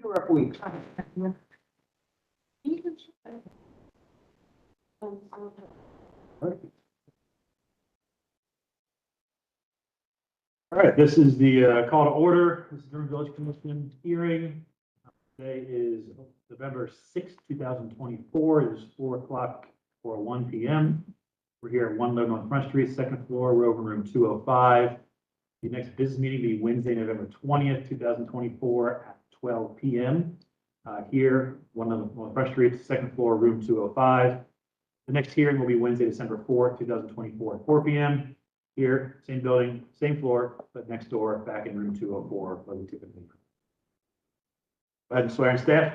Rough week. All right, this is the call to order. This is the Village Commission hearing. Today is November 6th, 2024. It is 4 o'clock or 1 p.m. We're here at 111 on Front Street, second floor, Roving Room 205. The next business meeting will be Wednesday, November 20th, 2024 at 12 p.m. Here, 111 on Front Street, second floor, room 205. The next hearing will be Wednesday, December 4th, 2024 at 4 p.m. Here, same building, same floor, but next door, back in room 204, where we typically meet. Go ahead and swear in staff.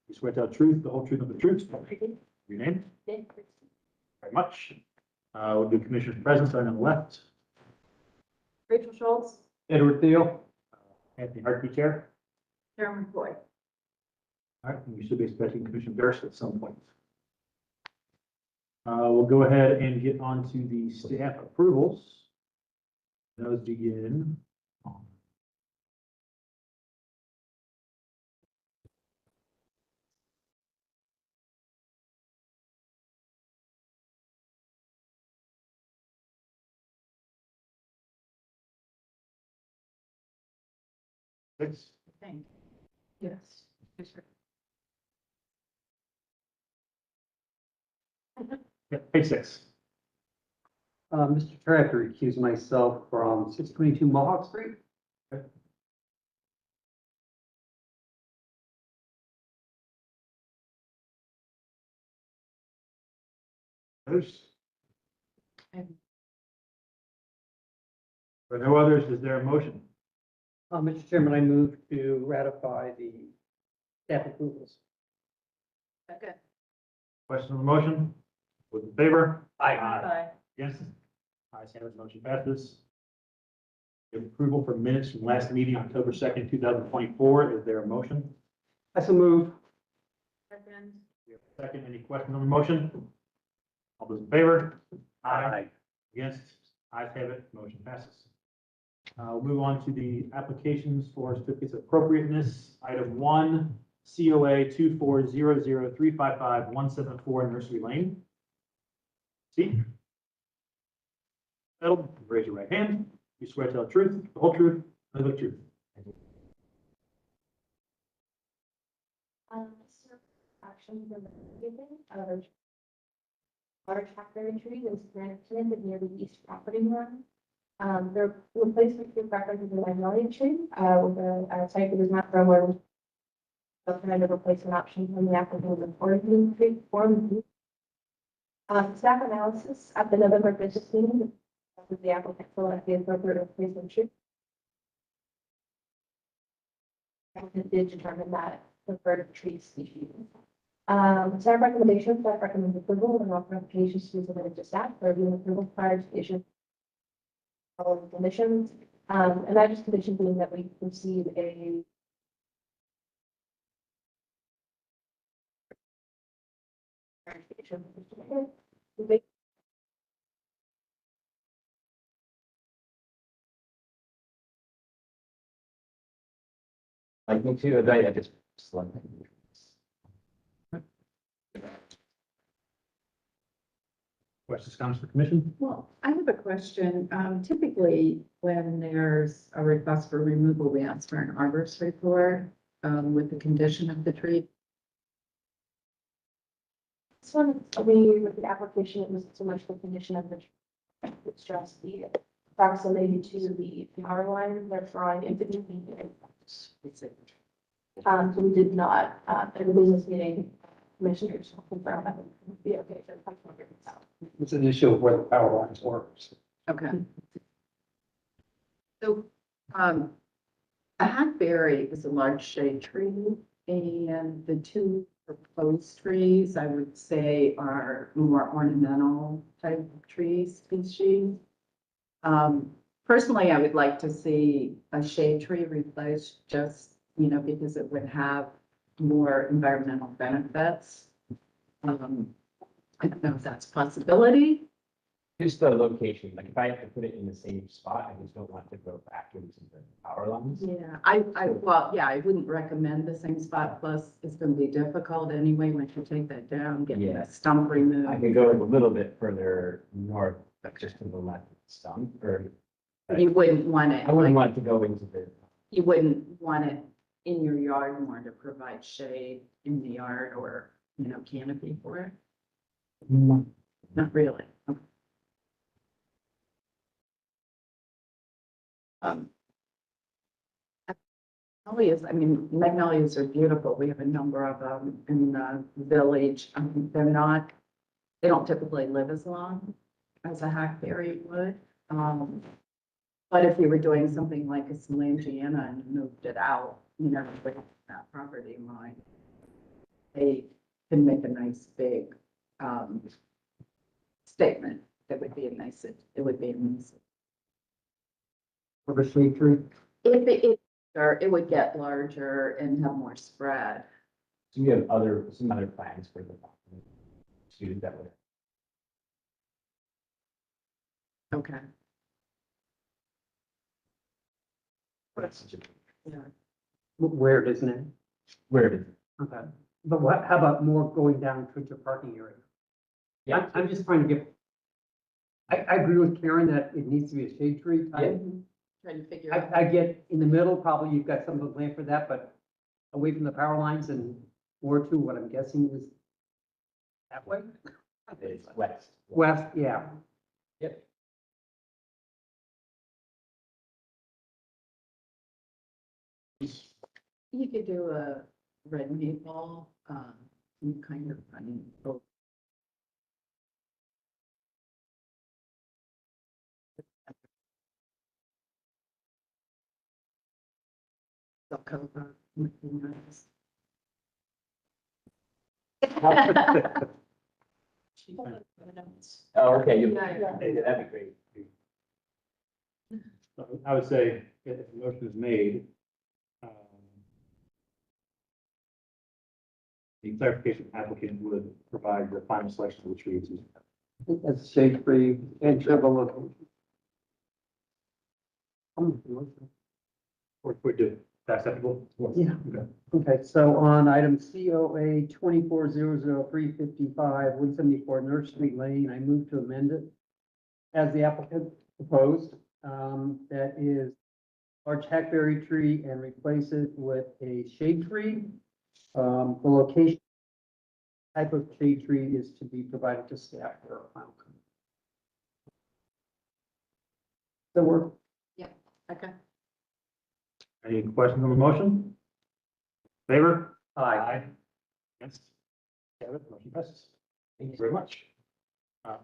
You swear to tell the truth, the whole truth, and the truth. Your name? Very much. We'll do commissioner's presence starting on the left. Rachel Schultz, Edward Thiel. Anthony Hartke, chair. Chairman Floyd. All right, and you should be expecting Commissioner Durst at some point. We'll go ahead and get on to the staff approvals. Those begin on six. Thank you. Yes. Yeah, page 6. Mr. Chair, I have to recuse myself from 622 Mohawk Street. Others? For no others, is there a motion? Mr. Chairman, I move to ratify the staff approvals. Okay. Question on the motion? Those in favor? Aye. Yes. Ayes have it, motion passes. We have approval for minutes from last meeting, October 2nd, 2024. Is there a motion? I so move. Second. We have a second. Any questions on the motion? All those in favor? Against? Ayes have it, motion passes. We'll move on to the applications for certificates of appropriateness. Item 1, COA 2400355-174 Nursery Lane. See? Settled. Raise your right hand. You swear to tell the truth, the whole truth, and the truth. Action for the water chapter tree that was planted near the east property line. The replacement tree reference is a magnolia tree, with a site that is not grown. Alternative replacement option from the applicant was form tree. Staff analysis at the November business meeting, with the applicant select the appropriate replacement tree. Applicant did determine that preferred tree species. Staff recommendation, staff recommends approval and offer applications to be submitted to staff for review and approval prior to the issue of all the conditions. And that just condition being that we receive a Like me too, I just. Questions, comments for commission? Well, I have a question. Typically, when there's a request for removal, we ask for an arborist report with the condition of the tree. This one, with the application, it was so much the condition of the, it's just the proximity to the power line, they're drawing into the. So we did not, in the business meeting, commissioners confirmed that it would be okay for the customer to itself. It's an issue of where the power lines were. Okay. So, a hackberry is a large shade tree, and the two proposed trees, I would say, are more ornamental type of tree species. Personally, I would like to see a shade tree replaced, just, because it would have more environmental benefits. I don't know if that's a possibility. Just the location, like if I have to put it in the same spot, I just don't want to go back into the power lines. Yeah, well, yeah, I wouldn't recommend the same spot, plus it's gonna be difficult anyway, once you take that down, getting Yeah. that stump removed. I could go a little bit further north, like just to the left of the stump, or You wouldn't want it, I wouldn't like, want to go into the, you wouldn't want it in your yard more to provide shade in the yard or, canopy for it? Not really. Okay. Um, magnolias are beautiful. We have a number of them in the village. They don't typically live as long as a hackberry would. But if you were doing something like a Solangiana and moved it out, with that property line, they can make a nice big, statement. That would be a nice, it would be a nice. For the shade tree. Or it would get larger and have more spread. so you have some other plans for the student that would. Okay. That's such a, Yeah. Where it is now. where it is. Okay. But how about more going down towards your parking area? Yeah, I'm just trying to get, I agree with Karen that it needs to be a shade tree type. Trying to figure out. I get in the middle, probably you've got some of the land for that, but away from the power lines and more to what I'm guessing is that way? it's west. West, yeah. Yep. You could do a red maple, some kind of, Velcro would be nice. Oh, okay, Yeah. that'd be great. So I would say if the motion is made, the clarification applicant would provide the final selection of the trees. That's shade tree and several locations. Or would do, that's acceptable? Yeah. Okay. Okay, so on item COA 2400-355, 174 Nurse Street Lane, I move to amend it as the applicant proposed. That is large hackberry tree and replace it with a shade tree. The location type of shade tree is to be provided to staff for a final comment. So we're, Okay. Any questions on the motion? Favor? aye. Against? Have it, motion passes. Thank you very much.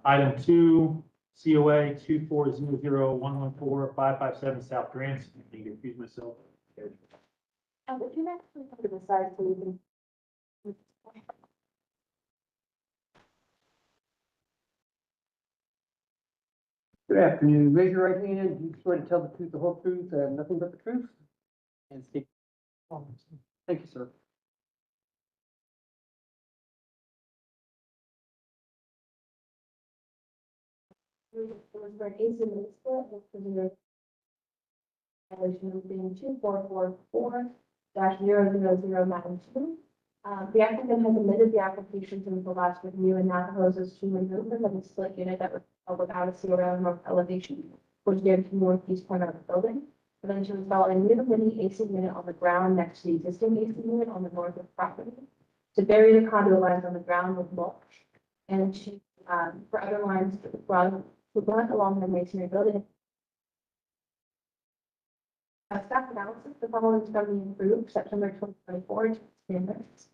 Item 2, COA 2400114557 South Grants. I need to confuse myself. Would you actually come to the side so you can? Good afternoon. Raise your right hand. You swear to tell the truth, the whole truth, and nothing but the truth? And state. Thank you, sir. It was for an incident, which was in the violation being 2444-000992. The applicant has amended the application since the last review and now proposes to remove them as a split unit that would without a COA north elevation, which is near the northeast corner of the building. And then to install a new mini AC unit on the ground next to the existing AC unit on the north of the property. To bury the conduit lines on the ground with mulch and to, for other lines to run along the masonry building. Staff analysis, the following is from the improved September 2024 standards.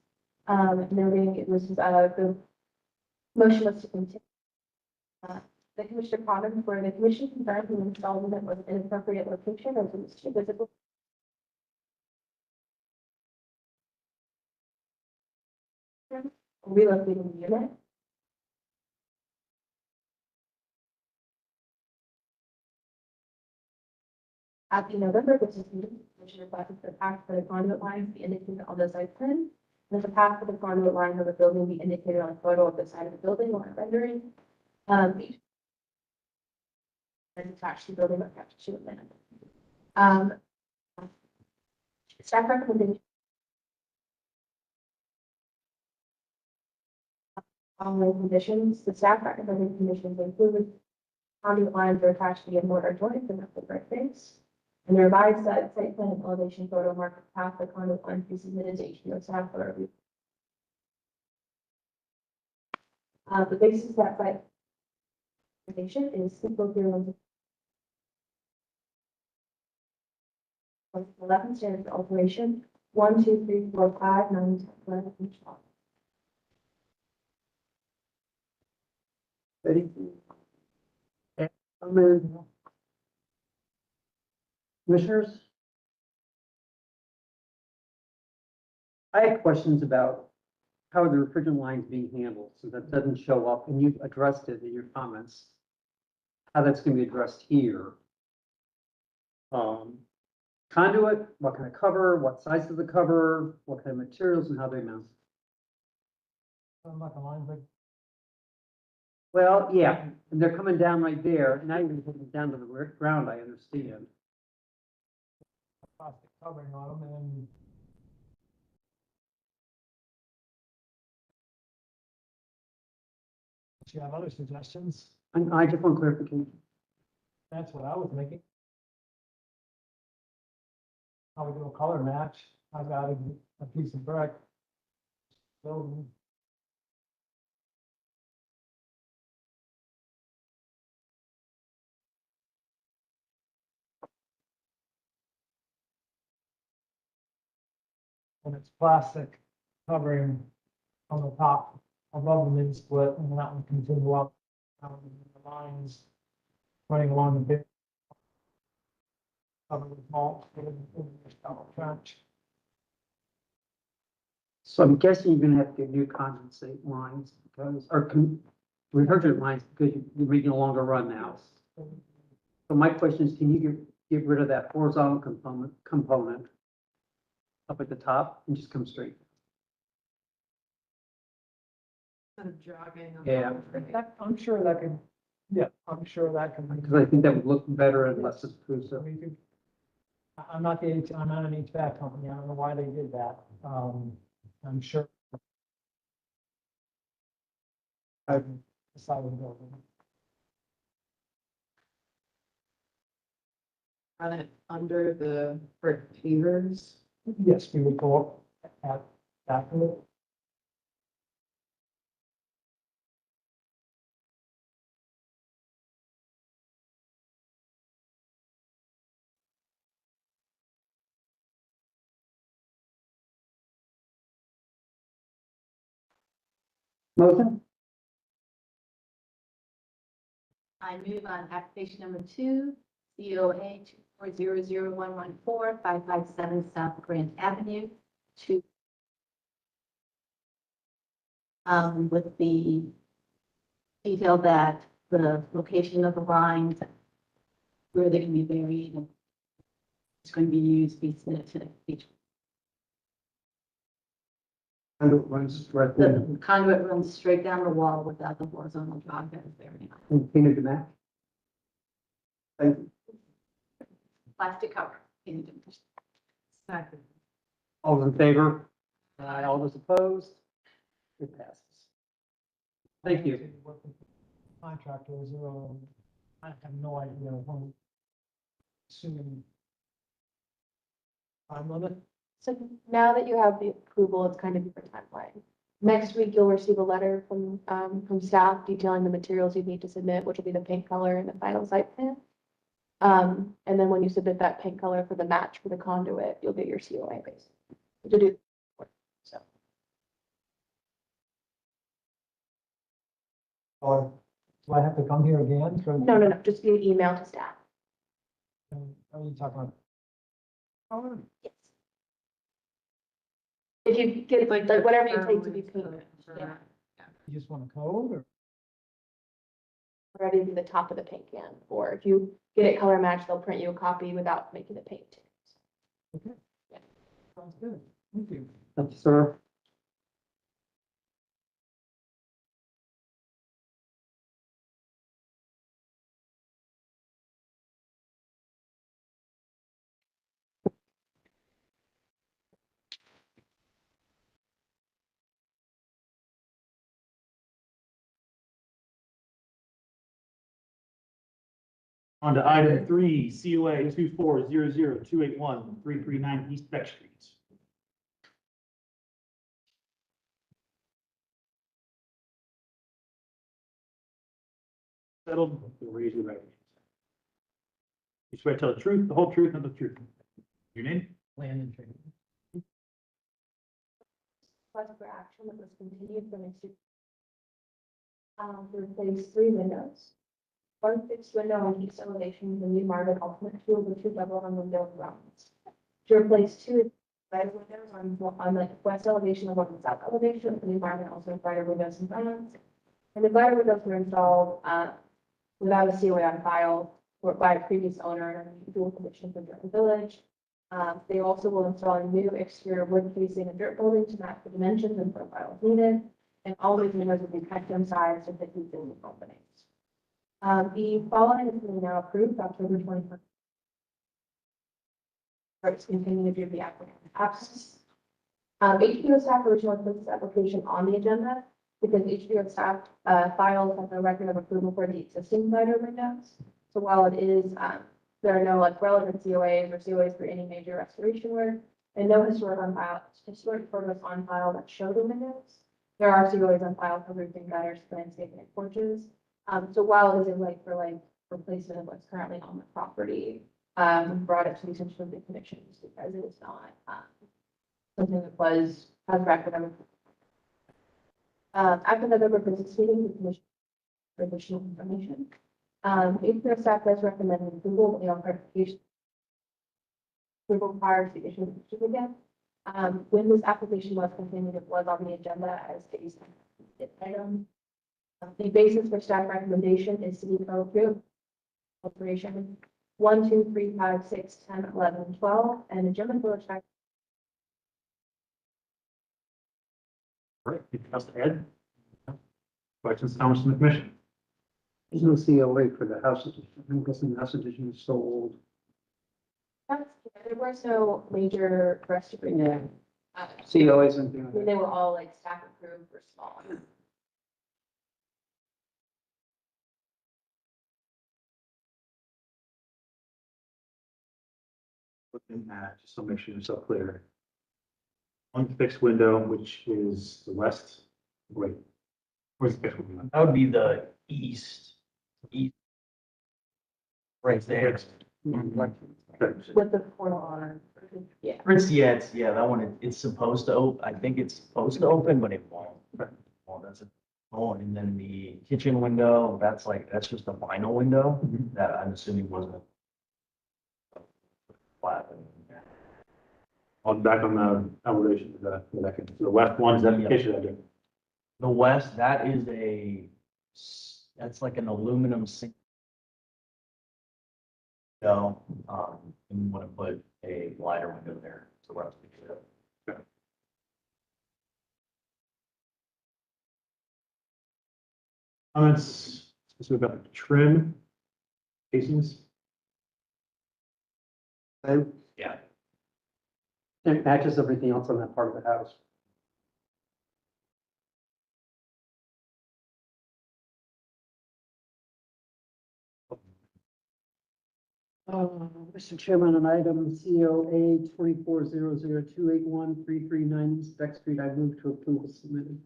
Noting it was, the motion was to continue. The commissioner comments where the commission confirmed the installment was an inappropriate location or was too visible. Relocating the unit. After November, this is the commission requested the path for the conduit lines be indicated on the site plan. And the path for the conduit line of the building be indicated on a photo of the side of the building or rendering. and attached to the building attached to the land. Staff recommendation. Following conditions, the staff recommended conditions include conduit lines are attached to the mortar joint and not the brick face. And the revised site plan and elevation photo mark the path the conduit lines be submitted to HDO staff for review. The basis of that site recommendation is simple here. 11 standard for alteration, 1, 2, 3, 4, 5, 9, 10, 11, and 12. Ready? Commissioners? I have questions about how the refrigerant lines being handled, so that doesn't show up, and you've addressed it in your comments. How that's gonna be addressed here. Conduit, what kind of cover, what size of the cover, what kind of materials and how they mount. Well, yeah, and they're coming down right there, now you're gonna put them down to the ground, I understand. Plastic covering on them and. Do you have other suggestions? I just want clarification. That's what I was thinking. How we do a color match, I've got a piece of brick. Building. And it's plastic covering on the top above the mid split, and that one continue up. The lines running along the bit. Covered with mulch, trench. So I'm guessing you're gonna have to get new condensate lines because, or refrigerant lines because you're making a longer run now. So my question is, can you get rid of that horizontal component up at the top and just come straight? Instead of jogging. Yeah. I'm sure that could, yeah, I'm sure that can. Because I think that would look better and less I obtrusive. mean, I'm not I'm not an HVAC company, I don't know why they did that, I'm sure. I decided to go. Run it under the brick pavers. Yes, we would go up at that. Motion? I move on application number 2, COA 2400114, 557 South Grant Avenue, to with the detail that the location of the lines, where they can be buried, and it's going to be used, be submitted to the beach. Conduit runs right there The conduit runs straight down the wall without the horizontal jog that is buried. and painted to match. Thank you. Plastic cover. Second. All those in favor? All those opposed? It passes. Thank you. Contractors, I have no idea when. Assuming. Time limit. So now that you have the approval, it's kind of your timeline. Next week, you'll receive a letter from staff detailing the materials you need to submit, which will be the paint color and the final site plan. And then when you submit that paint color for the match for the conduit, you'll get your COA base to do. So, Or do I have to come here again? no, just via email to staff. Are you talking about? Oh, Yes. If you get, like whatever you take to be painted, yeah, you just want a code or? ready to be the top of the paint can, or if you get it color matched, they'll print you a copy without making the paint. Sounds good. Thank you. Thank you, sir. On to item 3, COA 2400281339 East Beck Street. Settled, raise your right hand. You swear to tell the truth, the whole truth, and the truth. Your name? Land and trade. Request for action that was continued from its to replace 3 windows. One fixed window on each elevation with a new marble ultimate 2 over 2 double hung window rounds. To replace 2 brighter windows on the west elevation of one south elevation with a new marble also brighter windows and rounds. And the brighter windows were installed without a COA on file or by a previous owner and dual condition for the village. They also will install a new exterior wood facing a dirt building to match the dimensions and profiles needed. And all these windows will be custom sized with the existing openings. The following is being now approved October 21st. It's continuing to do the applicant absence. HBO staff originally put this application on the agenda because HBO staff files have no record of approval for the existing lighter windows. So while it is, there are no like relevant COAs or COAs for any major restoration work and no historic photos on file that show the windows. There are COAs on file for roofing, gutters, landscaping, and porches. So while it is like for like replacement of what's currently on the property, we brought it to the attention of the commission just because it is not something that has record of. After the November business meeting, the commission for additional information. HBO staff does recommend approval and clarification. Approval prior to the issue of the certificate. When this application was continued, it was on the agenda as a item. The basis for staff recommendation is city code group operation 1, 2, 3, 5, 6, 10, 11, and 12, and the German village tax. All right, anything else to add? Questions, comments from the commission? There's no COA for the house addition. I'm guessing the house addition is so old. There was no major restoration. COAs and things. They were all like staff approved or small. Looking at, just to make sure it's so clear. One fixed window, which is the west, wait, where's the fixed window? That would be the east. Right there. Okay. With the portal on. Yeah. Yeah, that one, it's supposed to open, I think it's supposed to open, but it won't. Well, that's it. Oh, and then the kitchen window, that's just a vinyl window that I'm assuming wasn't flat. On back on the elevation, the the west one, is that the kitchen? I think? The west, that's like an aluminum sink. No, and you want to put a wider window there. So we're up to it. Comments, specific about the trim casings? Yeah. It matches everything else on that part of the house. Mr. Chairman, on item COA 2400281339 East Beck Street, I move to approve as submitted.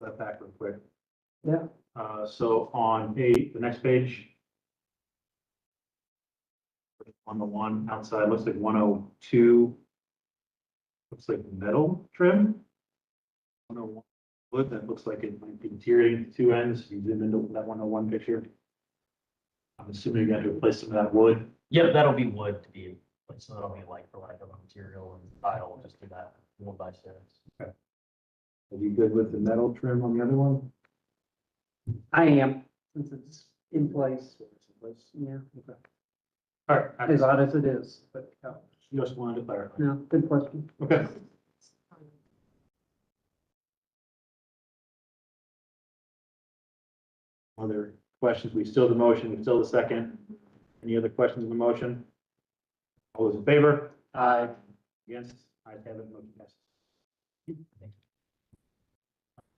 That back real quick. Yeah. So on the next page. On the one outside, looks like 102. Looks like metal trim. 101 wood, that looks like it might be deteriorating two ends. You zoom into that 101 picture. I'm assuming you're going to replace some of that wood. Yep, that'll be wood to be, so that'll be like for like a material and tile, we'll just do that 1x6. Are you good with the metal trim on the other one? I am, since it's in place. Yeah, Okay. All right, as odd as it is, but just wanted to clarify. no, good question. Okay. Other questions? We still the motion, we still the second. Any other questions on the motion? All those in favor? Aye. Against? Ayes have it, motion passes.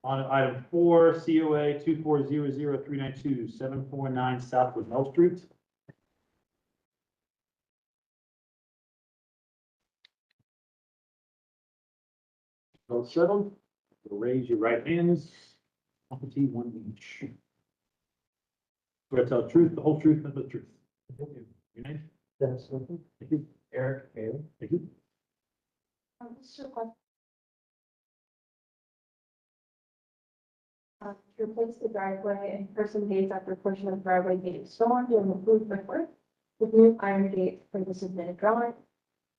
On item 4, COA 2400392 Southwood Mill Street. Both settled. Raise your right hands. Equity, one each. Swear to tell the truth, the whole truth, and the truth. Your name? Dennis Wilson. Thank you. Eric Bailey. Thank you. Just a question. To replace the driveway and person pays after a portion of the driveway being stolen during approved brickwork with new iron gates for the submitted drawing.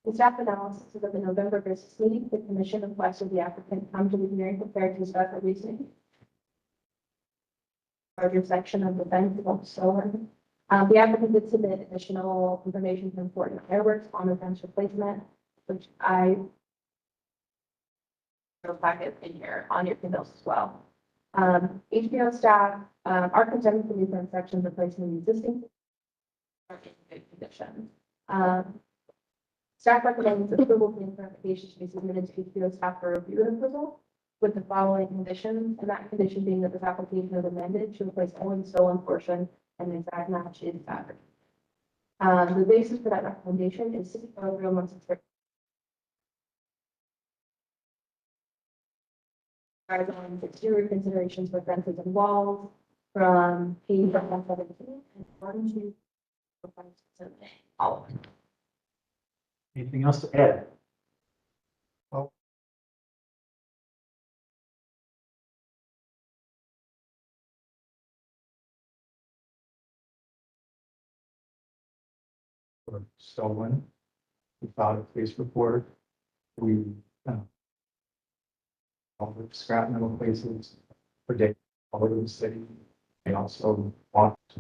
The staff analysis of the November business meeting, the commission requested the applicant come to the hearing prepared to discuss the reasoning. Larger section of the fence was stolen. The applicant did submit additional information from important fireworks on the fence replacement, which I will packet in here on your bills as well. HBO staff are concerned with the new fence section replacing the existing are in good condition. Staff recommends approval of the application to be submitted to HBO staff for review and approval with the following conditions, and that condition being that this application is amended to replace only the stolen portion and the exact match is fabric. The basis for that recommendation is City Code 316. Guidelines, exterior considerations for fences and walls from page 117 and 1 to all of them. Anything else to add? Were stolen. We filed a police report. We, all the scrap metal places for day all over the city. We also walked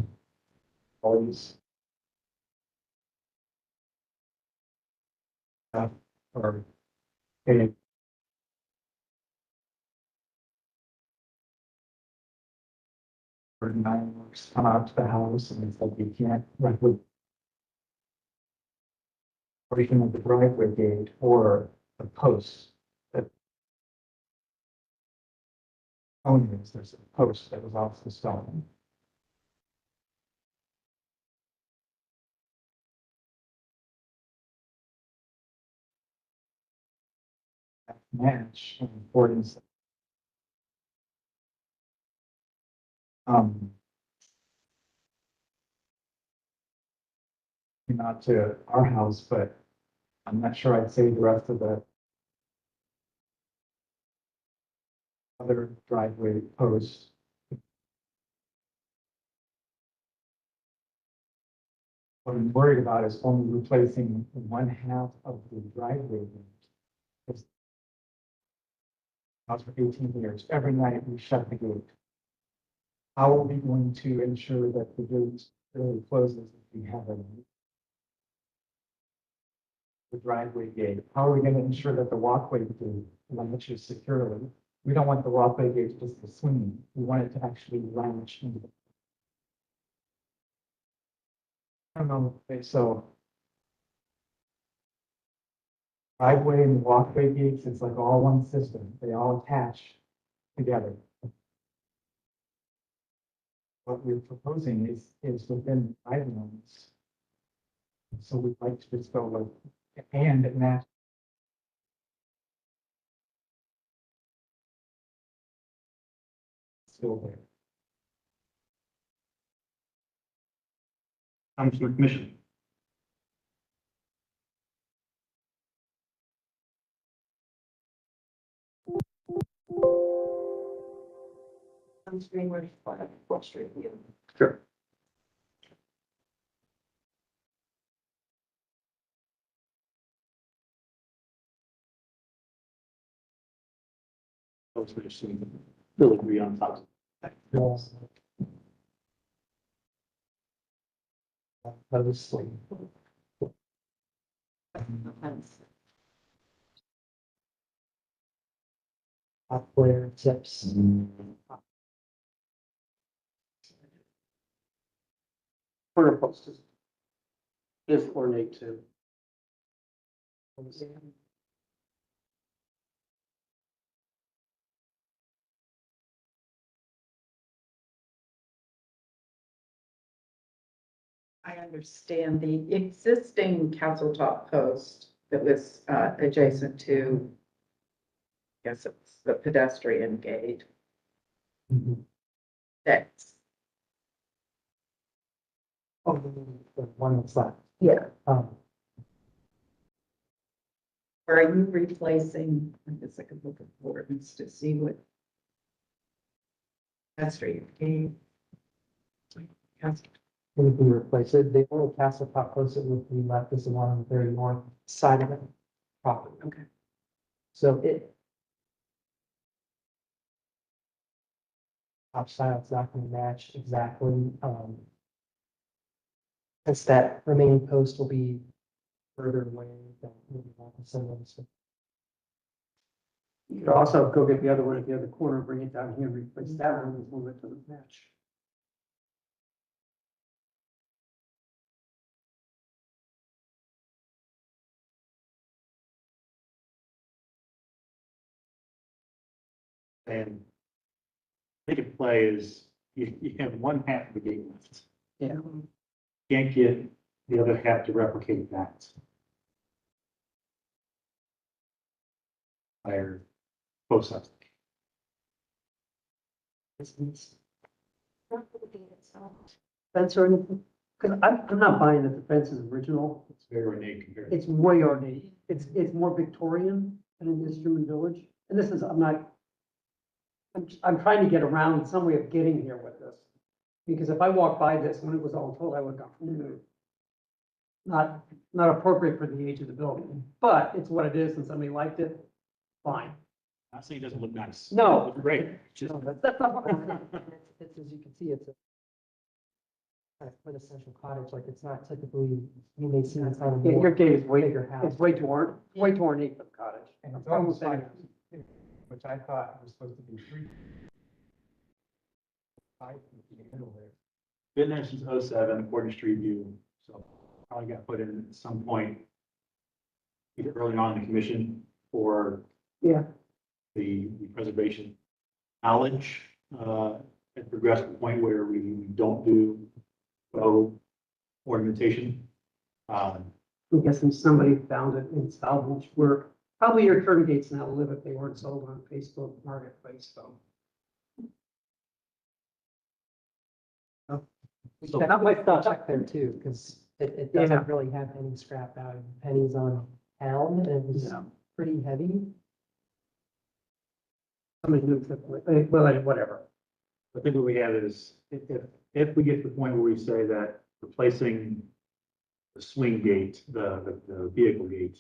all these stuff or paid for 9 hours, come out to the house and it's like you can't rent with portion of the driveway gate or the post that owns, there's a post that was also stolen. That match and importance. Not to our house, but I'm not sure I'd say the rest of the other driveway posts. What I'm worried about is only replacing 1/2 of the driveway. It's house for 18 years. Every night we shut the gate. How are we going to ensure that the gate really closes if we have the driveway gate? How are we going to ensure that the walkway gate latches securely? We don't want the walkway gate just to swing. We want it to actually latch into the. I don't know, okay, so. Driveway and walkway gates, it's like all one system. They all attach together. What we're proposing is within guidelines. So we'd like to just go like, and it match. Still there. Comes from the commission. On screen where it's part of Fourth Street view. Sure. Folks are assuming they'll agree on top. Yes. Obviously. Software tips. Corner post is ornate too. I understand the existing council top post that was adjacent to, I guess it's the pedestrian gate. That's, Oh, the one that's left. yeah. Um, Or are you replacing, I guess I could look at the ordinance to see what pedestrian gate. it would be replaced. The only castle top post that would be left is the one on the very north side of the property. Okay. So it. Top style's not gonna match exactly, since that remaining post will be further away than maybe one percent of the. You could also go get the other one at the other corner, bring it down here, and replace that one with one that doesn't match. And they could play is, you have one half of the gate left. Yeah. Can't get the other half to replicate that. Fire post up. Not for the gate itself. Fence or anything, because I'm not buying that the fence is original. It's very ornate compared. It's way ornate. It's more Victorian than it is Sherman Village. And this is, I'm trying to get around some way of getting here with this. Because if I walked by this when it was all told, I would have gone, not appropriate for the age of the building. But it's what it is, and somebody liked it, fine. Not saying it doesn't look nice. No. It looks great. Just, No, that's not what I'm saying. It's, as you can see, it's a kind of quintessential cottage, like it's not typically, you may see it's on a Yeah, your more gate is bigger house. it's way too ornate for the cottage. And it's Almost almost any- like, which I thought was supposed to be 3. 5 feet in the middle there. been there since '07, according to Street View, so probably got put in at some point. Either early on in the commission or Yeah, the preservation knowledge, and progressed to the point where we don't do bow ornamentation. I'm guessing somebody found it in salvage where probably your turn gates now live if they weren't sold on Facebook Marketplace, so. So- Not my stuff. Check there too, because it Yeah. doesn't really have any scrap value. Pennies on town, and it was Yeah. pretty heavy. Somebody moved it, well, whatever. I think what we have is, if we get to the point where we say that replacing the swing gate, the vehicle gate,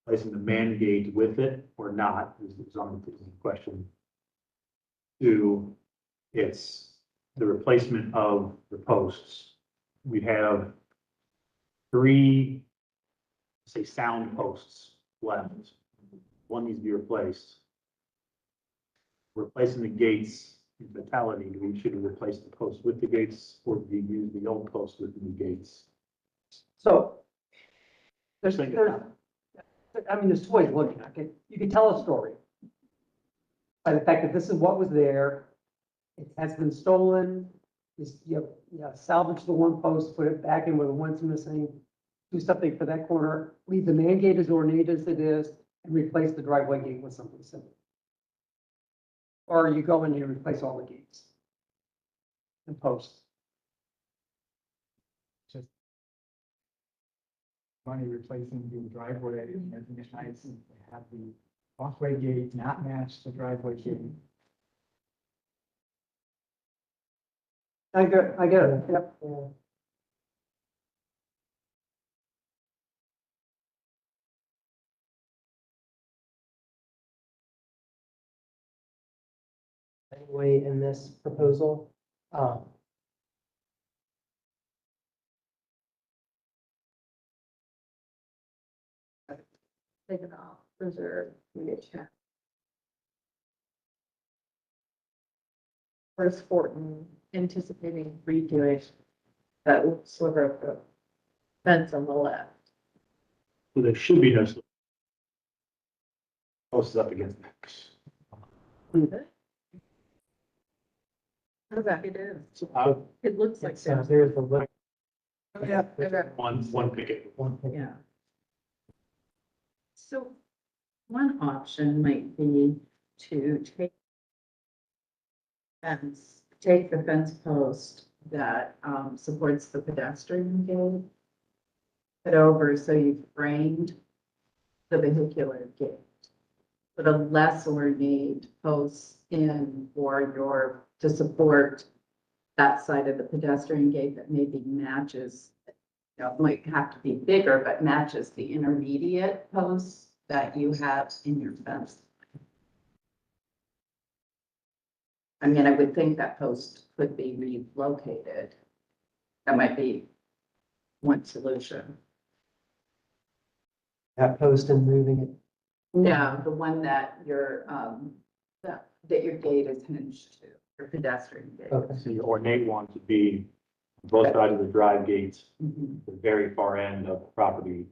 placing the man gate with it or not is on the question. Two, it's the replacement of the posts. We have 3, say, sound posts left. One needs to be replaced. Replacing the gates in totality, do we should we replace the posts with the gates or do we use the old posts with the new gates? So. There's Think it there's two ways of looking at it. You can tell a story by the fact that this is what was there. It has been stolen. You salvage the one post, put it back in where the one's missing. Do something for that corner, leave the man gate as ornate as it is, and replace the driveway gate with something simple. Or you go in and you replace all the gates and posts. Money replacing the driveway and making it nice and have the walkway gate not match the driveway gate. I get it, yep. Anyway, in this proposal, Take it off, reserve, check. Where's Fortin anticipating redoing that little sliver of the fence on the left? So there should be no posts up against that. Okay, it is. Uh, It looks like So that. there's the little. Yeah. Okay. one picket. One thing. Yeah. So one option might be to take the fence post that supports the pedestrian gate, put over so you've framed the vehicular gate. Put a less ornate post in to support that side of the pedestrian gate that maybe matches, it might have to be bigger, but matches the intermediate posts that you have in your fence. I mean, I would think that post could be relocated. That might be one solution. That post and moving it. No, the one that that your gate is hinged to, your pedestrian gate. Okay. So your ornate ones would be both sides of the drive gates, Mhm. the very far end of the property.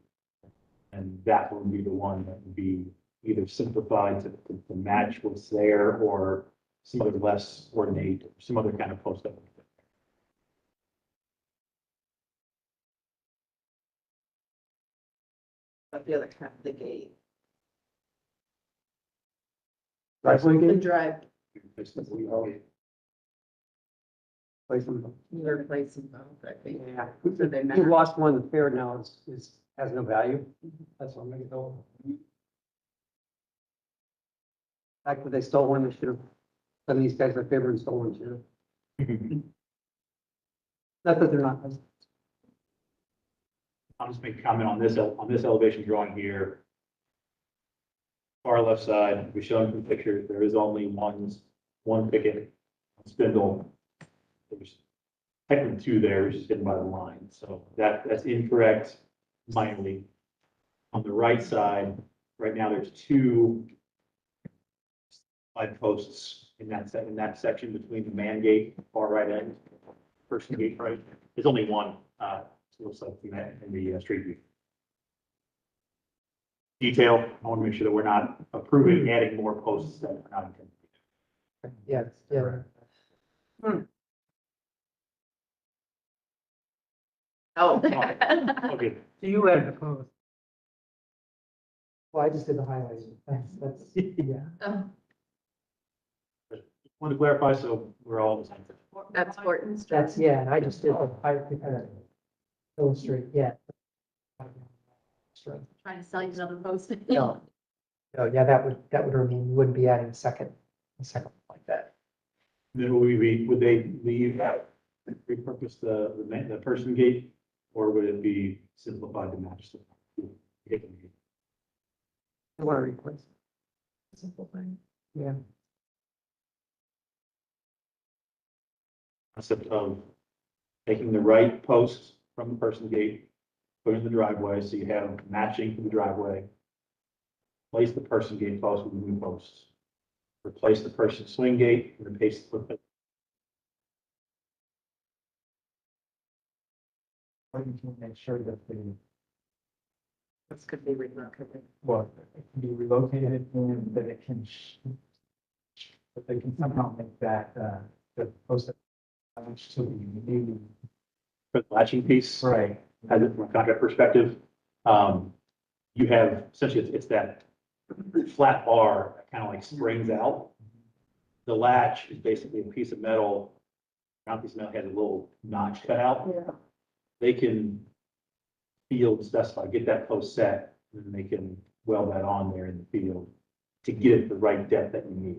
And that would be the one that would be either simplified to match what's there or some other less ornate, some other kind of post. That would fit. But the other half of the gate. Driveway The gate? drive, It's the we always- Place them. you're replacing both, I think. Yeah. So they You match. lost one, the fair now has no value. That's what I'm gonna go. Fact that they stole one, they should have, some of these guys are favor and stole one too. Not that they're not. I'll just make a comment on this elevation drawing here. Far left side, we showing some pictures, there is only one picket spindle. There's technically two there, which is hidden by the line, so that's incorrect mildly. On the right side, right now, there's two light posts in that section between the man gate, far right end, person gate, right? There's only one, it looks like in the street view. Detail, I want to make sure that we're not approving adding more posts that are not intended. Yeah, yeah. Oh. Okay, So you had proposed. Well, I just did the highlighting. That's, yeah. Oh, want to clarify, so we're all the same. That's Horton Street. That's, yeah, and I just did, I kind of illustrate, yeah. Sure. Trying to sell you another post. No, no, yeah, that would mean you wouldn't be adding a second like that. Then would they leave, repurpose the person gate, or would it be simplified to match the? I want to replace. Simple thing. Yeah. Concept of taking the right posts from the person gate, put in the driveway, so you have matching for the driveway. Place the person gate post with the new posts. Replace the person swing gate and replace the. Or you can make sure that the, This could be relocated. well, it can be relocated and that it can, that they can somehow make that, the post to the new. For the latching piece. Right. As a from a contract perspective, you have, essentially, it's that flat bar that kind of like springs out. The latch is basically a piece of metal, around piece of metal has a little notch cut out. Yeah. They can field specify, get that post set, and then they can weld that on there in the field to get it the right depth that you need,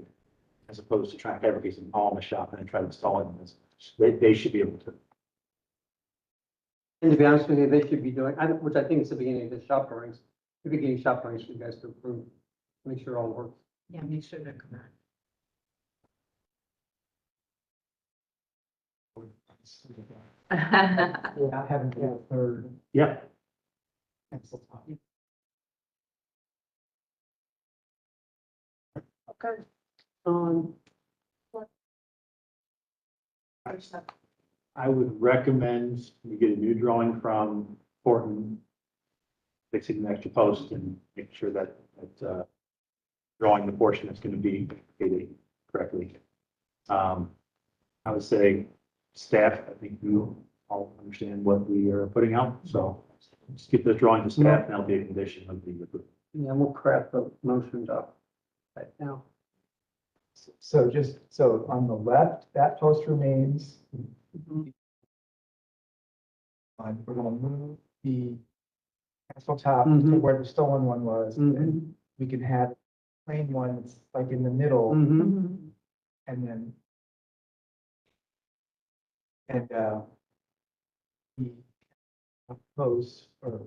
as opposed to trying to fabricate something all in the shop and then try to install it in this. They should be able to. And to be honest with you, they should be doing, which I think is the beginning of the shop drawings, the beginning shop drawings for you guys to approve, make sure it all works. Yeah, make sure they're correct. Without having to have a third Yeah, pencil top. Okay. Um, I would recommend you get a new drawing from Horton, fixing the extra post and make sure that, drawing the portion that's going to be located correctly. I would say staff, I think you all understand what we are putting out, so just get the drawing to staff and that'll be a condition of the approval. Yeah, we'll craft the motion up right now. So just, so on the left, that post remains. We're gonna move the castle top to Mhm. where the stolen one was. And we can have plain ones like in the middle Mhm. and then. And, the post or.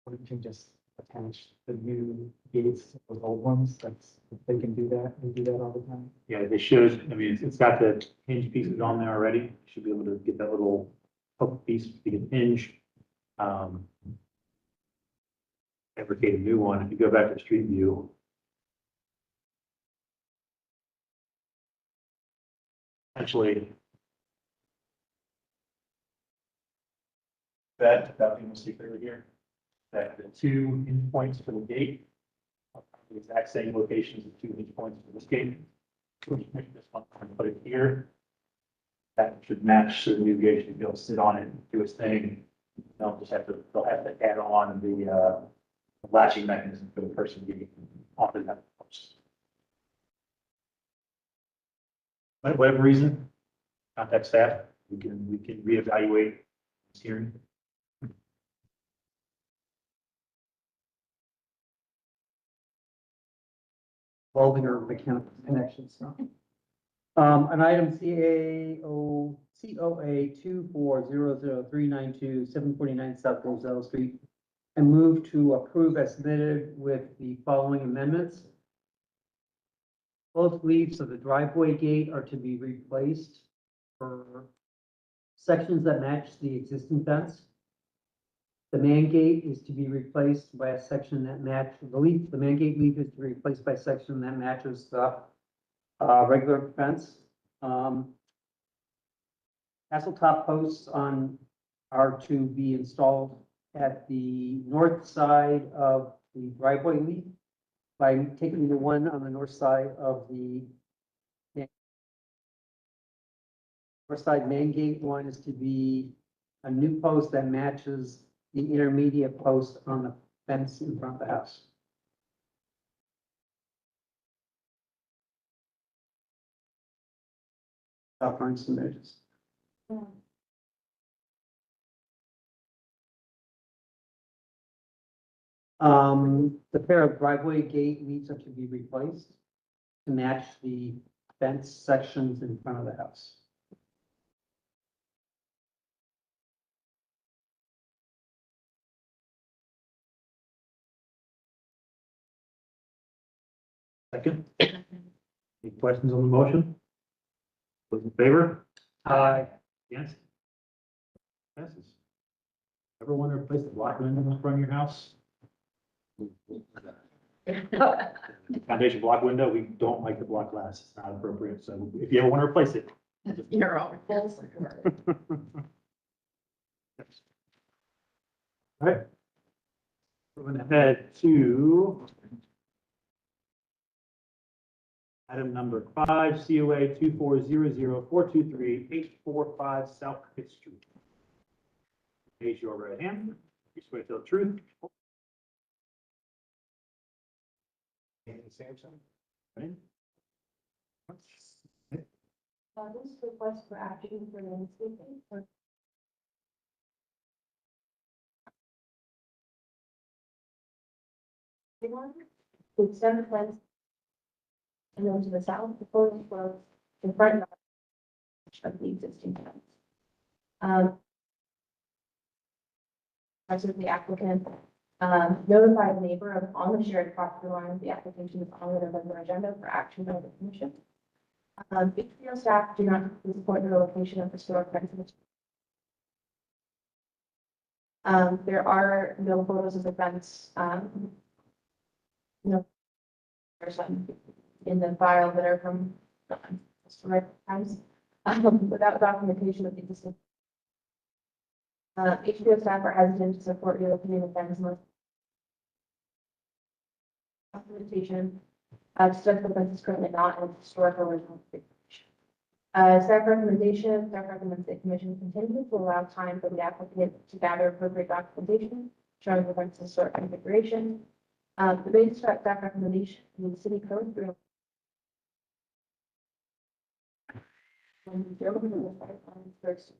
We can just attach the new gates, to those old ones, that's, they can do that, we do that all the time. Yeah, they should, I mean, it's got the hinge pieces on there already, should be able to get that little hook piece to get hinge. Fabricate a new one, if you go back to street view. Essentially. That, without being see clearly here, that the 2 hinge points for the gate. Are the exact same locations as 2 hinge points for this gate. So we make this one and put it here. That should match, so the new gate should be able to sit on it and do its thing. They'll have to add on the latching mechanism for the person getting onto that post. But whatever reason, contact staff, we can reevaluate this hearing. Welding or mechanical connections. An item COA 2400392 749 South Roselle Street, and move to approve as submitted with the following amendments. Both leaves of the driveway gate are to be replaced for sections that match the existing fence. The man gate is to be replaced by a section that matches the man gate leaf is to be replaced by a section that matches the regular fence. Castle top posts are to be installed at the north side of the driveway leaf by taking the one on the north side of the north side main gate one is to be a new post that matches the intermediate post on the fence in front of the house. I'll find some images. The pair of driveway gate leaves are to be replaced to match the fence sections in front of the house. Second. Any questions on the motion? Those in favor? Yes. Passes. Ever want to replace the block window in front of your house? Foundation block window, we don't like the block glass, it's not appropriate, so if you ever want to replace it. You're all full support. All right. Moving ahead to item number 5, COA 2400423 South Fifth Street. Raise your right hand. You swear to tell the truth. Sampson? Right? This request for action for landscaping. One, to extend the fence. And then to the south, the photos were in front of the existing fence. As with the applicant, notify the neighbor of on the shared property line, the application is on the November agenda for action by the commission. HBO staff do not support the relocation of historic fences. There are no photos of the fence, no, there's some in the file that are from historic times, without documentation of the existing. HBO staff are hesitant to support relocating the fence unless documentation Stuff the fence is currently not in its historical original configuration. Staff recommends the commission continue to allow time for the applicant to gather appropriate documentation showing the fence's historic configuration. The base staff recommendation in the city code. First.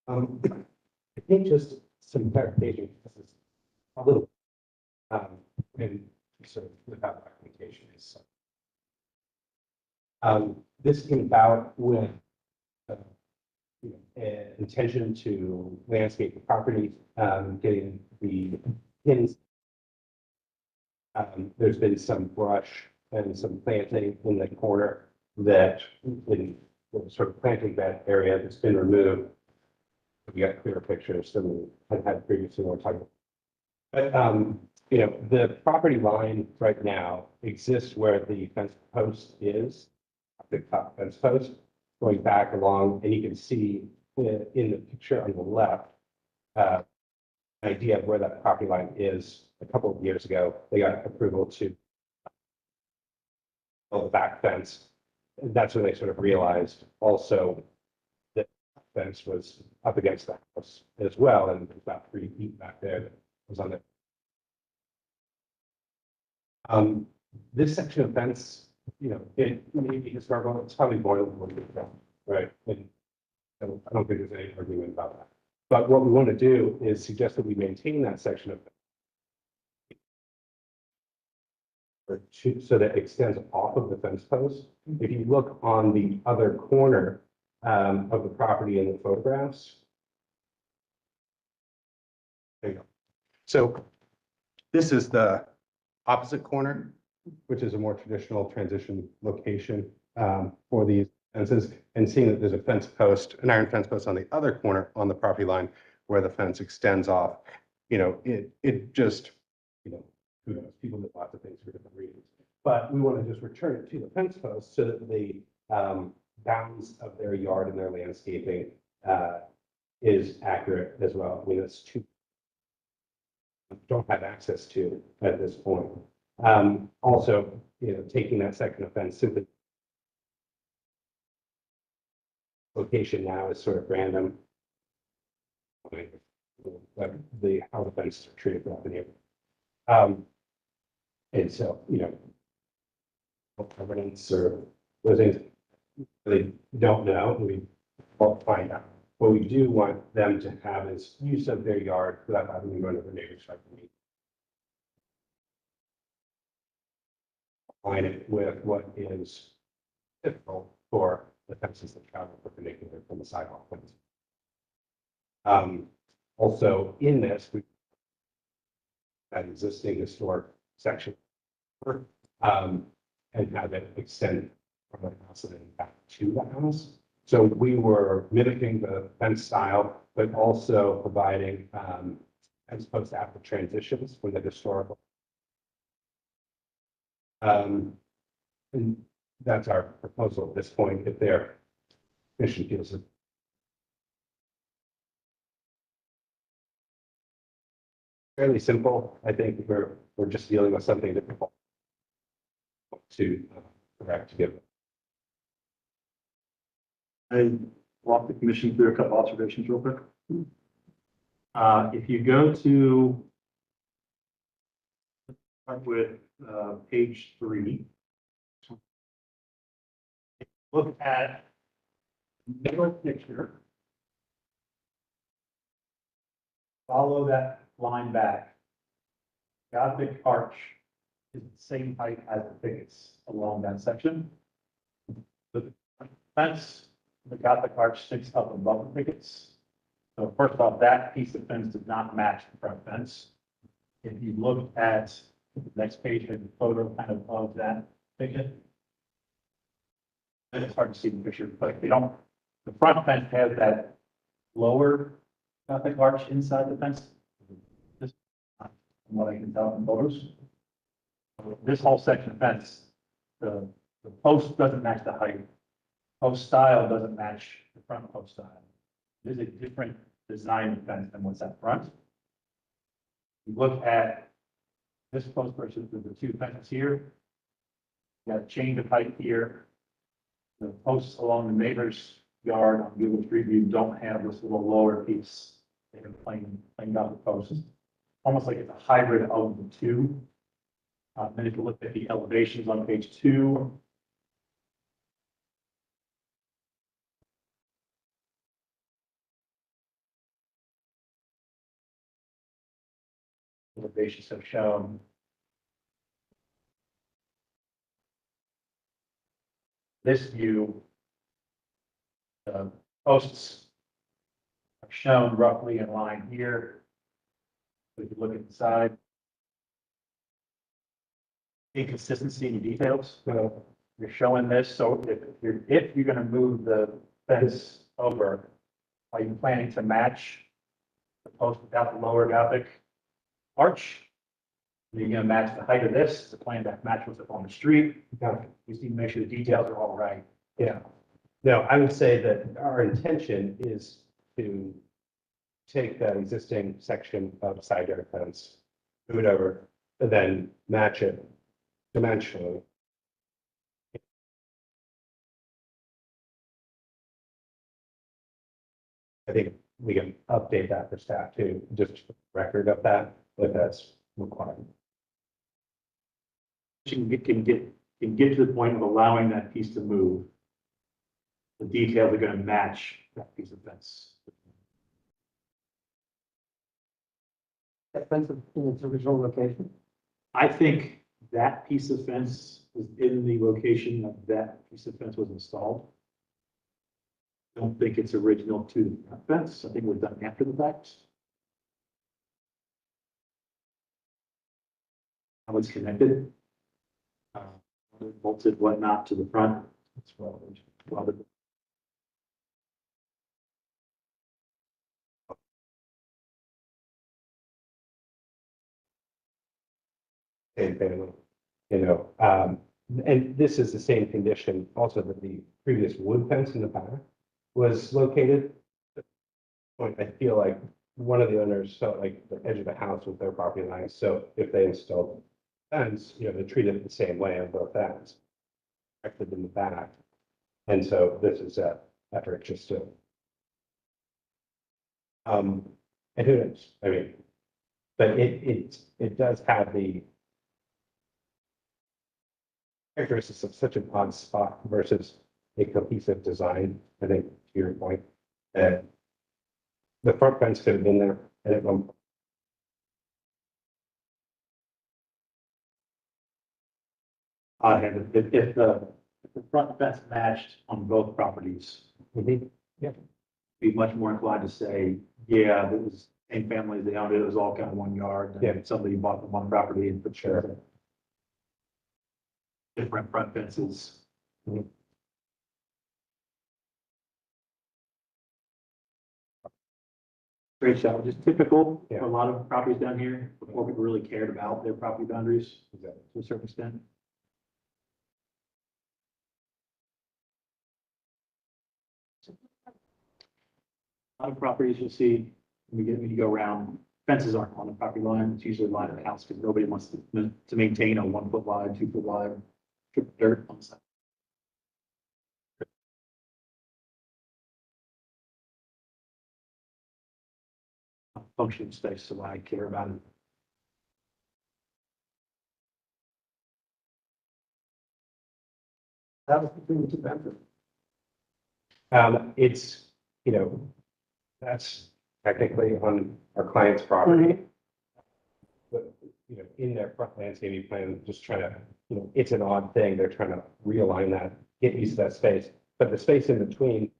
I think just some clarification, this is a little, maybe sort of without documentation is. This came about with, an intention to landscape the property, getting the pins. There's been some brush and some planting in the corner that in the sort of planting bed area that's been removed. We got clearer pictures than we had previously when we talked. But, the property line right now exists where the fence post is, the top fence post, going back along, and you can see in the picture on the left, an idea of where that property line is. A couple of years ago, they got approval to build the back fence. And that's when they sort of realized also that fence was up against the house as well, and there's about 3 feet back there that was on it. This section of fence, it may be historical, it's probably more than 1 year ago, right? And so I don't think there's any argument about that. But what we want to do is suggest that we maintain that section of so that it extends off of the fence post. If you look on the other corner of the property in the photographs. There you go. So this is the opposite corner, which is a more traditional transition location for these fences, and seeing that there's a fence post, an iron fence post on the other corner on the property line where the fence extends off. It just, who knows, people do lots of things for different reasons. But we want to just return it to the fence post so that the bounds of their yard and their landscaping is accurate as well. I mean, that's two don't have access to at this point. Also, taking that section of fence simply location now is sort of random. Like how the fences are treated throughout the neighborhood. And so, governance or those things they don't know, we won't find out. What we do want them to have is use of their yard without having to go into the neighbor's yard. Align it with what is typical for the fences that travel perpendicular from the sidewalk fence. Also in this, we that existing historic section and have it extend from the house and then back to the house. So we were mimicking the fence style, but also providing as opposed to after transitions with the historical. And that's our proposal at this point. If their mission feels it. Fairly simple. I think we're just dealing with something difficult to correct to give. I walk the commission through a couple observations real quick. If you go to start with page 3, look at middle picture. Follow that line back. Gothic arch is the same height as the pickets along that section. The fence, the Gothic arch sticks up above the pickets. So first off, that piece of fence does not match the front fence. If you look at the next page, the photo kind of that picket. And it's hard to see the picture, but they don't, the front fence has that lower Gothic arch inside the fence. This, from what I can tell from photos. This whole section of fence, the post doesn't match the height. Post style doesn't match the front post style. There's a different design the fence than what's up front. You look at this post versus the two fences here. You got a change of height here. The posts along the neighbor's yard on Google Street View don't have this little lower piece. They have planed out the posts. Almost like it's a hybrid of the two. And if you look at the elevations on page 2. Elevations have shown this view. The posts are shown roughly in line here. If you look at the side. Inconsistency in details. So you're showing this, so if you're gonna move the fence over, are you planning to match the post without the lower Gothic arch? Are you gonna match the height of this, the plan to match what's up on the street? You just need to make sure the details are all right. Yeah. No, I would say that our intention is to take that existing section of side yard fence, move it over, and then match it dimensionally. I think we can update that for staff too, just record of that, if that's required. You can get to the point of allowing that piece to move. The details are gonna match that piece of fence. That fence in its original location. I think that piece of fence is in the location that that piece of fence was installed. Don't think it's original to the front fence. I think it was done after the fact. How it's connected. Bolted whatnot to the front. It's well the Same family, and this is the same condition also that the previous wood fence in the back was located. Point, I feel like one of the owners felt like the edge of the house was their property line, so if they installed fence, they treat it the same way on both ends. Acted in the back, and so this is a effort just to. And who knows, I mean, but it does have the characteristics of such an odd spot versus a cohesive design, I think, to your point. And the front fence could have been there and at one point. And if the front fence matched on both properties, be much more inclined to say, yeah, it was same family, they owned it, it was all kind of one yard. Yeah. And somebody bought the one property and put sure. Different front fences. Great shot, just typical for a lot of properties down here, before people really cared about their property boundaries to a certain extent. A lot of properties you'll see, when you go around, fences aren't on the property line, it's usually line of the house, because nobody wants to maintain a 1 foot wide, 2 foot wide strip of dirt on the side. Functioning space, so I care about it. That was between the two fences. It's, that's technically on our client's property. But, in their front landscaping plan, just trying to, it's an odd thing. They're trying to realign that, get used to that space. But the space in between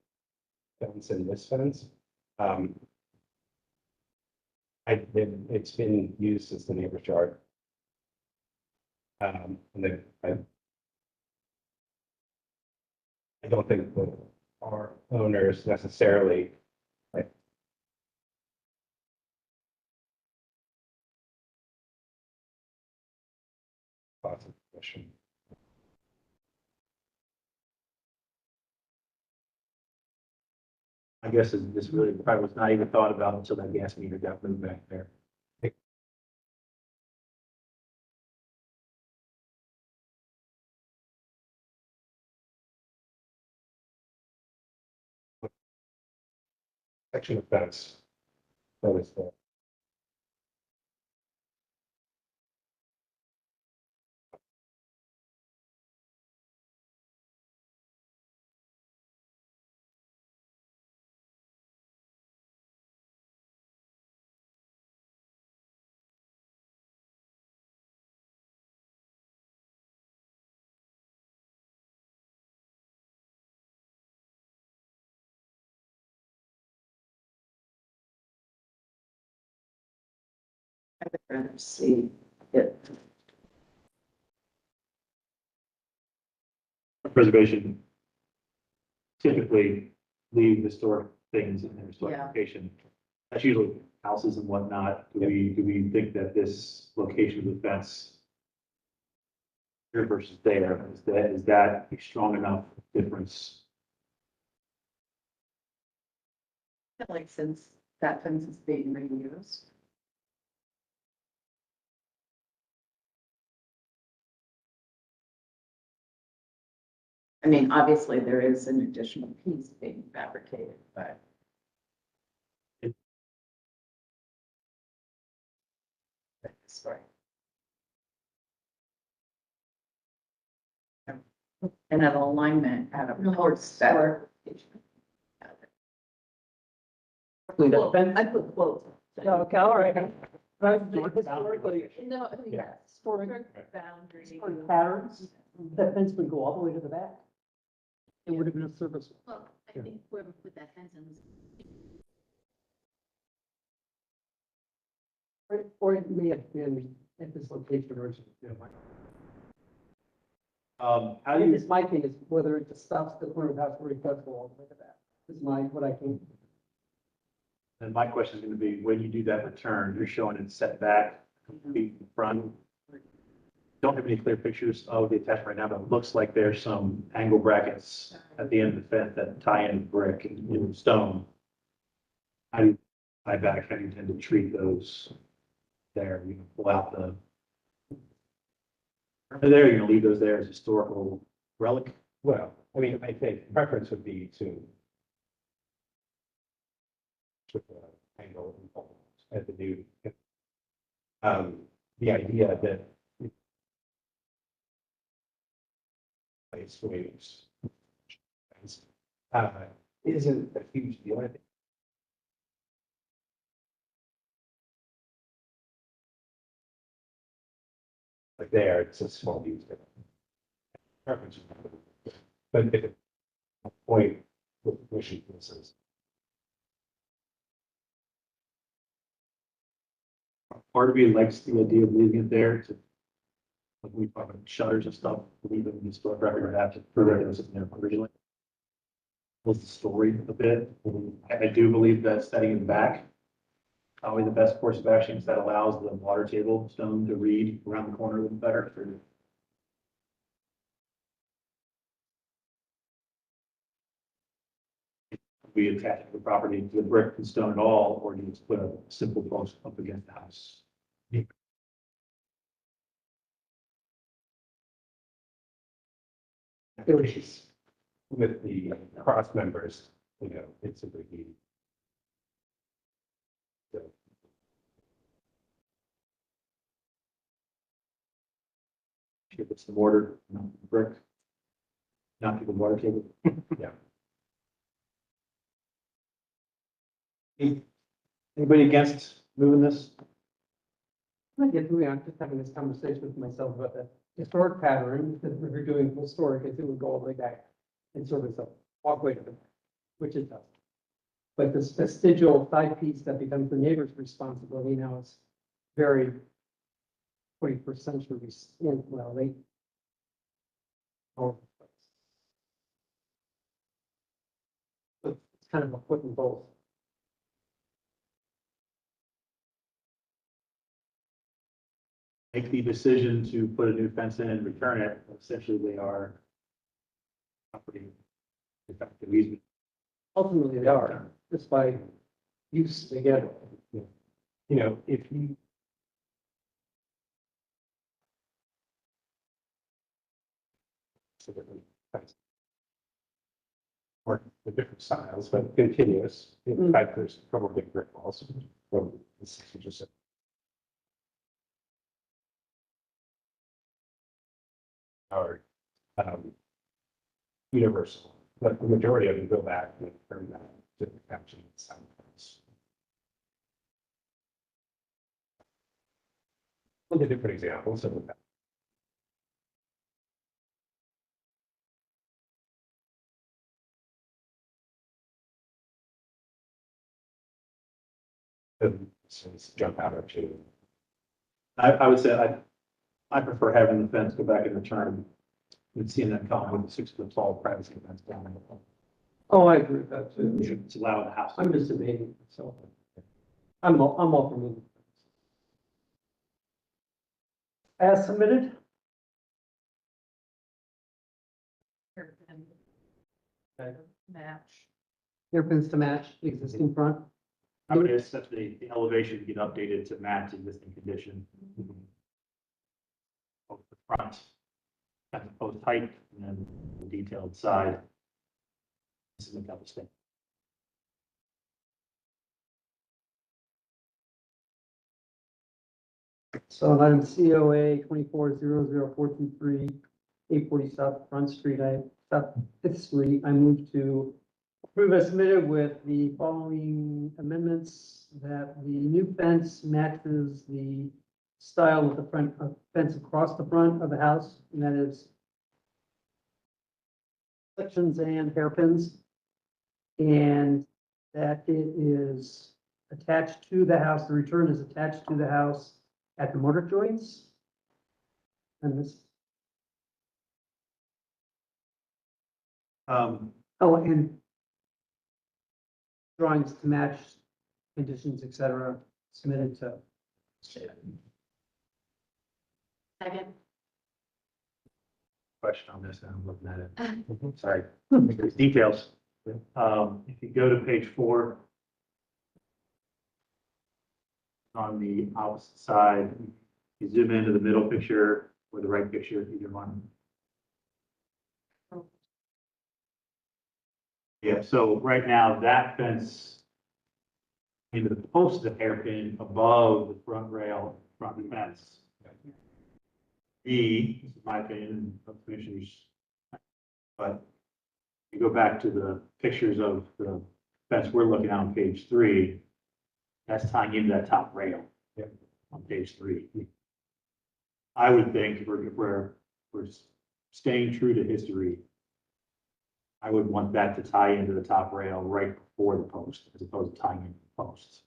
fence and this fence, it's been used as the neighbor's yard. And I don't think that our owners necessarily like. Lots of question. guess is this really probably was not even thought about until that gas meter got moved back there. Section of fence. That is there. I would rather see it. Preservation typically leave historic things in their historic Yeah. location. That's usually houses and whatnot. Do we think that this location of the fence here versus there, is that a strong enough difference? Like since that fence is being reused. I mean, obviously there is an additional piece being fabricated, but. Sorry. And an alignment at a course better. I put quotes. Okay, all right. Historically, No, Yeah. historic boundary. patterns, that fence would go all the way to the back. It would have been a service. Well, I think whoever put that fence in was Or it may have been at this location originally. How I do think you, it's my thing is whether it just stops the corner of the house where it does go all the way to that. Is what I think. and my question is gonna be, when you do that return, you're showing it set back, feet in front. Don't have any clear pictures of the attachment right now, but it looks like there's some angle brackets at the end of the fence that tie in brick and stone. How do you tie back, how do you tend to treat those there? You can pull out the. There, you're gonna leave those there as historical relic. Well, I mean, I think preference would be to with the angle at the new. The idea that place waves isn't a huge deal. I think. Like there, it's a small detail. Preference. But if it point with wishing this Part of me likes the idea of leaving it there to, like we talk about shutters and stuff, leave them in the store record or have to prove it was in there originally. Was the story a bit. I do believe that setting it back, probably the best course of action is that allows the water table stone to read around the corner a little better. We attach the property to the brick and stone at all, or do you just put a simple post up against the house? Activities with the cross members, it's a big deal. So, If it's the mortar, not the brick. Not to the water table. Yeah. Anybody against moving this? I get moving on, just having this conversation with myself about the historic pattern, that we're doing historic, is it would go all the way back and sort of a walkway to the back, which it does. But this vestigial side piece that becomes the neighbor's responsibility now is very 21st century, well, late. Oh. It's kind of a foot in both. Make the decision to put a new fence in and return it, essentially they are property effective easement. Ultimately, they are, just by use together. You know, if you. Or the different styles, but continuous, in fact, there's a couple of big brick walls from the 60s. Are, universal, but the majority of them go back and turn that to the caption sound. Look at different examples of that. Since jump out at you. I would say I prefer having the fence go back in the term and seeing that come with a 6 foot tall privacy fence down in the front. Oh, I agree with that too. It's allowed the house. I'm just debating, so. I'm all for moving. As submitted? Match. Hairpins to match the existing front. I would ask that the elevation get updated to match existing condition. Both the front, and the post height, and then the detailed side. This is a couple things. So on item COA 24-00423, 840 South Front Street, South Fifth Street, I move to approve as submitted with the following amendments, that the new fence matches the style of the front fence across the front of the house, and that is sections and hairpins, and that it is attached to the house, the return is attached to the house at the mortar joints. And this, Um, oh, and drawings to match conditions, et cetera, submitted to. Second. question on this, and I'm looking at it. Sorry, there's details. If you go to page 4, on the opposite side, you zoom into the middle picture or the right picture, either one. Yeah, so right now that fence into the post of the hairpin above the front rail, front fence. This is my opinion, of commissioners. But you go back to the pictures of the fence we're looking at on page 3, that's tying into that top rail. Yep. On page 3. I would think if we're staying true to history, I would want that to tie into the top rail right before the post, as opposed to tying into the posts.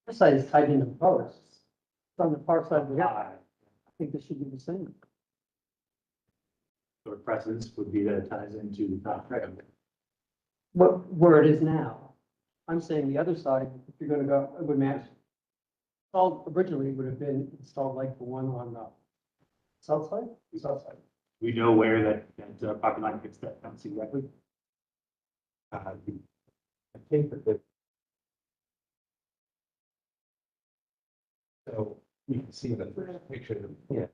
This side is tied into the posts. It's on the far side of the house. High. I think this should be the same. So precedence would be that it ties into the top rail. Where it is now. I'm saying the other side, if you're gonna go, it would match. All originally would have been installed like the one on the south side, south side. We know where that property line gets that fence exactly. I think that the. So you can see the first picture, yeah.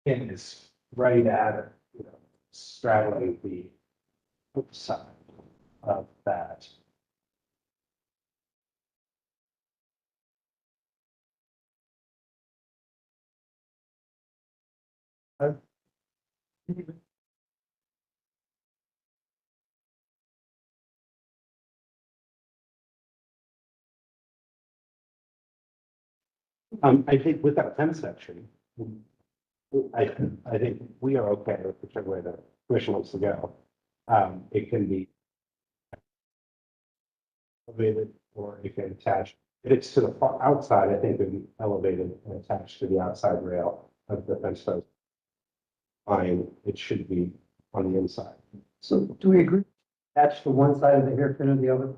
And it's right at, straddling the side of that. I think with that fence section, I think we are okay with whichever way the commission wants to go. It can be elevated or it can attach. If it's to the far outside, I think it would be elevated and attached to the outside rail of the fence post. Fine, it should be on the inside. So do we agree? Attach to one side of the hairpin or the other?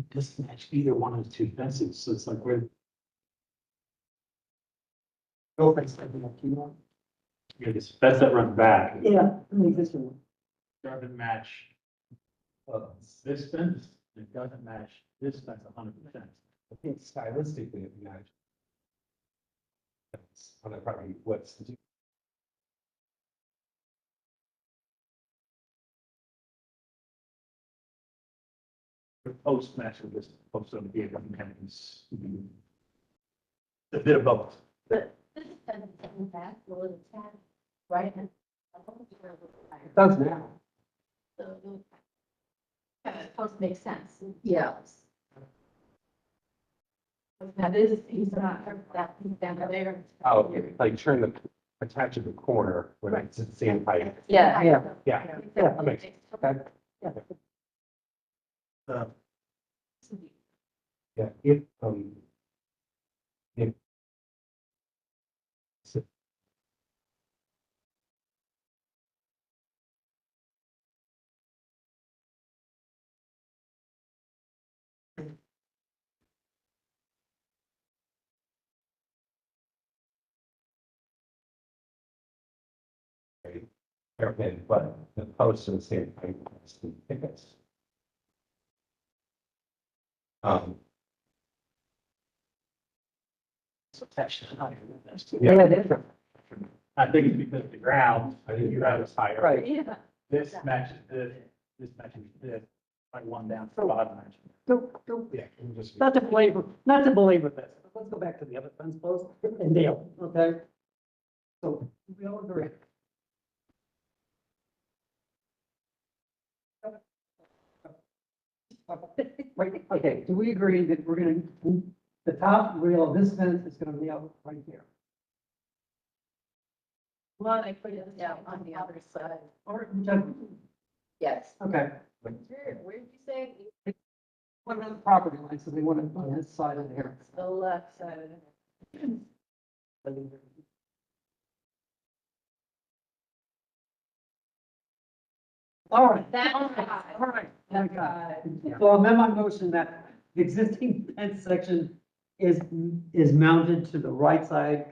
doesn't match either one of the two fences, so it's like we're, Oh, I said that, you know? this fence that runs back. Yeah, the existing one. Doesn't match. This fence, it doesn't match this fence 100%. I think stylistically, it matches. That's on the property, what's. The post match with this post over here, and it's a bit of both. But this fence is in the back, will it attach right in? It does now. So, it's supposed to make sense. Yes. Now, this piece not, that piece down there. Oh, like turn the, attach at the corner when it's at the same height. Yeah. Yeah. Yeah, that makes sense. Okay. Uh, Yeah, if, if. So- Hairpin, but the posts are the same height as the pickets. So attached to the higher than this too. Yeah, it is. I think it's because the ground, I think you have this higher. Right. Yeah. This matches this matches this, like one down to the bottom match. Go, Yeah, we'll just. not to belabor this, but let's go back to the other fence post and Dale, okay? So we all agree. Right, okay, do we agree that we're gonna, the top rail of this fence is gonna be out right here? Well, I put it down on the other side. Or, Yes. okay, Where did you say? what about the property line, so they want it on this side of here? The left side of it. All right. That all side. right, thank God. Yeah. So I'll amend my motion that the existing fence section is mounted to the right side,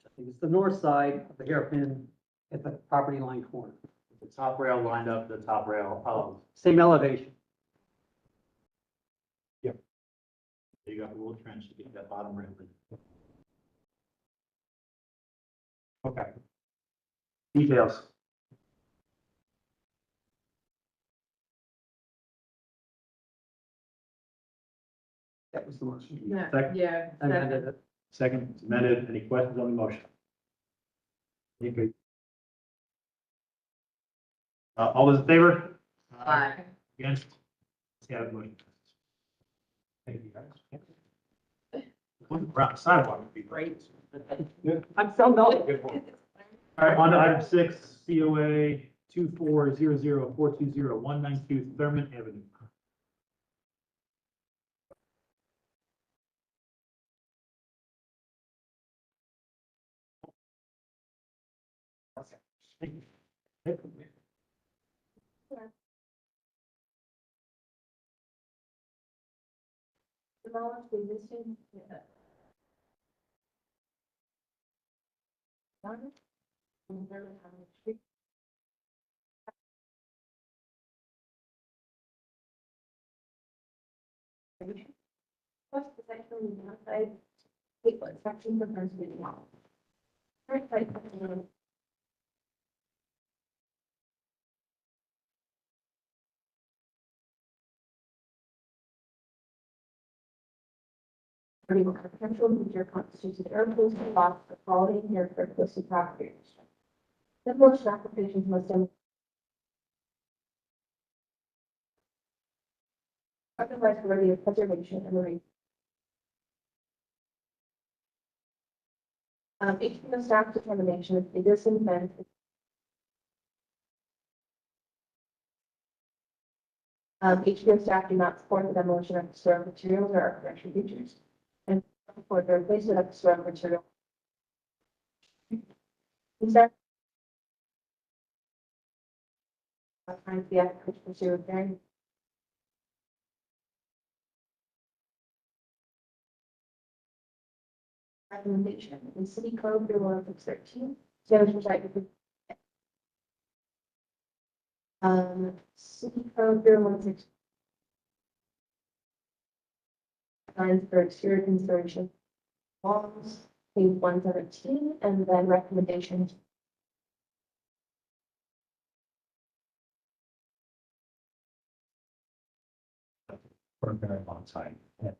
I think it's the north side of the hairpin at the property line corner. The top rail lined up, the top rail of, Same elevation. you got a little trench to get that bottom rail in. Okay, Details. That was the motion. Second. Yeah. I amended it. Second, it's amended. Any questions on the motion? Any- all those in favor? Aye. Against? Yeah, the motion passes. thank you guys. One brown sidewalk would be great. I'm so melted. Good one. All right, on to item 6, COA 2400420192 Thurman Avenue. Demolish the existing. One. And then on the street. Plus, the section on the outside, 8 foot section of fence being wall. First side, architectural feature constitutes an air pollution loss for quality and air pollution property. Demolition applications must otherwise worthy of preservation and marine. HBO staff determination of the existing fence. HBO staff do not support the demolition of historic materials or architectural features. And support the replacement of historic material. Is that? Trying to be applicant pursue a variance. recommendation in city code 3113. So it's right. City code 3116. Signs for exterior consideration. Walls, page 117, and then recommendations. For a very long time. Yeah.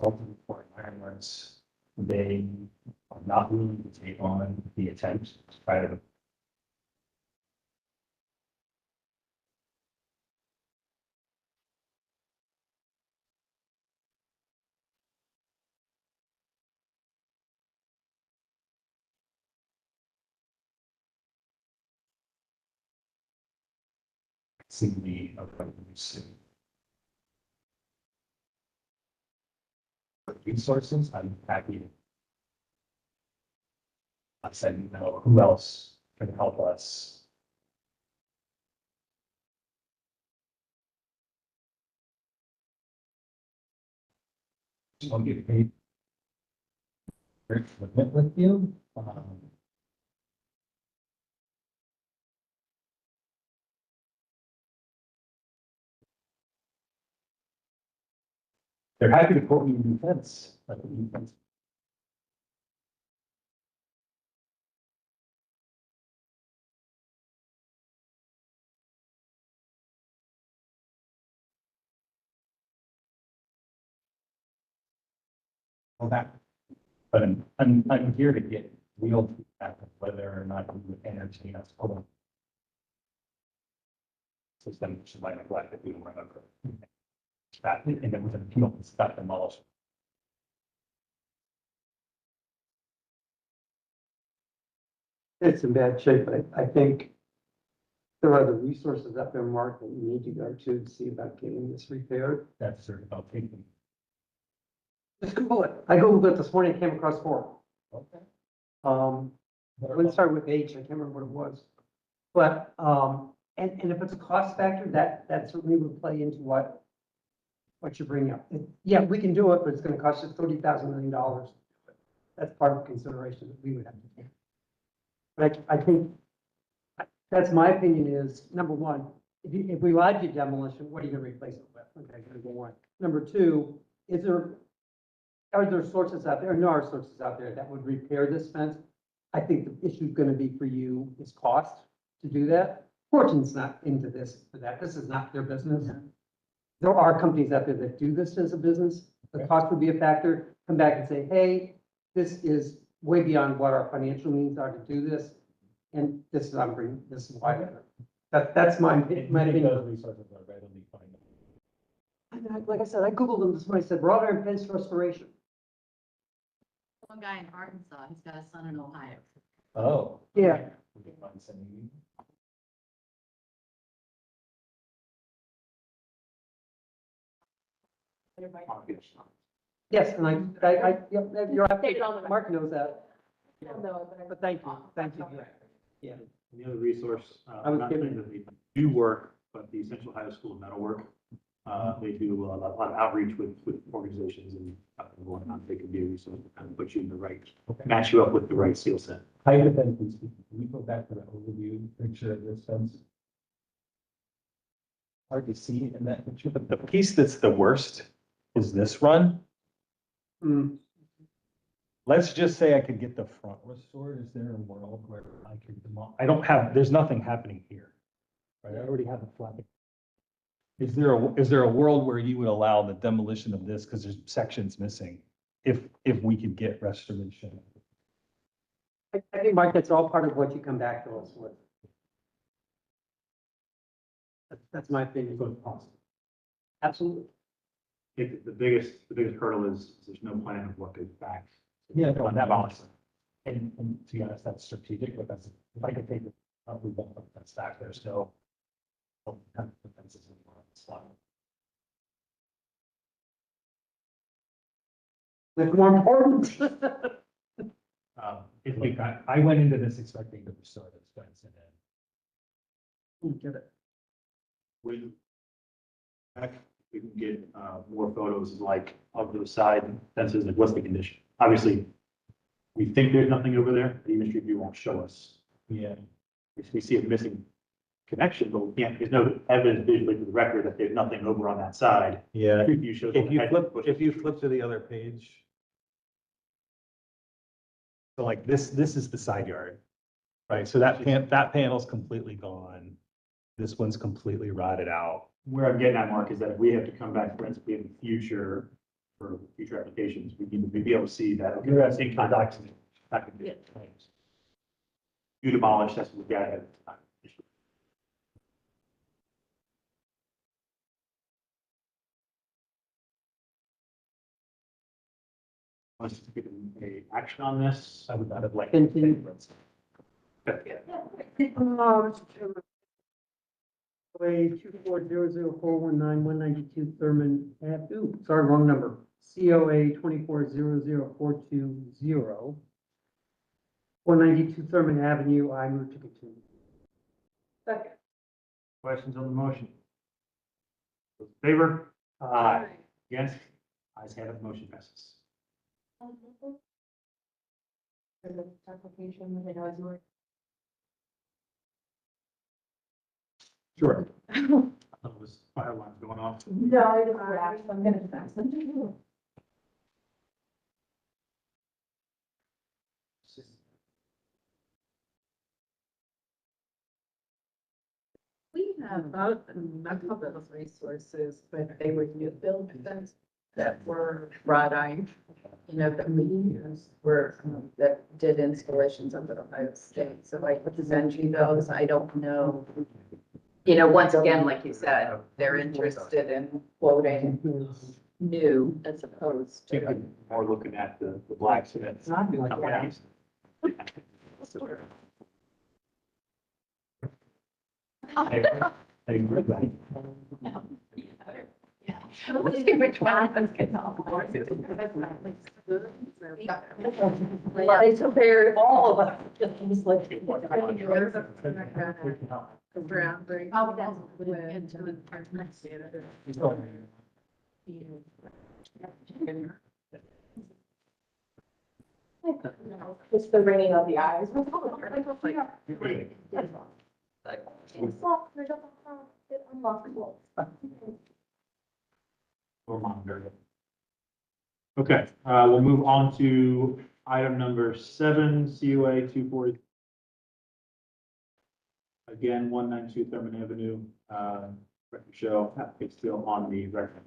Ultimately, for landlords, they are not willing to take on the attempt to try to. Simply of resources, I'm happy to. I said, you know, who else can help us? I'll get paid. Commitment with you. They're happy to quote me in defense, like defense. Well, that, but I'm here to get real feedback of whether or not you would entertain us pulling. System should I neglect if we don't remember. That, and it was an appeal, it's got demolished. It's in bad shape, but I think there are other resources up there, Mark, that you need to go to see about getting this repaired. That's certain about taking. Just Google it. I Googled it this morning, came across four. Okay. Let's start with H, I can't remember what it was. But, and if it's a cost factor, that certainly would play into what you bring up. Yeah, we can do it, but it's gonna cost us $30,000 million. That's part of the consideration that we would have to take. But I think, that's my opinion is, number one, if we allowed you demolition, what are you gonna replace it with? Okay, number one. Number two, are there sources out there, or no are sources out there that would repair this fence? I think the issue is gonna be for you is cost to do that. Fortune's not into this for that. This is not their business. There are companies out there that do this as a business. The cost would be a factor. Come back and say, hey, this is way beyond what our financial means are to do this. And this is, this is why. That's my opinion. Those resources are readily findable. Like I said, I Googled them this morning. I said, broad iron fence restoration. One guy in Arkansas, he's got a son in Ohio. Oh. Yeah. We can find some. Yes, and yep, you're absolutely, Mark knows that. But thank you. Yeah. The other resource, I was not giving- saying that they do work, but the Central Ohio School of Metalwork, they do a lot of outreach with organizations and going on. They can be a resource to kind of put you in the right, match you up with the right skill set. Hypothetically speaking, can we go back to the overview picture of this fence? Hard to see in that picture, but the piece that's the worst is this run. Mm, Let's just say I could get the front restored. Is there a world where I could I don't have, there's nothing happening here. Right, I already have a flat. Is there a world where you would allow the demolition of this because there's sections missing? If we could get restoration? I think, Mike, that's all part of what you come back to us with. That's my opinion. So it's possible. Absolutely. If the biggest hurdle is there's no plan of what goes back. Yeah, no, that balance. And to be honest, that's strategic, because if I could take it, we won't put that stack there still. Fences in the slot. It's more important. If we got, I went into this expecting to restore this fence and then Get it. back, we can get, more photos like of those side fences, like what's the condition? Obviously, we think there's nothing over there, the Street view won't show us. Yeah. If we see a missing connection, but we can't, there's no evidence visually to the record that there's nothing over on that side. Yeah, Street view shows. if you flip to the other page. So like this is the side yard, right? So that panel's completely gone. This one's completely rotted out. Where I'm getting at, Mark, is that if we have to come back, for instance, in the future, for future applications, we need to be able to see that, okay, that's in contact. You demolish, that's what we got ahead of time. Let's get a action on this. I would like. Continue. Way 2400419 Thurman Ave, sorry, wrong number. COA 2400420. 192 Thurman Avenue, I move to continue. Second. Questions on the motion? Those in favor? Aye. Against? Ayes have it, motion passes. For the application, I know it's more. Sure. I thought it was fire alarms going off. No, I just laughed, I'm gonna fast them. We have a couple of resources, but they were new buildings that were wrought iron, that we used that did installations under Ohio State. So I could send you those. I don't know. Once again, like you said, they're interested in quoting new as opposed to. More looking at the blacksmiths. companies. I agree with that. Let's see which one of us gets all the more. They compared all of us. Just like. Oh, Just the ringing of the eyes. It's locked, there's it's unlockable. Or monitor it. Okay, we'll move on to item number 7, COA 24. Again, 192 Thurman Avenue, record show, applicant still on the record.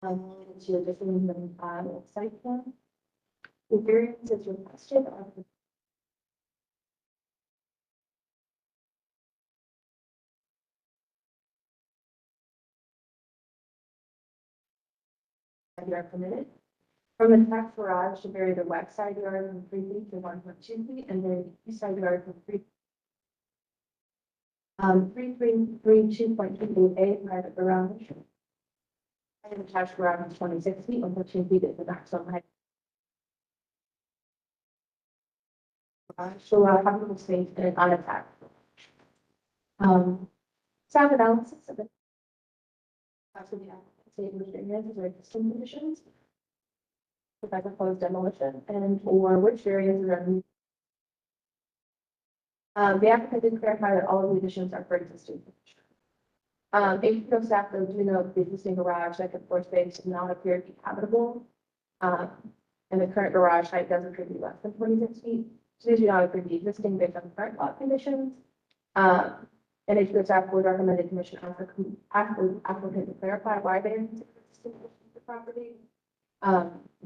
To a different, site plan. The variance is requested of the. You are permitted. From the tax garage to vary the west side yard from 3 feet to 1.2 feet and vary the east side yard from 3332.28 private garage. And the tax garage is 26 feet, 1.2 feet is the maximum height. So habitable space in an unattached. Sound analysis of it. After the state restrictions or existing conditions. If I propose demolition and or which variances are needed. The applicant did clarify that all of the additions are for existing. APO staff though do note the existing garage, second floor space does not appear to be habitable. And the current garage height does appear to be less than 26 feet. So these do not appear to be existing based on the current lot conditions. And APO staff would recommend the commission applicant to clarify why they are considered existing the property.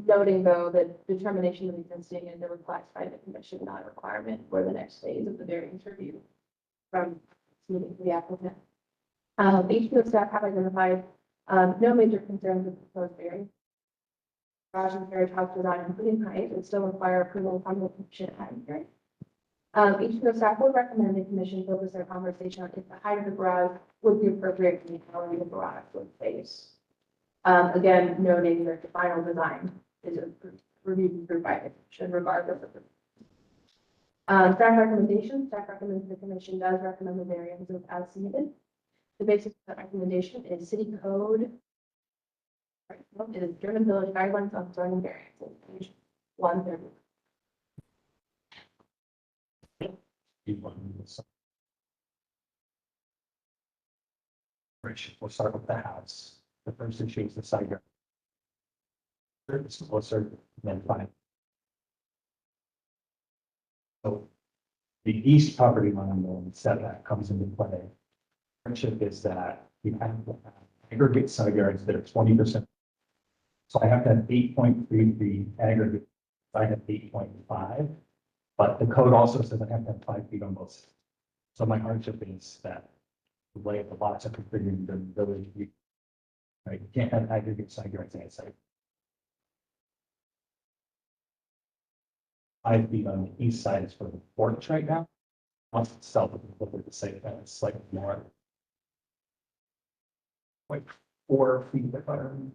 Noting though that determination of existing and the request by the commission, not a requirement for the next phase of the variance review from meeting the applicant. HPO staff have identified no major concerns with the proposed variance. Garage and carriage house design, including height, would still require approval from the commission at hearing. HPO staff would recommend the commission focus their conversation on if the height of the garage would be appropriate for the quality of the garage would face. Again, noting that the final design is reviewed and approved by the commission regardless of the. Staff recommendation, staff recommends the commission does recommend the variances as submitted. The basis of that recommendation is city code. It is Durham Village guidelines on zoning variances, page 130. Rich, we'll start with the house. The first issue is the side yard. It's closer than fine. So the east property line and setback comes into play. Hardship is that you have to have aggregate side yards that are 20%. So I have to have 8.3 feet aggregate. I have 8.5, but the code also says I have to have 5 feet on both sides. So my hardship is that the way the lots are configured in the village, right, you can't have aggregate side yards and side. 5 feet on the east side is for the porch right now. Once it's south of the same, it's slightly more. Like 4 feet if I remember.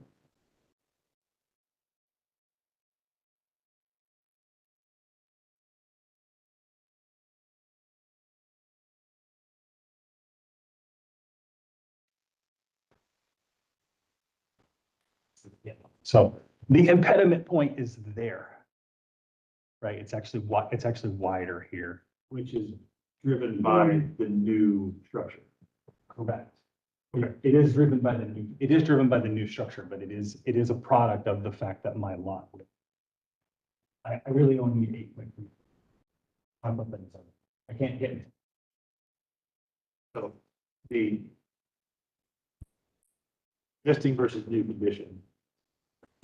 Yeah. So the impediment point is there. Right, it's actually wider here. Which is driven by the new structure. Correct. It is driven by the new structure, but it is a product of the fact that my lot. I really only need 8.3. I'm up in zone. I can't get it. So the existing versus new condition.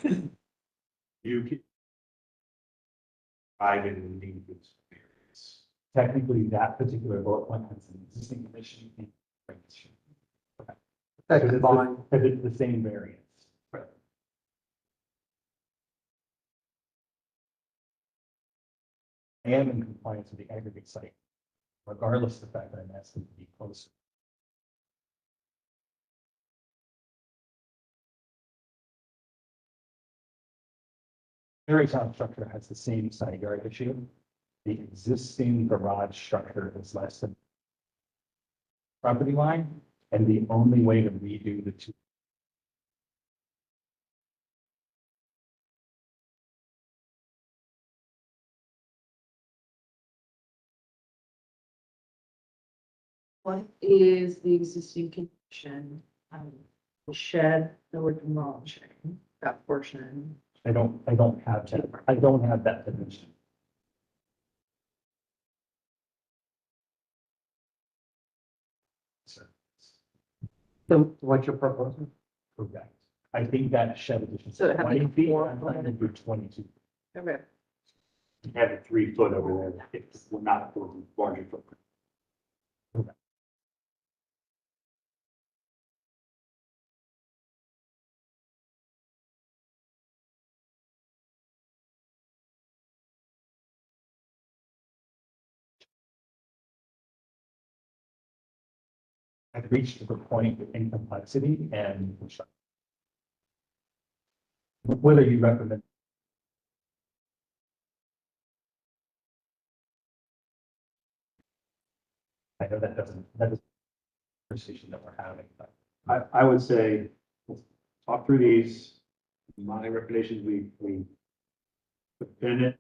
You can. I didn't need this. Technically, that particular bullet point has an existing condition. That's Because fine. it's the same variance. I am in compliance with the aggregate site, regardless of the fact that I'm asking to be closer. Every town structure has the same side yard issue. The existing garage structure is less than property line, and the only way to redo the two. What is the existing condition? The shed that we're demolishing, that portion. I don't have that. I don't have that dimension. So what's your proposal? Correct. I think that shed addition. So it had like 20 feet. 4 I'm trying to do 22. Okay. You have a 3 foot over there, if we're not for the larger footprint. I've reached the point in complexity and whether you recommend. I know that is a conversation that we're having, but I would say, let's talk through these. My recommendations, we put pin it.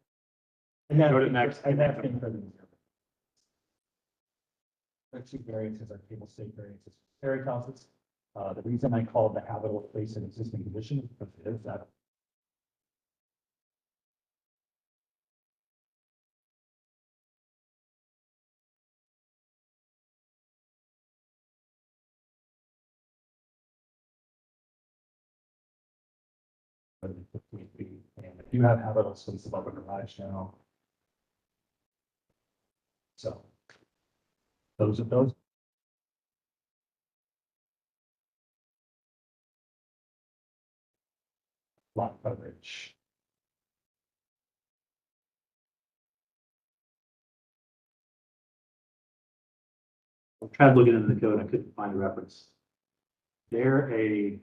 and Go to next. And that's been for the. The two variances are table state variances, area houses. The reason I called the habitable place an existing condition is because it is that. And I do have habitable space above a garage now. So. Those are those. Lot coverage. I tried looking into the code, I couldn't find a reference. There a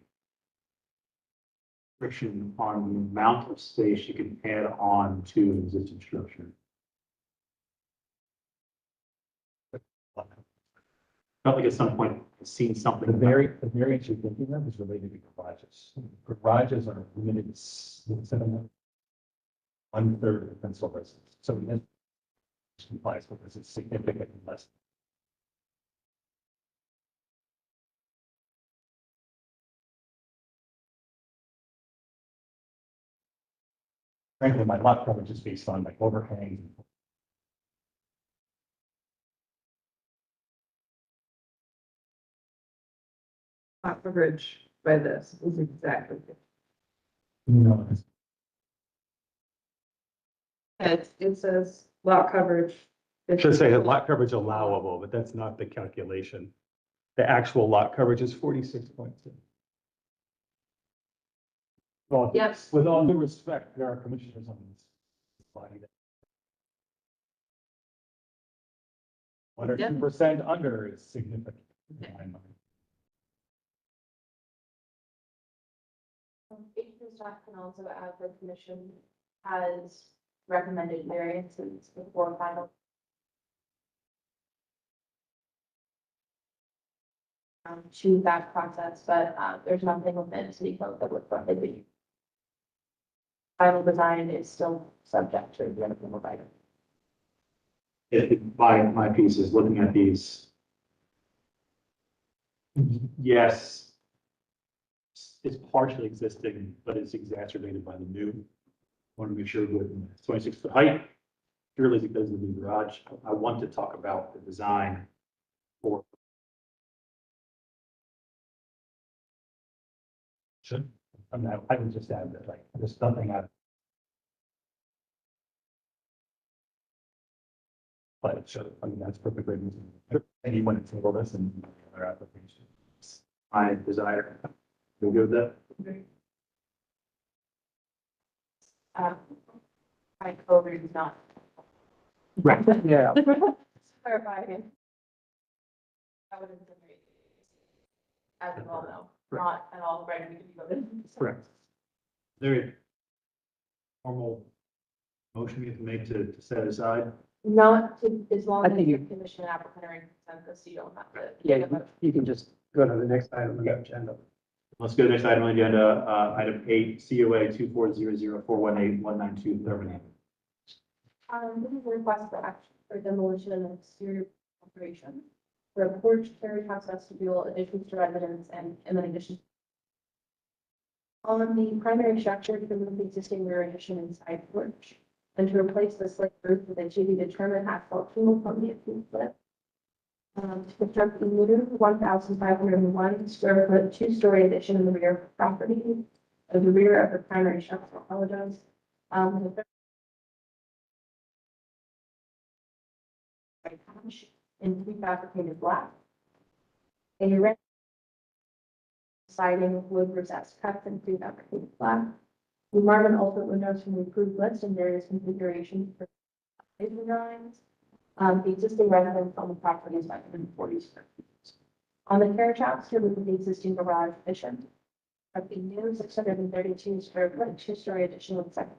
restriction on the amount of space you can add on to an existing structure? Felt like at some point I'd seen something. The variance you're thinking of is related to garages. Garages are limited to 1/3 of the principal residence. So it complies with this, it's significantly less. Frankly, my lot coverage is based on like overhang. Lot coverage by this is exactly. No, It says lot coverage. Should say lot coverage allowable, but that's not the calculation. The actual lot coverage is 46.2. well, Yes. with all due respect, there are commissioners on this body that 1 or 2% under is significant in my mind. HPO staff can also add the commission has recommended variances before final. To that process, but, there's nothing within city code that would prohibit the final design is still subject to the approval by. My piece is looking at these. Yes. It's partially existing, but it's exacerbated by the new. Want to make sure with 26-foot height, purely because of the new garage. I want to talk about the design for. Should, I mean, I would just add that, like, there's nothing out. But it should, I mean, that's perfectly reasonable. And you want to table this and other applications. My desire. You good with that? My code is not. Right. Yeah. Clarifying. That would have been great. As you all know, not at all ready to be voted. Correct. There a formal motion you have to make to set aside? Not to, as long I as think the you- commission applicant are in consensus, you don't have to. Yeah, you can just go to the next item on the agenda. Let's go to the next item on the agenda, item 8, COA 2400418-192 Thurman. This is a request for action for demolition of exterior operation for a porch, carriage house vestibule, additions to residence, and in addition. On the primary structure, to remove the existing rear addition and side porch, and to replace the slate roof with a to be determined asphalt shingle from the approved slip. To construct the new 1,501 square foot, 2-story addition in the rear of the property, of the rear of the primary structure, I apologize. With a in prefabricated block. A red siding with wood recessed cuts and prefabricated block. The Marvin ultimate windows from the approved list in various configurations for laser drawings. The existing residence on the property is 540 square feet. On the carriage house, here with the existing garage addition. Of the new 632 square foot, 2-story addition with second.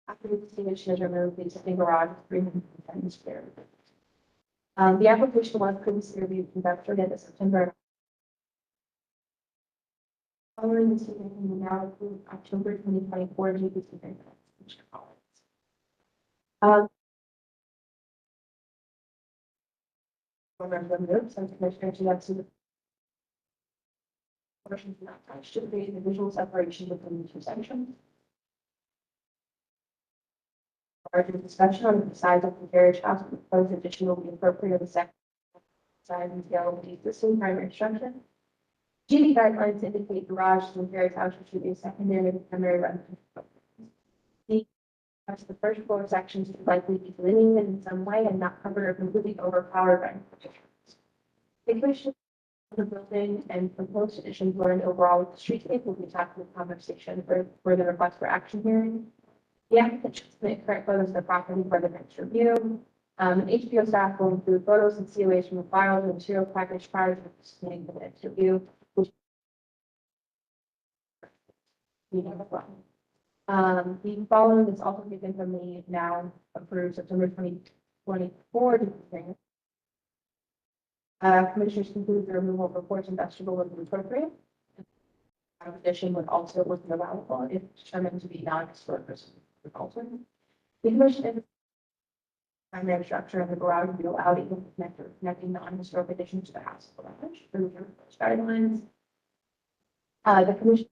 After the distinguished is removed, the existing garage is 310 square. The application was previously reviewed and conducted in September. Following this, we now approve October 2024 GPC. Remember the notes and commissioner to that to the portions not touched to create the visual separation between the two sections. Larger discussion on the size of the carriage house, proposed addition will be appropriate of the second size and scale of the existing primary structure. GD guidelines indicate garages and carriage houses should be a secondary and primary residence. The first floor sections would likely be delineated in some way and not covered or completely overpowered by. The commission of the building and proposed additions learned overall with the streetscape will be talked in the conversation for the request for action hearing. The applicant should submit current photos of the property for the next review. HPO staff will include photos and COAs from the files and material package prior to submitting for the next review. Which we have a problem. The following is also taken from the now approved September 2024. Hearing. Commissioners conclude the removal of reports and vegetable would be appropriate. Addition would also was allowable if determined to be non-historic or altered. The commission is primary structure of the garage would be allowed even connecting non-historic addition to the house garage through the guidelines. The commission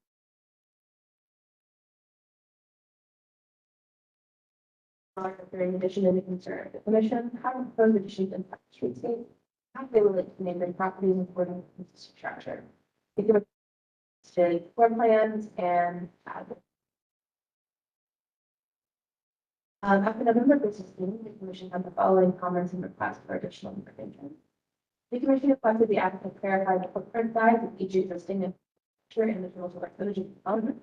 during addition to the concern, the commission have proposed additions in streetscape. How they relate to neighboring properties according to the structure. The commission did floor plans and after November business meeting, the commission had the following comments and requests for additional information. The commission requested the applicant clarify the footprint size of each existing infrastructure and the total square footage of the development.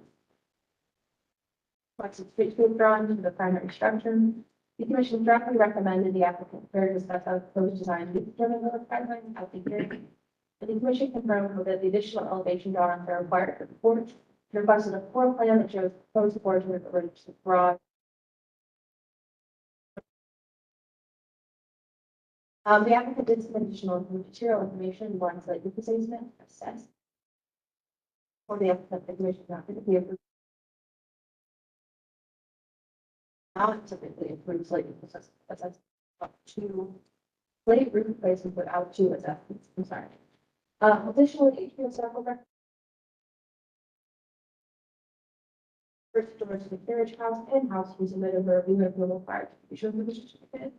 Requested streetscape drawings of the primary structure. The commission directly recommended the applicant clear discuss how the proposed design to be determined by the guidelines at the hearing. The commission confirmed that the additional elevation drawings are required for the porch. It requested a floor plan that shows proposed porch with the garage. The applicant did some additional material information, one site displacement, assessed. For the applicant, the commission not typically approved. Not typically approved site assessment up to late roof replacement without two assessments. I'm sorry. Additionally, HBO circle record. First doors to the carriage house and house was submitted for review and approval prior to the issue of the certificate.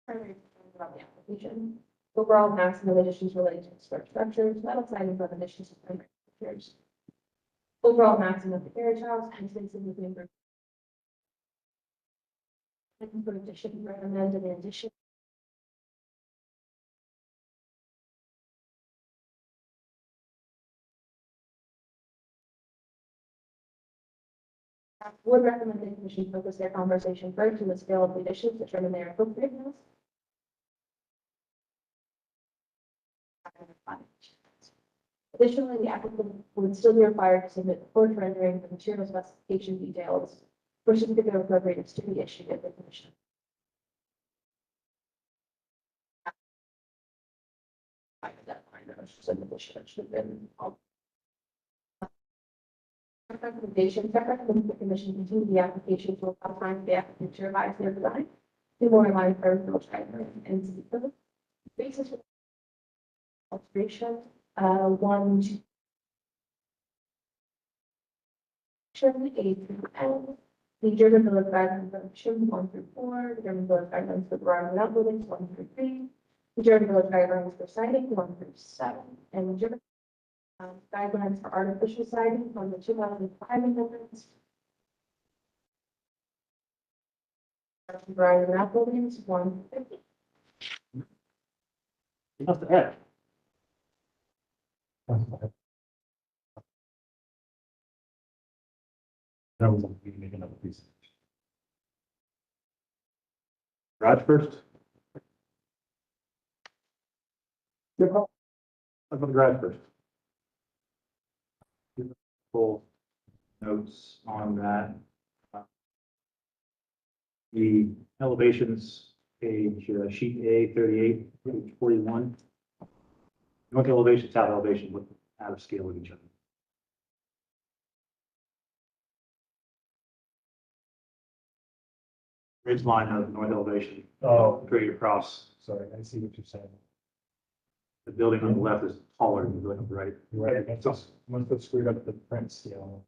Primary about the application. Overall maximum additions related to historic structures, metal siding from additions to primary structures. Overall maximum of the carriage house and since within group. For addition, recommended in addition. Would recommend the commission focus their conversation first on the scale of the additions, determine their appropriateness. Additionally, the applicant would still be required to submit the porch rendering the material specification details for certificate of appropriateness to be issued at the commission. Recommendation, that recommends the commission continue the application to allow time for the applicant to revise their design to more align with the village guidelines and city code. Basis for alteration, one, two. A through N, the German village guidelines for Section 1 through 4, the German village guidelines for garage and outbuildings 1 through 3, the German village guidelines for siding 1 through 7, and the German guidelines for artificial siding from the 2005 amendments. Garage and outbuildings 1 through 50. You must have had. That was, we can make another piece. Garage first. Good call. I'll go to garage first. Full notes on that. The elevations, page sheet A 38, page 41. North elevation, south elevation look out of scale with each other. Ridge line of the north elevation, Oh, straight across. sorry, I see what you're saying. The building on the left is taller than the building on the right. You're right, I just, must have screwed up the print scale.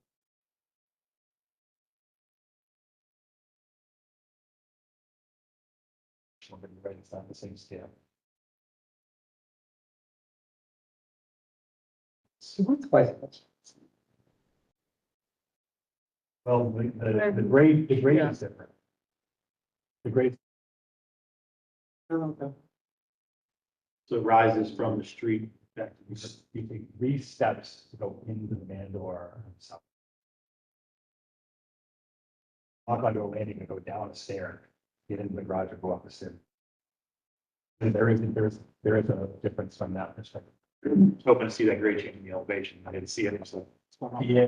But you're right, it's not the same scale. So what's twice? Well, the grade is different. The grade, Oh, okay. So it rises from the street back to the. you take 3 steps to go into the man door. Walk onto a landing and go down a stair, get into the garage and go up the stair. And there is a difference from that perspective. Hoping to see that grade change in the elevation. I didn't see it, so. Yeah,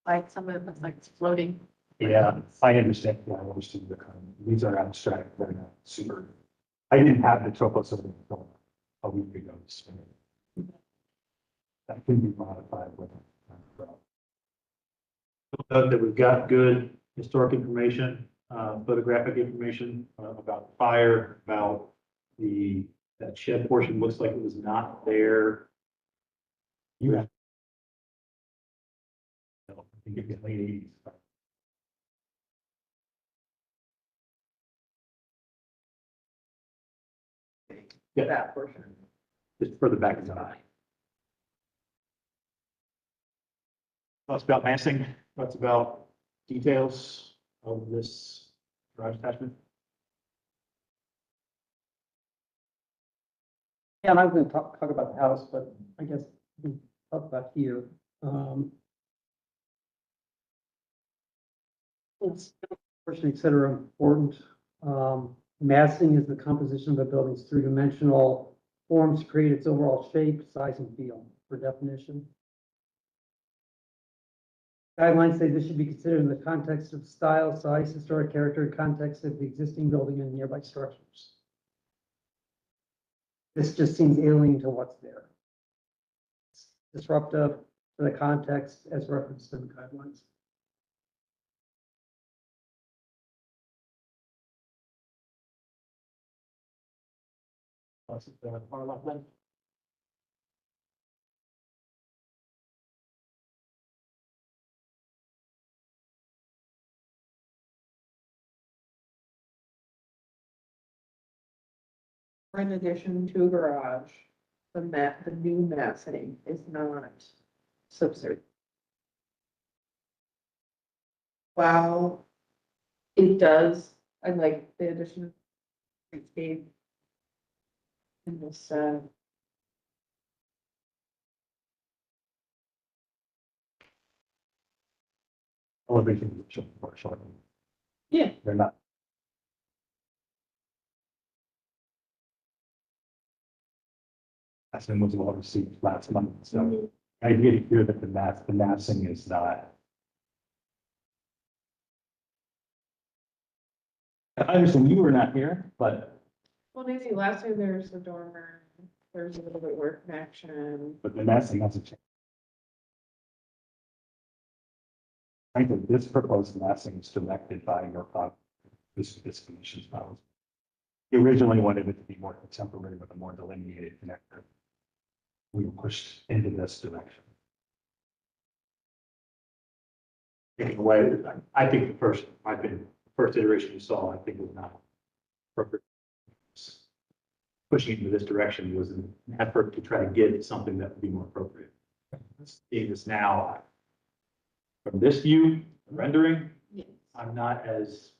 Like some of it looks like it's floating. Yeah, I understand. Yeah, I understand the kind. These are abstract, they're not super. I didn't have the topos of them until a week ago. So that can be modified with. Note that we've got good historic information, photographic information about the fire, about that shed portion looks like it was not there. You have. I think it's late eighties. Yeah, That portion. just further back in time. Thoughts about massing, thoughts about details of this garage attachment? Yeah, and I was gonna talk about the house, but I guess we can talk about here. It's, portion, et cetera, important. Massing is the composition of a building's three-dimensional forms to create its overall shape, size, and feel, for definition. Guidelines say this should be considered in the context of style, size, historic character, and context of the existing building and nearby structures. This just seems alien to what's there. It's disruptive to the context as referenced in the guidelines. Far left then? In addition to garage, the new massing is not subsurface. Wow. It does, I like the addition of streetscape. In this, Elevation. Short. Yeah. They're not. That's been was well received last month, so I did hear that the massing is not. I understand you were not here, but well, Nancy, last time there was a dormer, there's a little bit work connection. the massing hasn't changed. I think this proposed massing is directed by your this commission's policy. You originally wanted it to be more contemporary with a more delineated connector. We were pushed into this direction. Taking away, I think my opinion, the first iteration you saw, I think was not appropriate. Pushing into this direction was an effort to try to get something that would be more appropriate. Seeing this now, from this view, rendering, Yes. I'm not as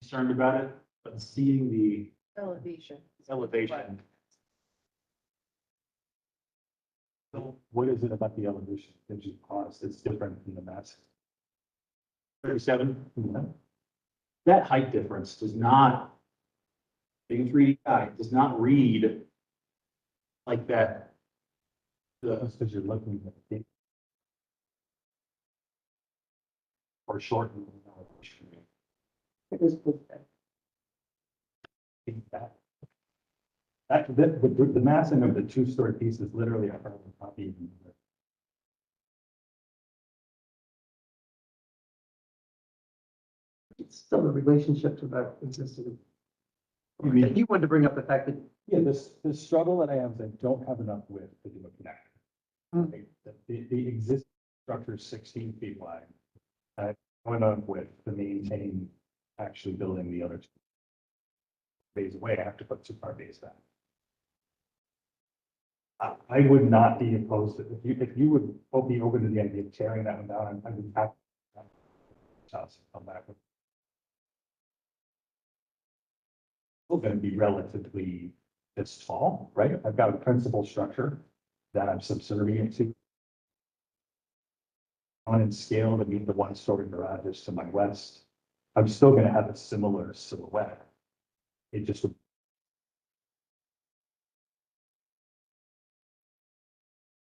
concerned about it, but seeing the Elevation. elevation, So what is it about the elevation that you caused that's different from the massing? 37, that height difference does not, being 3D guy, does not read like that. That's because you're looking at the. Or shorten. It is good. The massing of the two-story piece is literally a carbon copy. It's still a relationship to that existing. You mean- You wanted to bring up the fact that Yeah, the struggle that I have is I don't have enough width to do a connector. Right? The existing structure is 16 feet wide. I went on width to maintain actually building the other two bays away. I have to put two car bays back. I would not be opposed to, if you would be open to the idea of tearing that one down, I would have. Come back with. Still going to be relatively this tall, right? I've got a principal structure that I'm subservient to. On in scale to meet the one-story garages to my west, I'm still going to have a similar silhouette. It just would.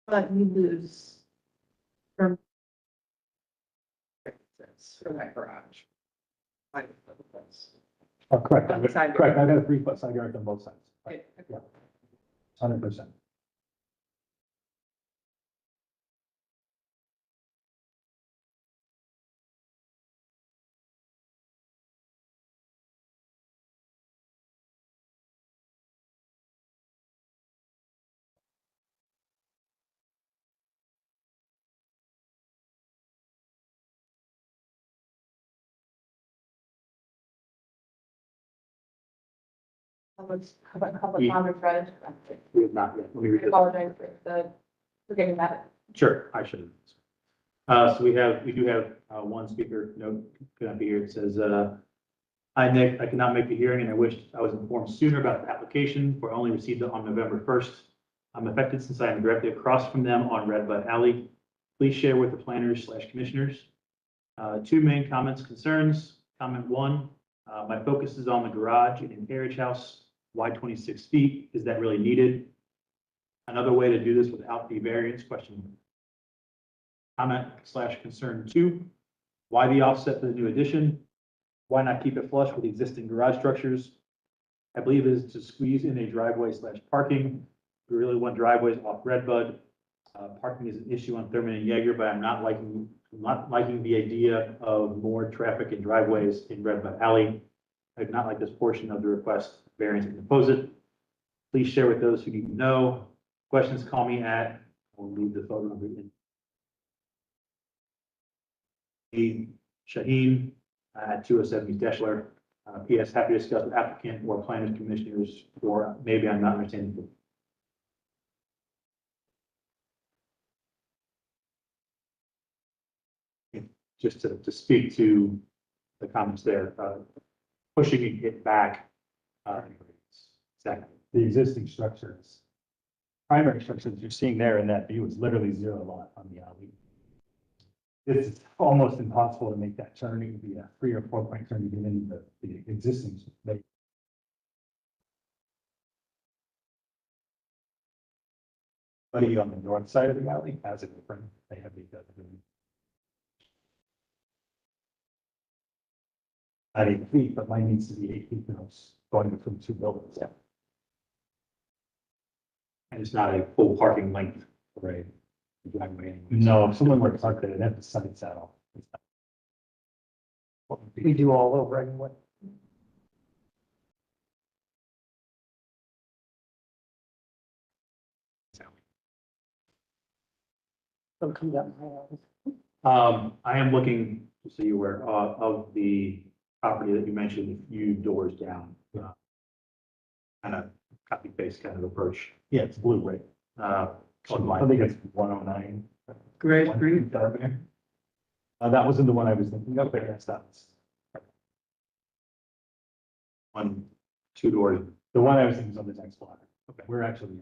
But you lose from for that garage. Oh, correct, On the side correct, I got a 3-foot side yard on both sides. Okay. 100%. How about public comment, Fred? We have not yet. Let me I read this. apologize for getting that. Sure, I should. So we do have, one speaker note, could not be here. It says, hi, Nick, I cannot make the hearing and I wish I was informed sooner about the application, for I only received it on November 1st. I'm affected since I am directly across from them on Red Bud Alley. Please share with the planners/commissioners. Two main comments, concerns. Comment one, my focus is on the garage and carriage house. Why 26 feet? Is that really needed? Another way to do this without the variance, question. Comment/concern two, why the offset for the new addition? Why not keep it flush with existing garage structures? I believe it is to squeeze in a driveway/parking. We really want driveways off Redbud. Parking is an issue on Thurman and Jaeger, but I'm not liking the idea of more traffic and driveways in Redbud Alley. I do not like this portion of the request variance and oppose it. Please share with those who need to know. Questions, call me at, we'll leave the phone number in. Shaheen at 207 East Deschler. P.S. Happy to discuss with applicant or planners, commissioners, or maybe I'm not understanding. Just to speak to the comments there, pushing it back. Exactly. The existing structures, primary structures you're seeing there in that view is literally 0 lot on the alley. It's almost impossible to make that turn. It would be a 3 or 4 point turn to get into the existing. But on the north side of the alley has a different, they have the. 8 feet, but mine needs to be 8 feet, going between 2 buildings. Yeah. And it's not a full parking length. Right. Driveway anyways. No, if someone were to park there, they'd have to side saddle. We do all over anyway. Don't come down my house. I am looking, just so you're aware, of the property that you mentioned, a few doors down. Kind of copy paste kind of approach. Yeah, it's blue, right? On I my, think it's 109. Gray Street. That wasn't the one I was thinking of, but yes, that's on 2 doors. the one I was thinking is on the next block. Okay. We're actually.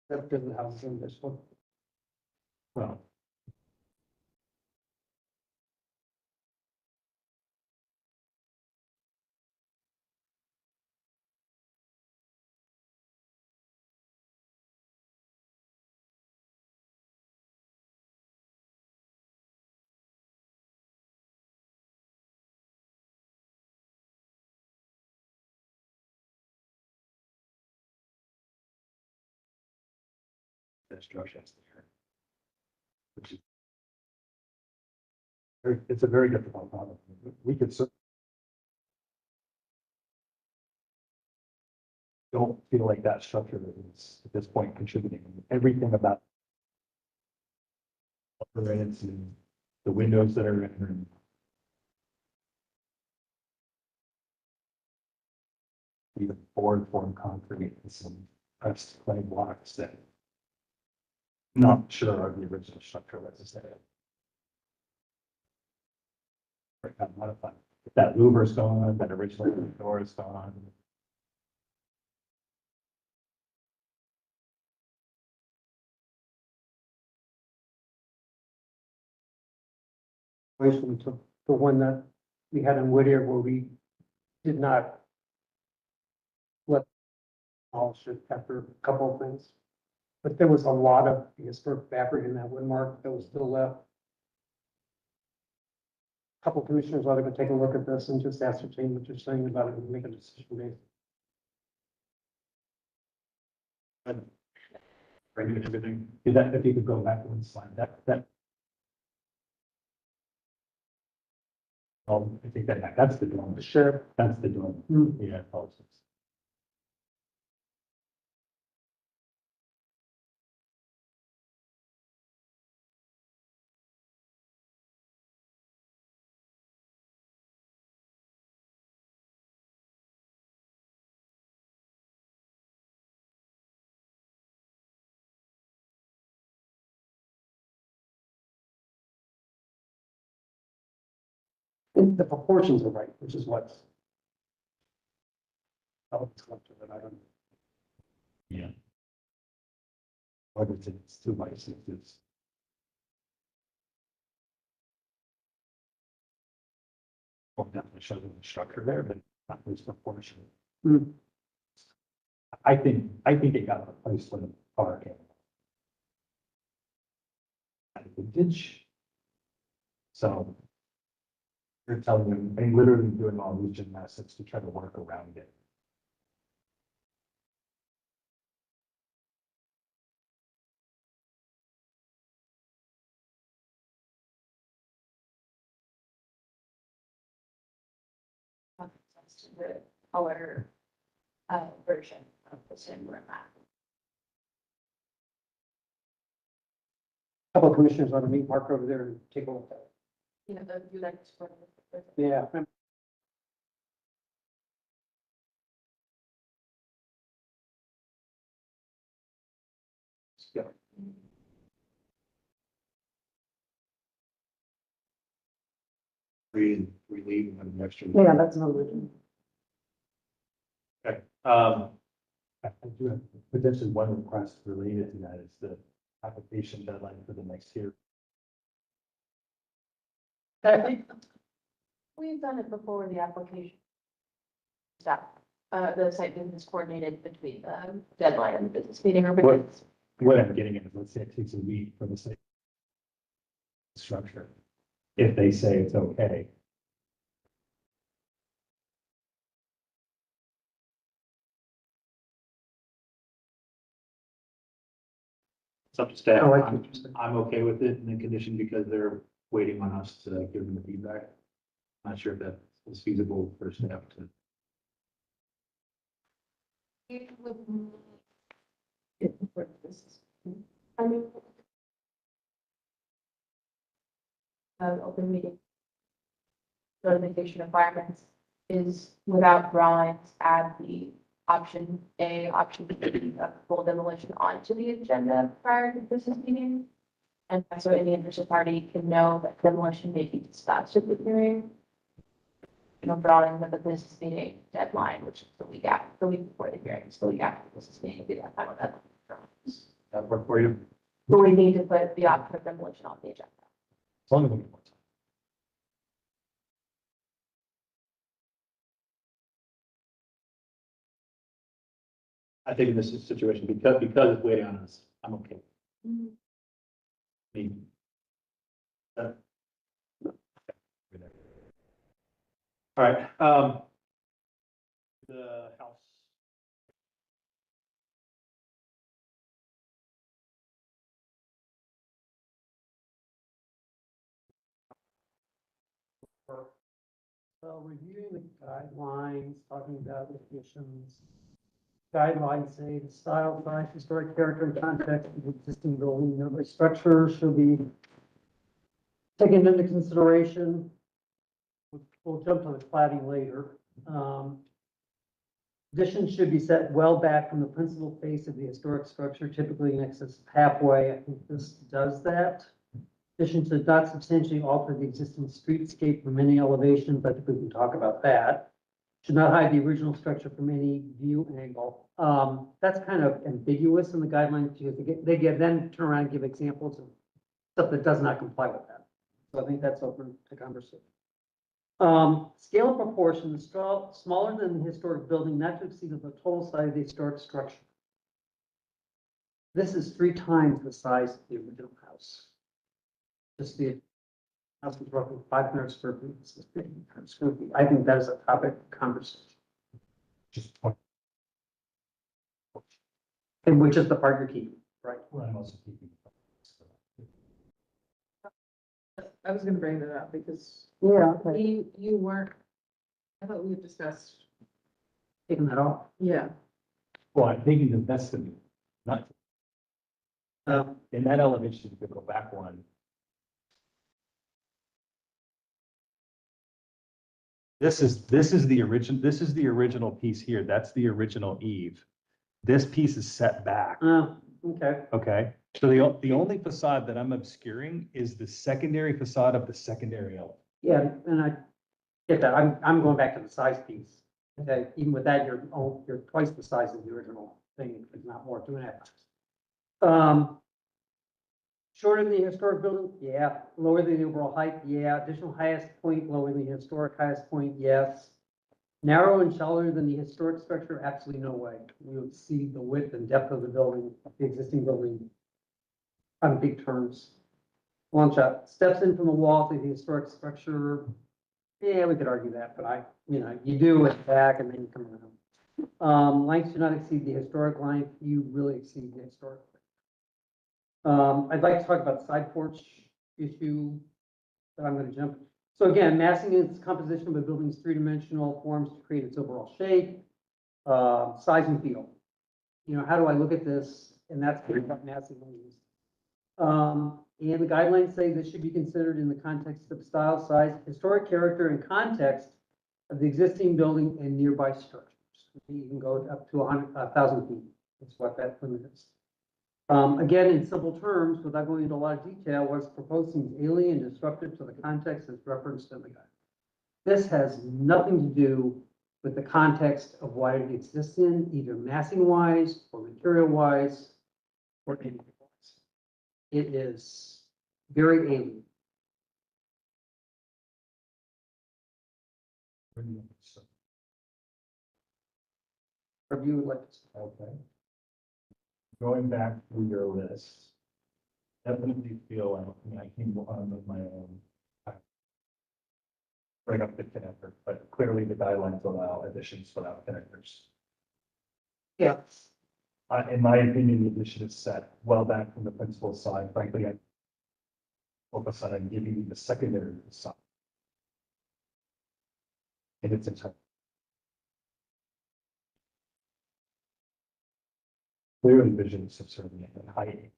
That's because the house is in this one. Well. That structure's there. Which is. It's a very difficult problem. We could certainly. Don't feel like that structure is at this point contributing everything about. It's in the windows that are in. Even board form concrete and some pressed clay blocks that. Not sure of the original structure that is there. Or got modified. If that louver's gone, that original door is gone. Question took the one that we had in Whittier where we did not let all should after a couple of things. But there was a lot of historic fabric in that wood mark that was still left. Couple of commissioners ought to take a look at this and just ascertain what you're saying about it and make a decision based. Bring in everything. Is that, if you could go back one slide, that. I think that's the dorm. Sure. That's the dorm. Hmm. Yeah, apologies. The proportions are right, which is what's. Oh, it's collected, but I don't. Yeah. Whether it's 2x6s. Well, definitely shows the structure there, but not this proportion. Hmm. I think it got replaced when the car came. At the ditch. So. You're telling them, they literally doing all these gymnastics to try to work around it. To the color version of the similar map. Couple of commissioners ought to meet Mark over there and take a look at it. You know, the you like to sort of- Yeah. Relieve and extra. Yeah, that's another reason. Okay, I do have potentially one request related to that is the application deadline for the next year. We've done it before, the application. Stuff, the site visit is coordinated between the deadline and the business meeting or What? business. What I'm getting at is, let's say it takes a week for the state structure. If they say it's okay. It's up to staff. Oh, I see I'm, what you're saying. I'm okay with it in the condition because they're waiting on us to give them the feedback. Not sure if that is feasible for staff to. I mean. Open meeting. Notification requirements is without drawings, add the option A, option B of full demolition onto the agenda prior to business meeting. And so any interested party can know that demolition may be discussed at the hearing. You know, drawing with the business meeting deadline, which is the week before the hearing, so the week after the business meeting, be that final deadline. That work for you? But we need to put the option of demolition on the agenda. As long as we. I think in this situation, because it's waiting on us, I'm okay. I mean, all right, the house. So reviewing the guidelines, talking about additions. Guidelines say the style, size, historic character and context of the existing building, no structure should be taken into consideration. We'll jump to the cladding later. Additions should be set well back from the principal face of the historic structure, typically in excess of halfway. I think this does that. Addition should not substantially alter the existing streetscape from any elevations. I think we can talk about that. Should not hide the original structure from any view angle. That's kind of ambiguous in the guidelines because then turn around and give examples of stuff that does not comply with that. So I think that's open to conversation. Scale and proportion, smaller than the historic building, not to exceed the total size of the historic structure. This is 3 times the size of the original house. Just the house was roughly 500 square feet. This is 1,500 square feet. I think that is a topic of conversation. Just point, And which is the part you're keeping, right? where I'm also keeping. I was gonna bring that up because Yeah. you weren't, I thought we had discussed, Taking that off. yeah. Well, I'm taking the vestibule, not, in that elevation, if you go back one. This is the original piece here. That's the original eave. This piece is set back, Okay. okay? So the only facade that I'm obscuring is the secondary facade of the secondary element. Yeah, and I get that. I'm going back to the size piece. Okay, even with that, you're twice the size of the original thing, if not more, 2.5 times. Shorter than the historic building, yeah. Lower than the overall height, yeah. Additional highest point, lower than the historic highest point, yes. Narrow and shallower than the historic structure, absolutely no way. We would see the width and depth of the building, the existing building, on big terms. Long shot, steps in from the wall to the historic structure. Yeah, we could argue that, but you do it back and then you come around. Lengths do not exceed the historic length. You really exceed the historic. I'd like to talk about the side porch issue, but I'm going to jump. So again, massing its composition of a building's 3-dimensional forms to create its overall shape, size and feel. How do I look at this? And that's what massing means. And the guidelines say this should be considered in the context of style, size, historic character, and context of the existing building and nearby structures. You can go up to 1,000 feet. That's what that limit is. Again, in simple terms, without going into a lot of detail, what's proposed seems alien and disruptive to the context as referenced in the guide. This has nothing to do with the context of what it exists in, either massing wise or material wise or anything else. It is very alien. Review would like to say. Okay. Going back through your list, definitely feel, I came on with my own. Bring up the connector, but clearly the guidelines allow additions without connectors. Yeah. In my opinion, the addition is set well back from the principal side. Frankly, I focus on giving you the secondary side. And it's entirely. Clearly vision subservient and height.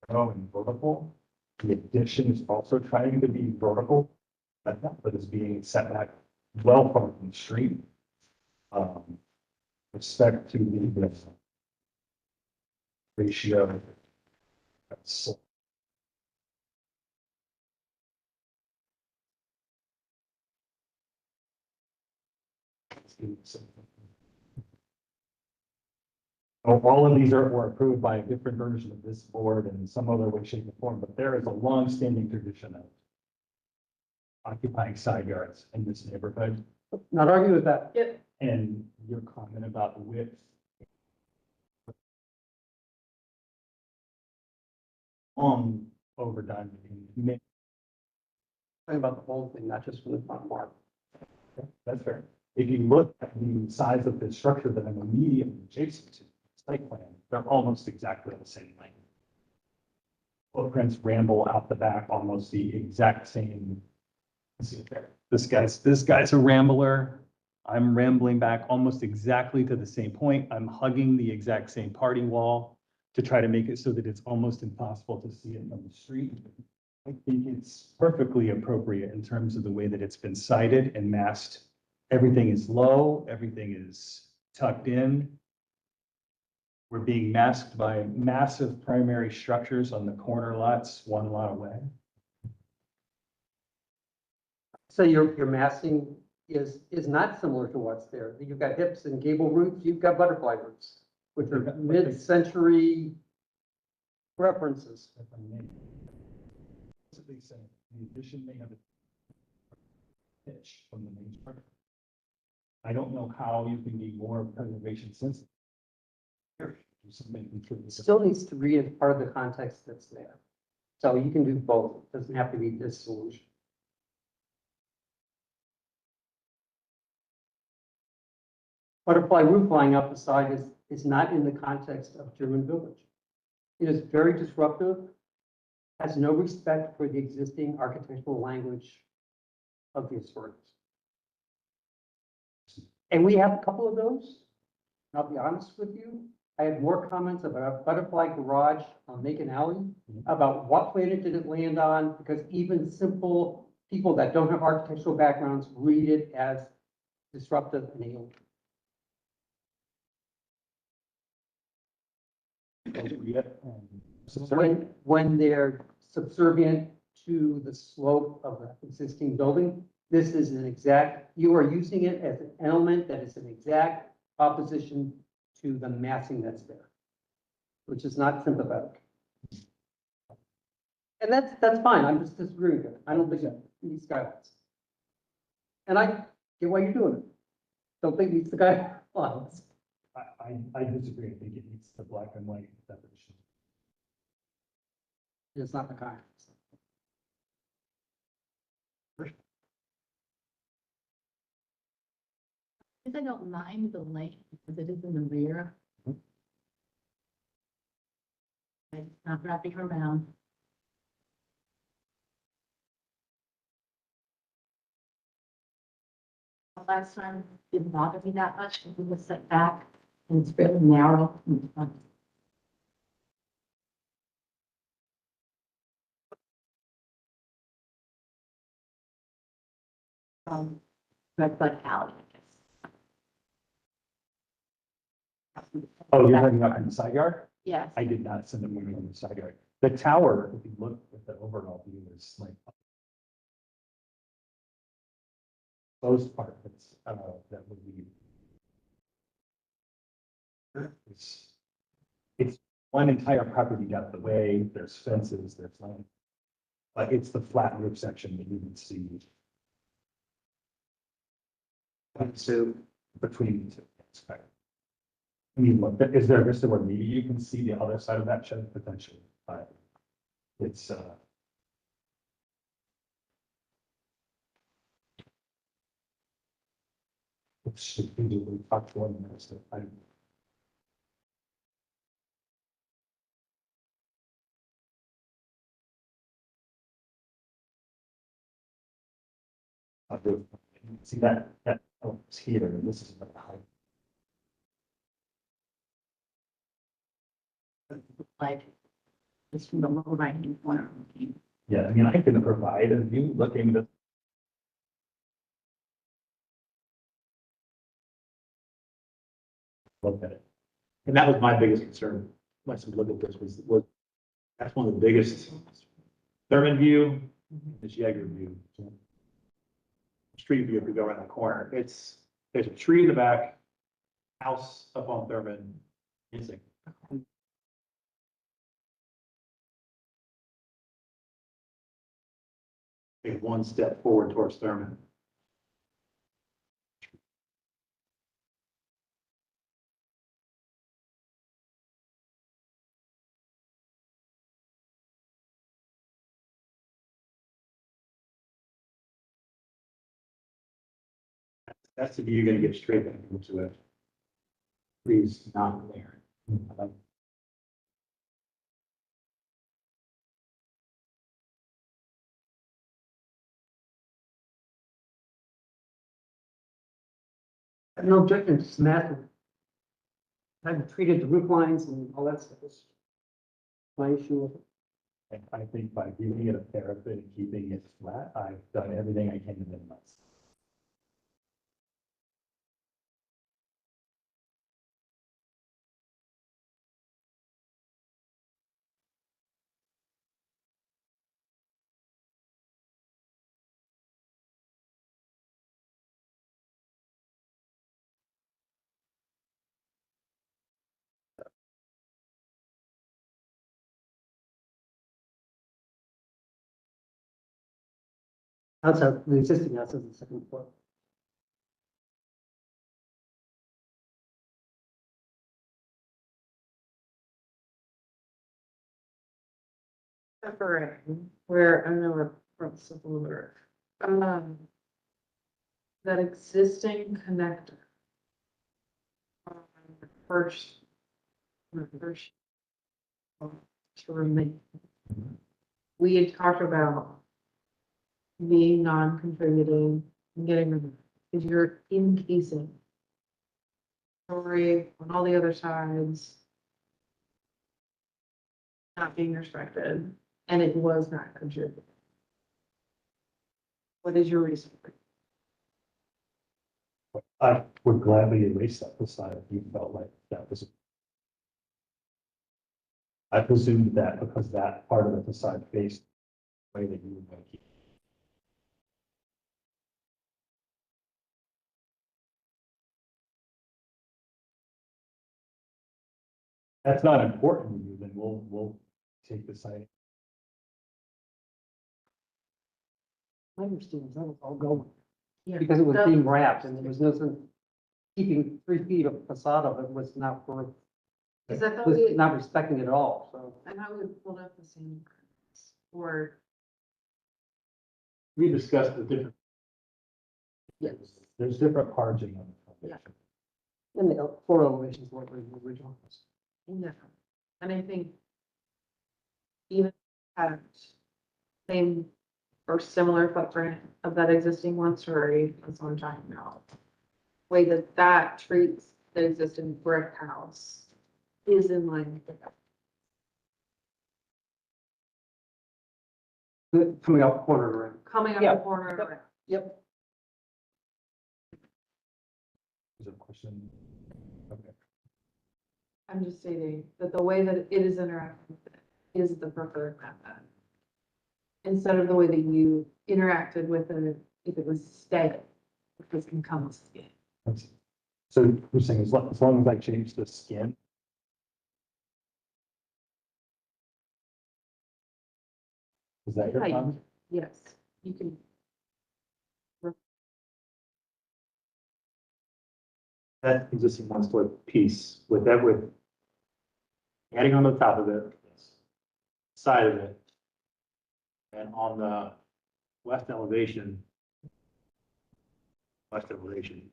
Oh, and vertical. The addition is also trying to be vertical, but is being set back well from the street. Respect to the ratio. So, all of these were approved by a different version of this board in some other way, shape, or form, but there is a long-standing tradition of occupying side yards in this neighborhood. Not argue with that. Yep. And your comment about width. Overdone. Talking about the whole thing, not just from the front part. That's fair. If you look at the size of the structure that I'm immediately adjacent to, site plan, they're almost exactly the same length. Footprints ramble out the back, almost the exact same. See it there. This guy's a rambler. I'm rambling back almost exactly to the same point. I'm hugging the exact same party wall to try to make it so that it's almost impossible to see it from the street. I think it's perfectly appropriate in terms of the way that it's been cited and masked. Everything is low, everything is tucked in. We're being masked by massive primary structures on the corner lots, one lot away. So your massing is not similar to what's there. You've got hips and gable roots, you've got butterfly roots, which are mid-century references. basically saying the addition may have a pitch from the main structure. I don't know how you can be more preservation sensitive. Do something completely different. Still needs to read as part of the context that's there. So you can do both. It doesn't have to be this solution. Butterfly roof lying up the side is not in the context of German village. It is very disruptive, has no respect for the existing architectural language of the historians. And we have a couple of those. I'll be honest with you. I have more comments about Butterfly Garage on Macon Alley, about what planet did it land on, because even simple people that don't have architectural backgrounds read it as disruptive and alien. When they're subservient to the slope of the existing building, this is an exact, you are using it as an element that is an exact opposition to the massing that's there, which is not sympathetic. And that's fine. I'm just disagreeing with it. I don't think it needs skylights. And I get why you're doing it. Don't think it needs the skylights. I disagree. I think it needs the black and white definition. It's not the kind. Because I don't mind the lake because it is in the rear. It's not wrapping around. Last time didn't bother me that much because it was set back and it's really narrow in front. Red Bud Alley, I guess. Oh, you're talking about in the side yard? Yes. I did not send them one on the side yard. The tower, if you look at the overall view, is like those parts, that would be. It's one entire property got the way, there's fences, there's land. But it's the flat roof section that you can see. So between the two. I mean, look, is there a vista where maybe you can see the other side of that shed potentially, but it's, it's really tough for them. See that, oh, it's here, this is the height. Like, it's from the lower right hand corner. Yeah, I mean, I can provide a view looking to. Look at it. And that was my biggest concern, when I looked at this, was that's one of the biggest, Thurman view, this Jaeger view. Street view, if you go around the corner, there's a tree in the back, house up on Thurman, missing. Take one step forward towards Thurman. That's the view you're gonna get straight back into it. Please not there. I have no objection, just massive. I've treated the roof lines and all that stuff. It's my issue with it. And I think by giving it a parapet and keeping it flat, I've done everything I can to minimize. Outside, the existing house is the second floor. Separating, where, I know we're from similar, that existing connector. On the first. To remain. We had talked about being non-contributing, and getting rid of it, because you're encasing. Story on all the other sides. Not being respected, and it was not contributed. What is your reason? I would gladly erase that facade if you felt like that was. I presumed that because that part of the facade faced the way that you would like it. That's not important to you, then we'll take the site. My understanding is that was all going, Yeah, because it was that- being wrapped and there was no sense. Keeping 3 feet of facade of it was not for, Is that the was way, not respecting it at all, so. and how we pulled up the same, or, We discussed the different. yes, There's different parts in them. Yeah. And the floor elevations were the original. yeah, and I think. Even at same or similar footprint of that existing one story, that's what I'm talking about. Way that treats the existing brick house is in line with that. Coming out the corner of the room. Coming up Yeah. the corner of the room. Yep. Is there a question? Okay. I'm just stating that the way that it is interacting with it is the preferred method. Instead of the way that you interacted with it if it was static, because it can come with skin. So you're saying as long as I change the skin? Is that your Yeah, comment? Yes, you can. That existing one split piece with that with. Adding on the top of it, side of it. And on the west elevation. West elevation,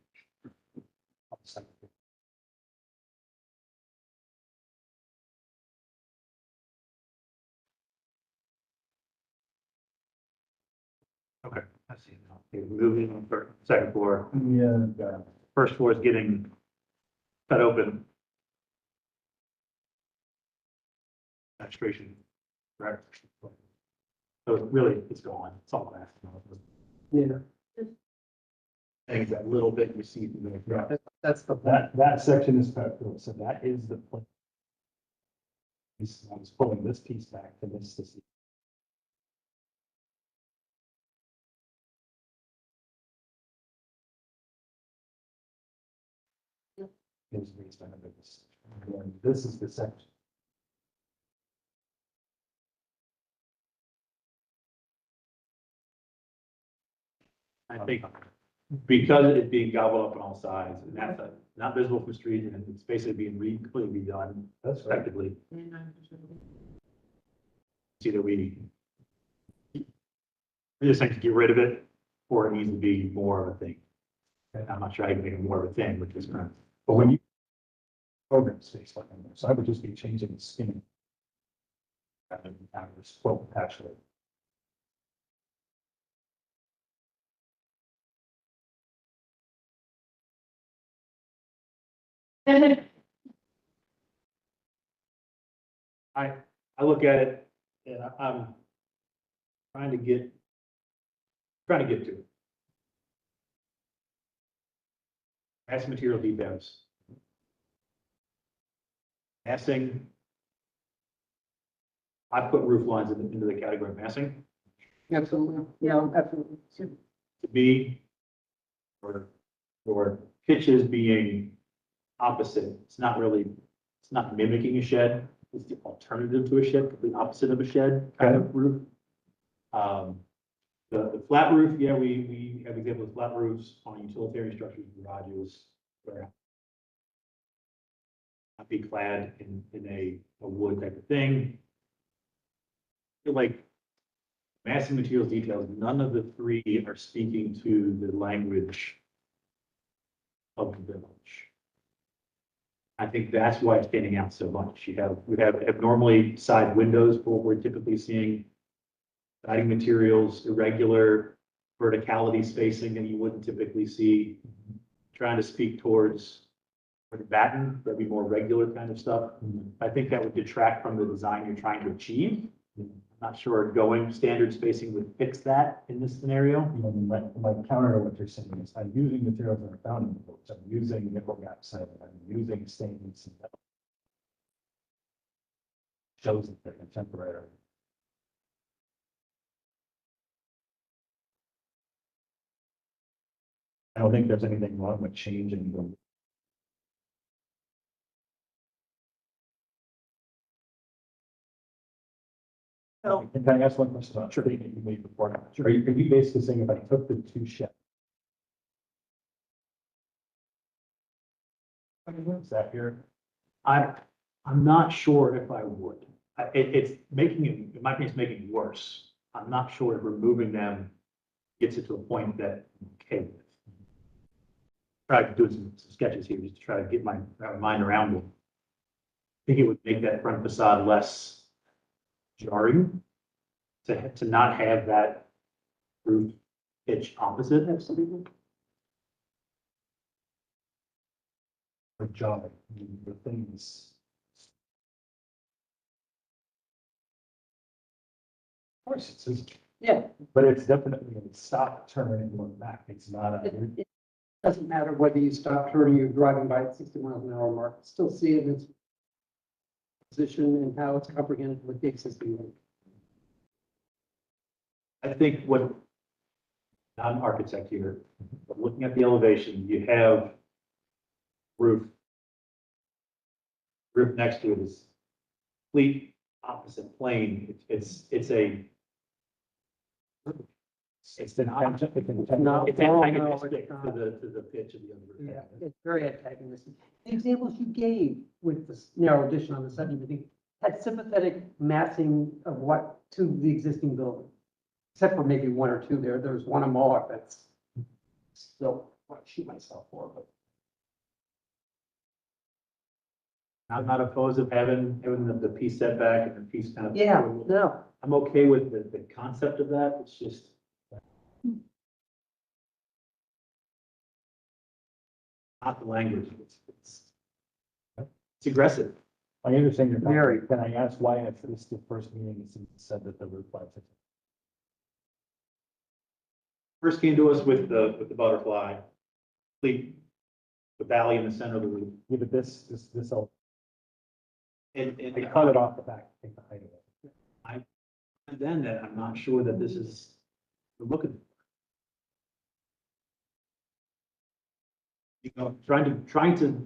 okay, I see now. Okay, moving on for second floor, Yeah. first floor is getting cut open. Fenestration, correct? So really, it's gone, it's all glass. Yeah, Things that little bit you see from the. that's the. That section is cut through, so that is the plan. I was pulling this piece back to this to see. Here's the extent of this. And this is the section. I think because it's being gobbled up on all sides, and that's not visible from the street, and it's basically being completely redone That's right. effectively. It's either we just think to get rid of it, or it needs to be more of a thing. And I'm not sure how you make it more of a thing, which is kind of. But when you program space like in there, so I would just be changing the skin. Rather than having this quilt actually. I look at it and I'm trying to get to it. Mass material defects. Massing. I put roof lines into the category of massing Absolutely, yeah, absolutely. to be, or pitches being opposite. It's not really, it's not mimicking a shed. It's the alternative to a shed, the opposite of a shed kind of roof. The flat roof, yeah, we have examples of flat roofs on utilitarian structures, garages, where not be clad in a wood type of thing. I feel like massing materials details, none of the three are speaking to the language of the village. I think that's why it's standing out so much. We have abnormally sized windows for what we're typically seeing. Siding materials, irregular verticality spacing that you wouldn't typically see. Trying to speak towards like batten, that'd be more regular kind of stuff. I think that would detract from the design you're trying to achieve. I'm not sure going standard spacing would fix that in this scenario. My counter to what you're saying is I'm using materials that are found in the books. I'm using nickel gap siding. I'm using stainless and metal. Shows that they're contemporary. I don't think there's anything wrong with changing the. Can I ask one question about that you made before? Are you basically saying if I took the two sheds? Is that here? I'm not sure if I would. It's making it, in my opinion, it's making it worse. I'm not sure if removing them gets it to a point that, okay. Try to do some sketches here just to try to get my mind around it. I think it would make that front facade less jarring to not have that roof pitch opposite of something. Or job, the things. Of course, it says, Yeah, but it's definitely a stop, turn and look back. It's not a. it doesn't matter whether you stop turning, you're driving by at 60 miles an hour mark, still see it in its position and how it's comprehended with the existing road. I think what, not an architect here, but looking at the elevation, you have roof. Roof next to it is complete opposite plane. It's a. It's the intention, it's No, intentional. It's no, antagonistic it's not. to the pitch of the other roof. Yeah, it's very antagonistic. The examples you gave with this narrow addition on the side, you think, had sympathetic massing of what to the existing building. Except for maybe one or two there. There's one more that's still, what I shoot myself for, but. I'm not opposed of having the piece setback and the piece kind of. Yeah, no, I'm okay with the concept of that. It's just. Not the language. It's aggressive. I understand your Very. comment. Can I ask why at this the first meeting it said that the roof lines? First came to us with the butterfly. The valley in the center of the roof. Yeah, but this, And they cut it off the back, take the height of it. And then that I'm not sure that this is the look of. You know, trying to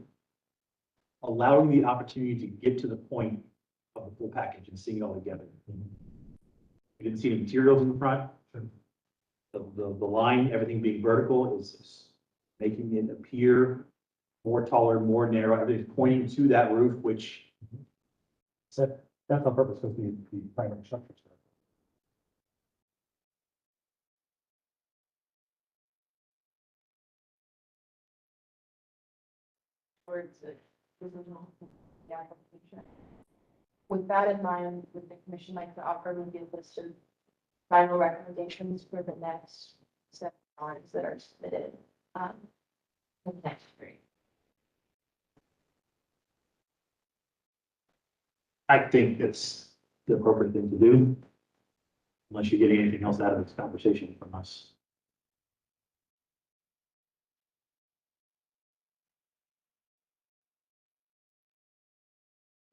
allowing the opportunity to get to the point of the full package and seeing it all together. You didn't see the materials in the front. The line, everything being vertical is making it appear more taller, more narrow, everything's pointing to that roof, which. So that's on purpose because the primary structure. Towards the original application. With that in mind, would the commission like to offer maybe a list of final recommendations for the next set of drawings that are submitted? In the next three. I think it's the appropriate thing to do. Unless you're getting anything else out of this conversation from us.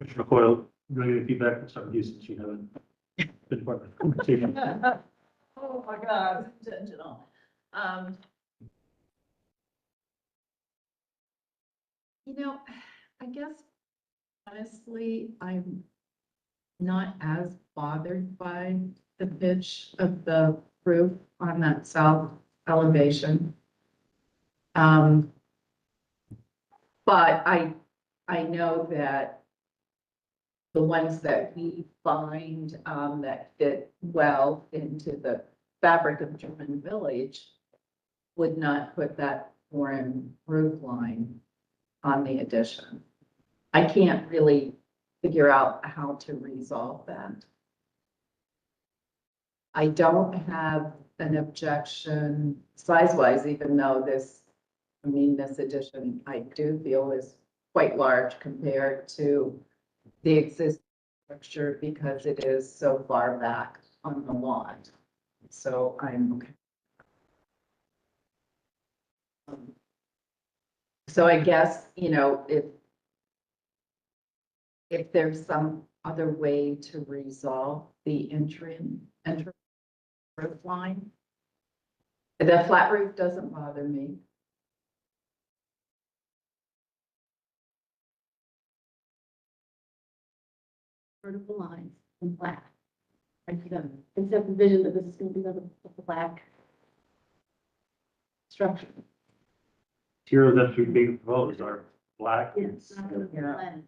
Commissioner Coyle, do you want to get feedback from some of you since you haven't been part of the conversation? Oh my God, it's intentional. I guess honestly, I'm not as bothered by the pitch of the roof on that south elevation. But I know that the ones that we find, that fit well into the fabric of German Village would not put that foreign roof line on the addition. I can't really figure out how to resolve that. I don't have an objection size-wise, even though this addition I do feel is quite large compared to the existing structure because it is so far back on the lawn. So I'm okay. So I guess, if there's some other way to resolve the entrance roof line. The flat roof doesn't bother me. Vertical lines and black. I see them, except the vision that this is gonna be the black structure. Materials that should be proposed are black, It's not gonna Yeah. blend.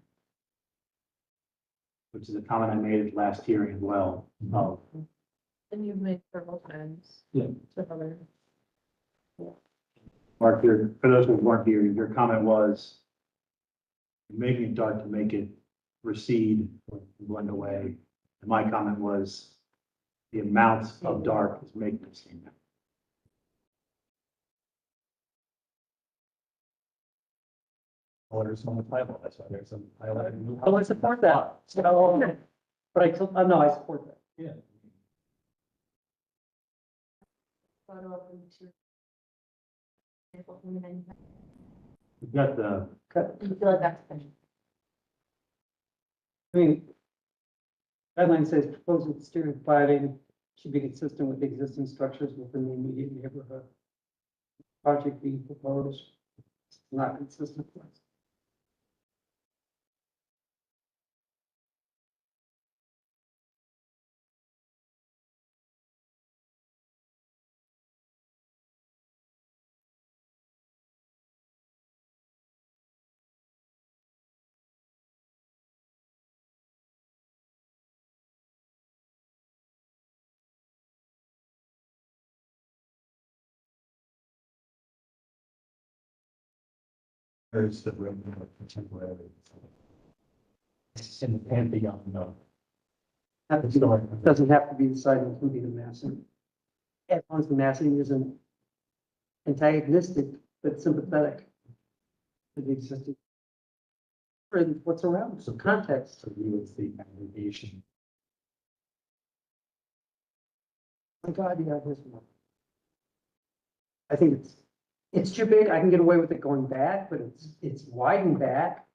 which is a comment I made at last hearing as well. And you've made several times. Yeah. With other. Mark, for those who weren't here, your comment was making it dark to make it recede or blend away. And my comment was the amount of dark is making it seem. Orders on the title, that's why there's some highlighted. Oh, I support that. So, but no, I support that. Yeah. Photo of them to. And then We've got the, you feel like that's finished. I mean, guideline says proposed exterior cladding should be consistent with existing structures within the immediate neighborhood. Project being proposed, is not consistent with. There's the room contemporary. It's in the pantheon of. Doesn't have to be the site, it can be the massing. As long as the massing isn't antagonistic, but sympathetic to the existing. For what's around, so context. So you would see aggregation. My God, yeah, this one. I think it's too big. I can get away with it going back, but it's widened back.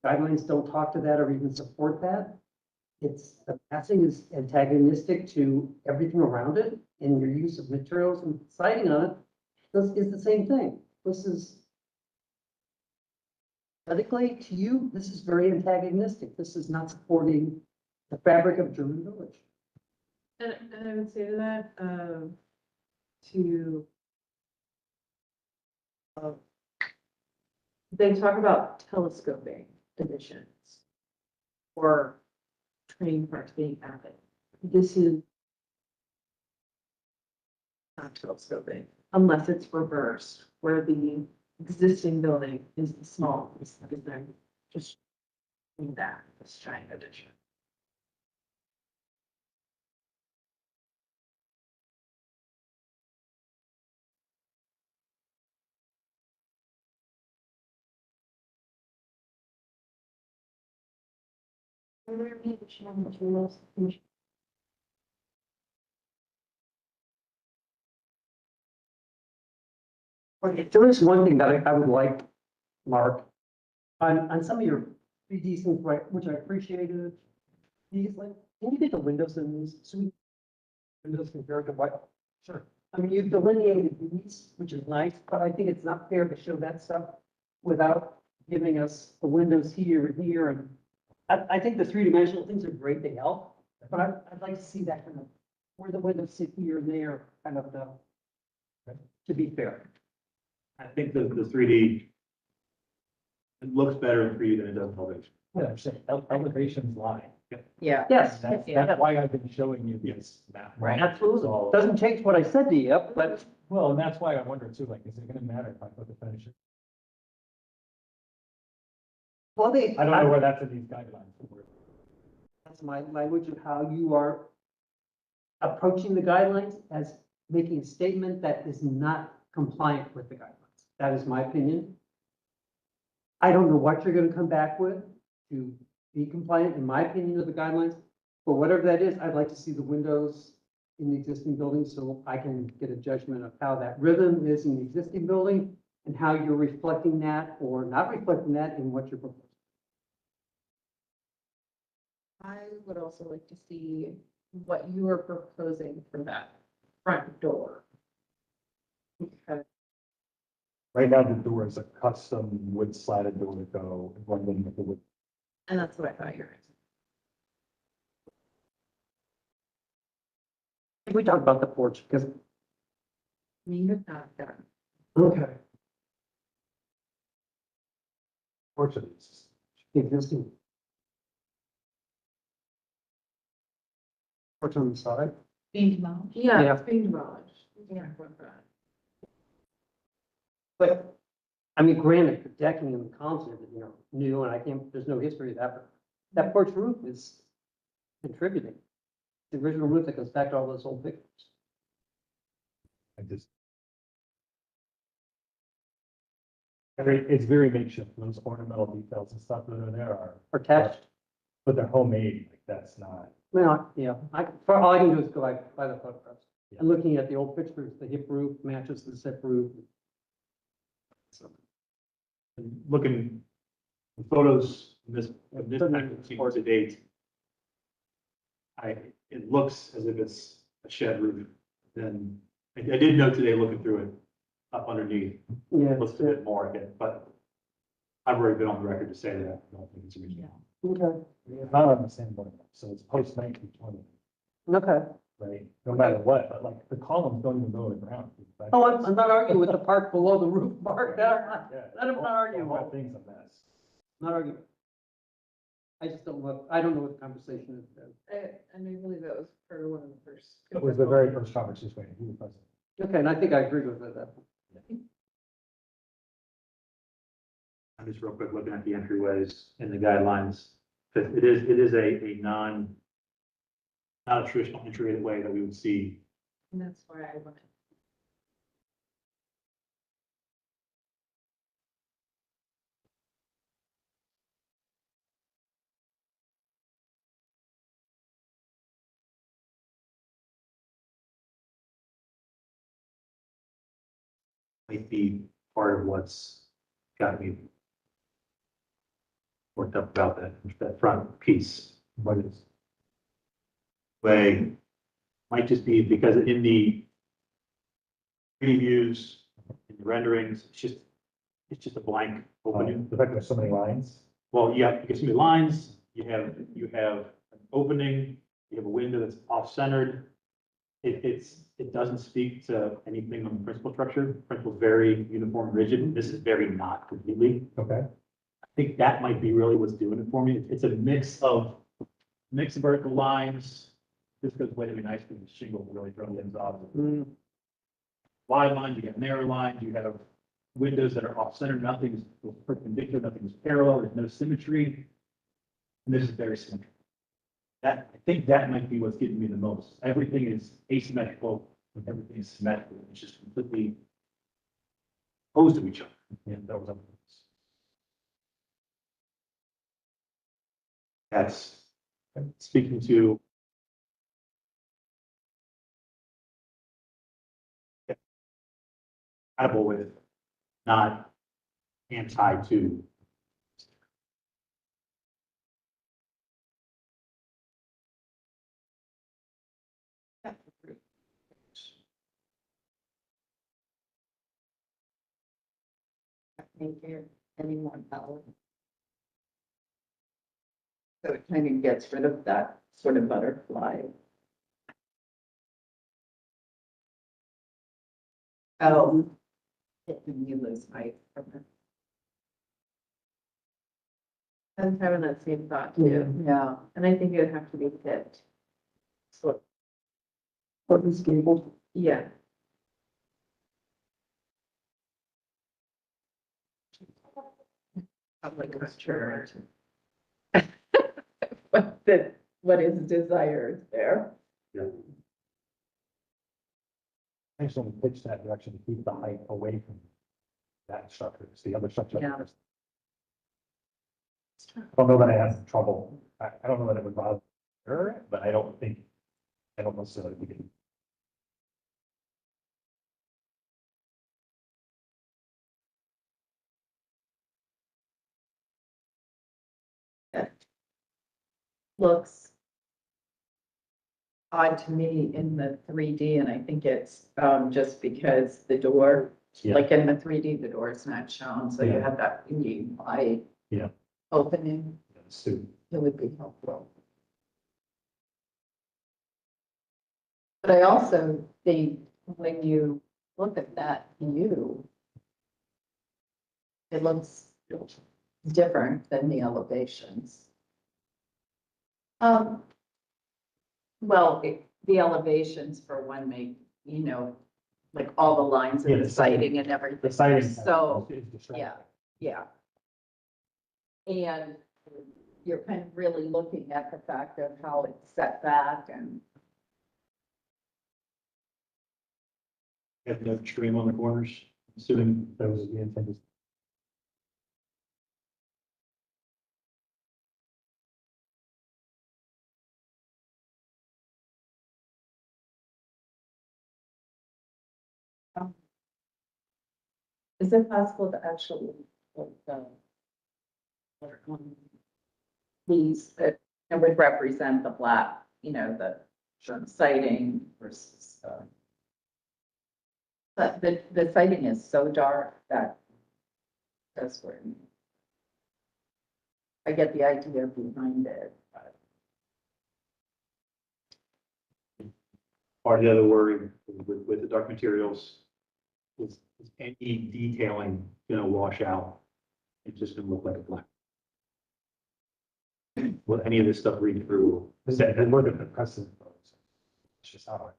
Guidelines don't talk to that or even support that. The massing is antagonistic to everything around it, and your use of materials and siding on it is the same thing. This is aesthetically to you, this is very antagonistic. This is not supporting the fabric of German Village. And I would say to that, to. They talk about telescoping additions. Or train parts being added. This is. Not telescoping, unless it's reversed, where the existing building is the small, piece, because they're just. Doing that, this giant addition. Are there any additional materials? Okay, there is one thing that I would like, Mark, on some of your 3D things, right, which I appreciated. These, like, can you get the windows in these? So windows compared to what? Sure. I mean, you've delineated these, which is nice, but I think it's not fair to show that stuff without giving us the windows here and here. And I think the three-dimensional things are great, they help, but I'd like to see that kind of where the windows sit here and there, kind of to be fair. I think the 3D, it looks better in 3D than it does in elevation. Yeah, I'm saying elevations lie. Yeah. Yes, That's why I've been showing you this map. Right. absolutely. So- Doesn't change what I said to you, but Well, and that's why I wonder too, like, is it gonna matter if I put the finish? well, I don't know where that's in these guidelines. that's my language of how you are approaching the guidelines as making a statement that is not compliant with the guidelines. That is my opinion. I don't know what you're gonna come back with to be compliant, in my opinion, of the guidelines. But whatever that is, I'd like to see the windows in the existing building so I can get a judgment of how that rhythm is in the existing building and how you're reflecting that or not reflecting that in what you're proposing. I would also like to see what you are proposing for that front door. Because Right now, the door is a custom wood slatted door to go, running with the wood. And that's what I thought you were. We talked about the porch because, I mean, you're not done. okay, Fortunately, the existing. Porch on the side. Being demolished? Yeah, Yeah. it's being demolished. Yeah. But, I mean, granted, the decking and the columns are, new, and I can't, there's no history of that, but that porch roof is contributing. The original roof that goes back to all those old pictures. I just. It's very makeshift, those ornamental details and stuff that are there are, Attached, but they're homemade, like that's not. well, yeah, for all I can do is go by the photographs. And looking at the old pictures, the hip roof matches the zip roof. So, And looking, the photos in this package to date, it looks as if it's a shed roof. Then, I did note today, looking through it, up underneath, Yeah, it looks a bit more, but I've already been on the record to say that I don't think it's original. okay, It's not on the same one, so it's post 1920, okay. right? No matter what, but like the columns don't even go to the ground. Oh, I'm not arguing with the part below the roof, Mark, that Yeah, I'm not arguing the whole with. thing's a mess. Not arguing. I just don't know, I don't know what the conversation is. And I believe that was for one of the first. It was the very first conversation we had with the Okay, and I think I agree with that. I'm just real quick looking at the entryways and the guidelines. It is a not a traditional entryway that we would see. And that's where I went. Might be part of what's got me worked up about that front piece. What is? Way might just be because in the previews, in the renderings, it's just a blank opening. The fact there's so many lines. Well, yeah, you can see the lines, you have an opening, you have a window that's off-centered. It doesn't speak to anything on the principal structure. Principal's very uniform, rigid. This is very not completely. Okay. I think that might be really what's doing it for me. It's a mix of vertical lines. This goes way to be nice because the shingle really throws things off. Wide lines, you have narrow lines, you have windows that are off-center, nothing's perpendicular, nothing's parallel, there's no symmetry. And this is very symmetrical. I think that might be what's getting me the most. Everything is asymmetrical, everything is symmetrical, it's just completely opposed to each other. Yeah, that was. That's speaking to compatible with, not anti to. Thank you. Anyone else? So it kind of gets rid of that sort of butterfly Oh. You lose height from it. I was having that same thought too, Yeah. and I think it would have to be tipped. So, Or the gable. yeah, Public church. What is desired there? I just want to pitch that direction to keep the height away from that structure, it's the other structure. Yeah. I don't know that I have trouble, I don't know that it would bother her, but I don't necessarily think it. Looks odd to me in the 3D, and I think it's just because the door, Yeah. like in the 3D, the door is not shown, so you Yeah. have that really wide Yeah. opening. So, It would be helpful. But I also think when you look at that view, it looks different than the elevations. Well, the elevations for one make, like all the lines Yeah, and the the siding- siding and everything. the siding. So, is distracting. yeah. And you're kind of really looking at the fact of how it's set back and, Have no trim on the corners, assuming That was the intent. is it possible to actually, like, these that would represent the black, the siding versus, but the siding is so dark that that's where I get the idea behind it. part of the other worry with the dark materials is any detailing gonna wash out. It's just gonna look like a black. Will any of this stuff read through? And look at the precedent. It's just how.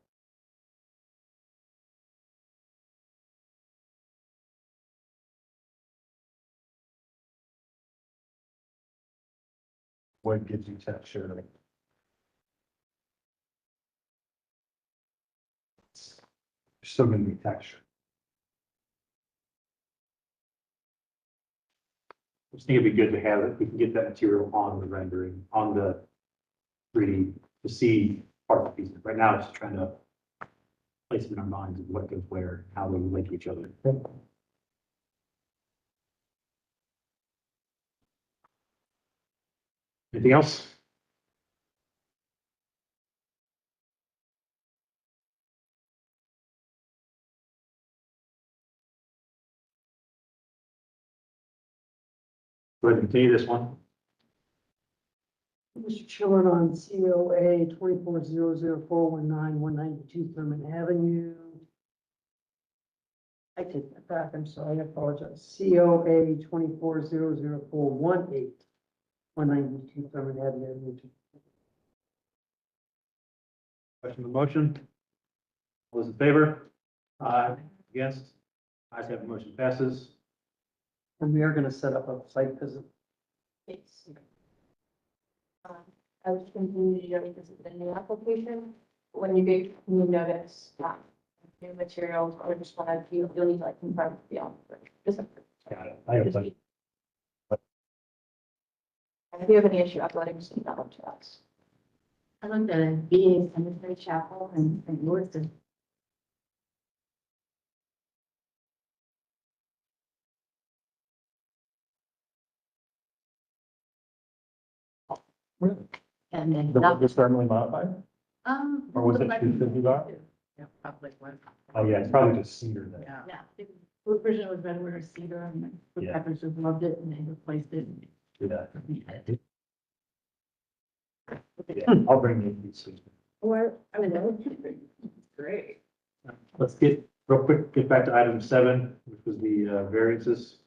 What gives you texture? There's still gonna be texture. I just think it'd be good to have it, we can get that material on the rendering, on the 3D, to see part of the pieces. Right now, it's just trying to place it in our minds of what goes where, how they relate to each other. Anything else? Go ahead and continue this one. Mr. Chairman, on COA 2400419192 Thurman Avenue. I take that back, I'm sorry, I apologize. COA 2400418192 Thurman Avenue. Question on the motion? All those in favor? Aye. Against? Ayes have, the motion passes. And we are gonna set up a site visit. It's, I was continuing to know this is the new application. When you get new notice, new materials, or just want to, you'll need to like confirm with the officer. Just. Got it. I have just- that. If you have any issue uploading, just email them to us. I looked at it, VA Cemetery Chapel and yours is. And then. The one was thermally modified? Or was it like- 250 Yeah, probably one. Oh, yeah, it's probably just cedar then. Yeah. Yeah, the version was redwood or cedar, and then the Yeah. peppers just loved it, and they replaced it. Yeah. Yeah, I'll bring you these. Or, I mean, that would be great. Let's get Real quick, get back to item 7, which was the variances.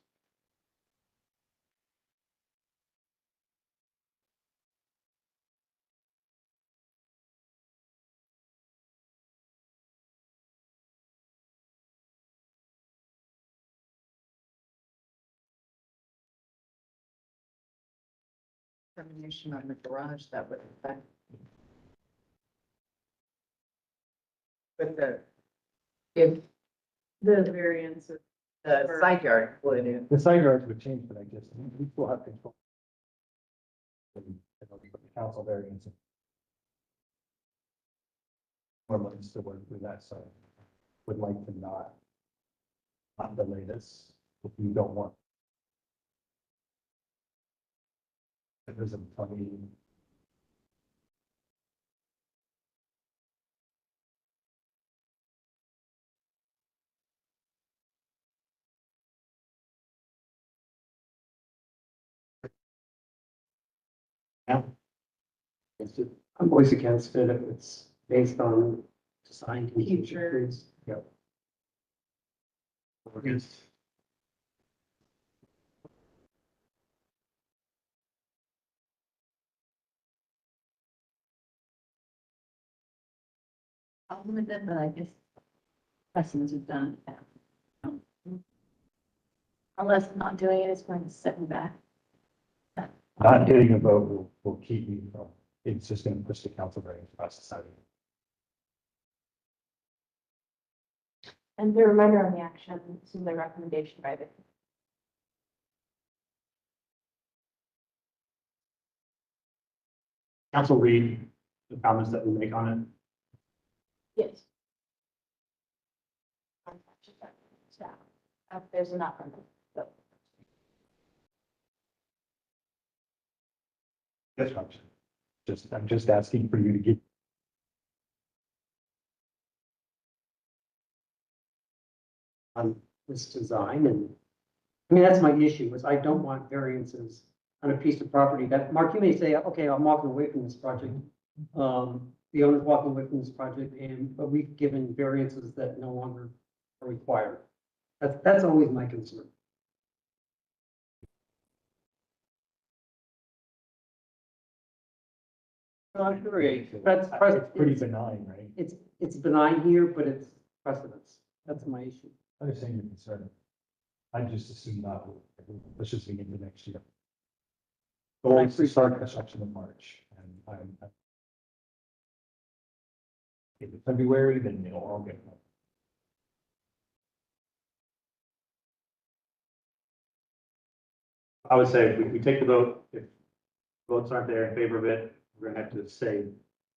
Termination on the garage, that would affect. But if The variance of the side yard would, The side yards would change, but I guess we still have control. The council variance. Or looks to work through that, so would like to not delay this if you don't want. If there's a funny. I'm always against it if it's based on design. Future. considerations. Yep. I'll limit them, but I guess precedents have done. Unless not doing it, it's going to set me back. Not hitting a vote will keep me from, it's just gonna push the council variance process out. And the reminder on the action, this is the recommendation by the. Council read the comments that we make on it. Yes. There's enough. So, That's what I'm just asking for you to give. On this design and, I mean, that's my issue, is I don't want variances on a piece of property that, Mark, you may say, okay, I'm walking away from this project. The owner's walking away from this project but we've given variances that no longer are required. That's always my concern. No, I agree. That's, It's pretty benign, right? it's benign here, but it's precedence. That's my issue. I understand your concern. I just assume not, let's just begin the next year. Goal is to start construction in March, and I'm. In February, then they'll all get. I would say if we take the vote, if votes aren't there in favor of it, we're gonna have to say,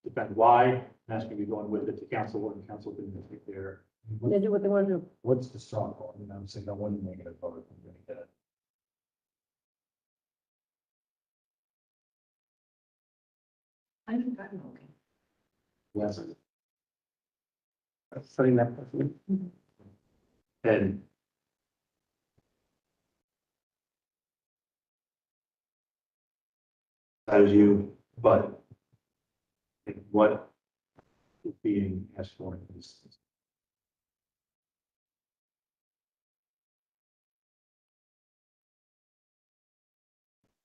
defend why, and that's gonna be going with it to council, and council can take their. They do what they want to do. What's the strong vote? I mean, I'm saying I want to negative vote. I'm gonna get it. I've gotten okay. Yes. Setting that precedent. And that is you, but I think what is being asked for is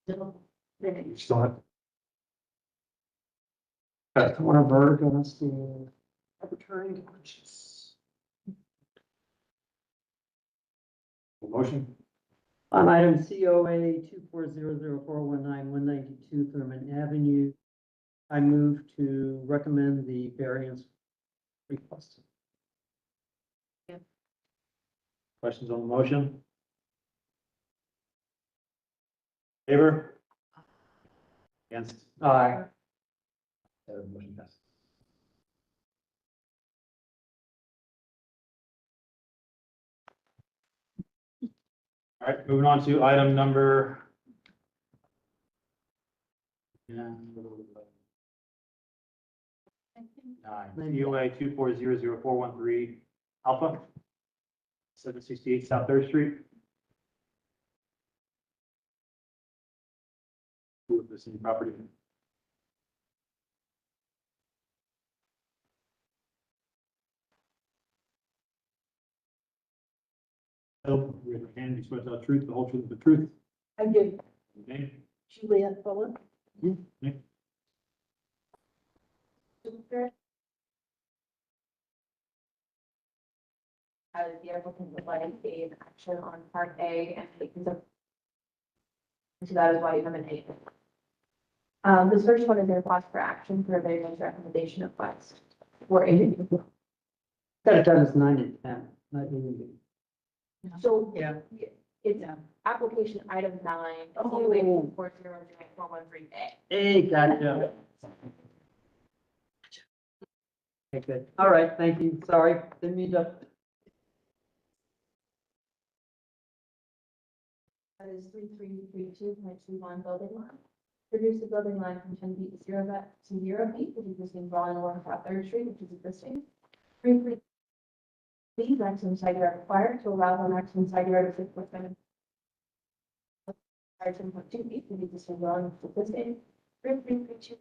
Still, You still have, I want to vertigo, let's see. Arbitrary conditions. motion. On item COA 2400419-192 Thurman Avenue, I move to recommend the variance request. Questions on the motion? Favor? Against? Aye. Motion passes. All right, moving on to item number. Yeah. 9, COA 2400413 Alpha, 768 South Third Street. With the same property. So, raise your hand, you swear to tell the truth, the whole truth, and the truth. I do. Okay. Juliet Fuller. Nick? The applicant would like an action on part A and taking the. So that is why you have an A. This first one is their request for action for a variance recommendation of West. For A. Got it done as 9 and 10, not even. So. Yeah. It's Yeah. application item 9. Oh. 400.413A. Hey, gotcha. Okay, good. All right, thank you. Sorry, didn't mean to. That is 3332.21 building line. Reduce the building line from 10 feet to 0 feet, which is existing drawing along South Third Street, which is existing. 3 feet maximum side yard required to allow the maximum side yard of 6.7. 10.2 feet, which is existing drawing, which is existing. 3332.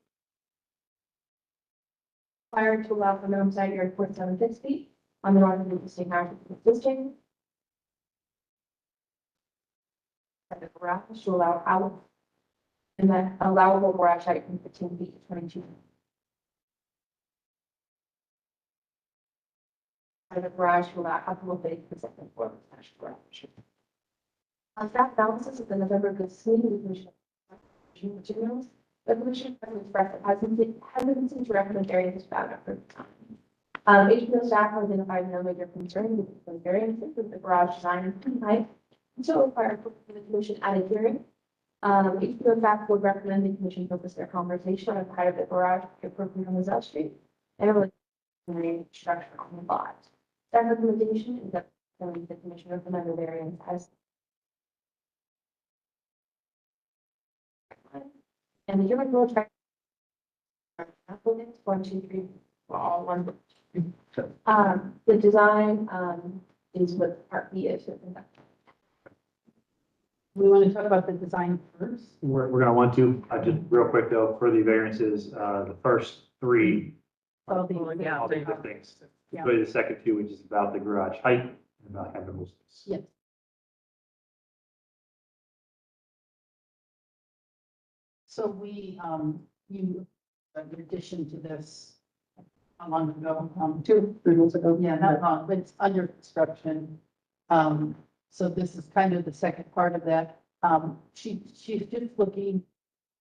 Required to allow the minimum side yard 0.76 feet on the north of the existing house, which is existing. At the garage to allow out. And then allowable garage height from 15 feet to 22. And the garage to allow applicable base for second floor slash garage. On staff analysis of the November goods meeting, the commission materials, the commission has expressed hesitancy to recommend variances without effort. HBO staff has identified no major concern with the variances with the garage design and height. Until required for the commission at a hearing. HBO staff would recommend the commission focus their conversation on the height of the garage appropriate on the South Street and really structure on the lot. Staff recommendation is that the commission recommend the variance as. And the human will check. Applicants 1, 2, 3 for all one. The design is what part B is. We want to talk about the design first. We're gonna want to, just real quick though, for the variances, the first 3, Oh, all the other things. Yeah. Go to the second 2, which is about the garage height, and about having those. Yes. So we, you, in addition to this, how long ago? 2-3 months ago. Yeah, not long, but it's under construction. So this is kind of the second part of that. She's just looking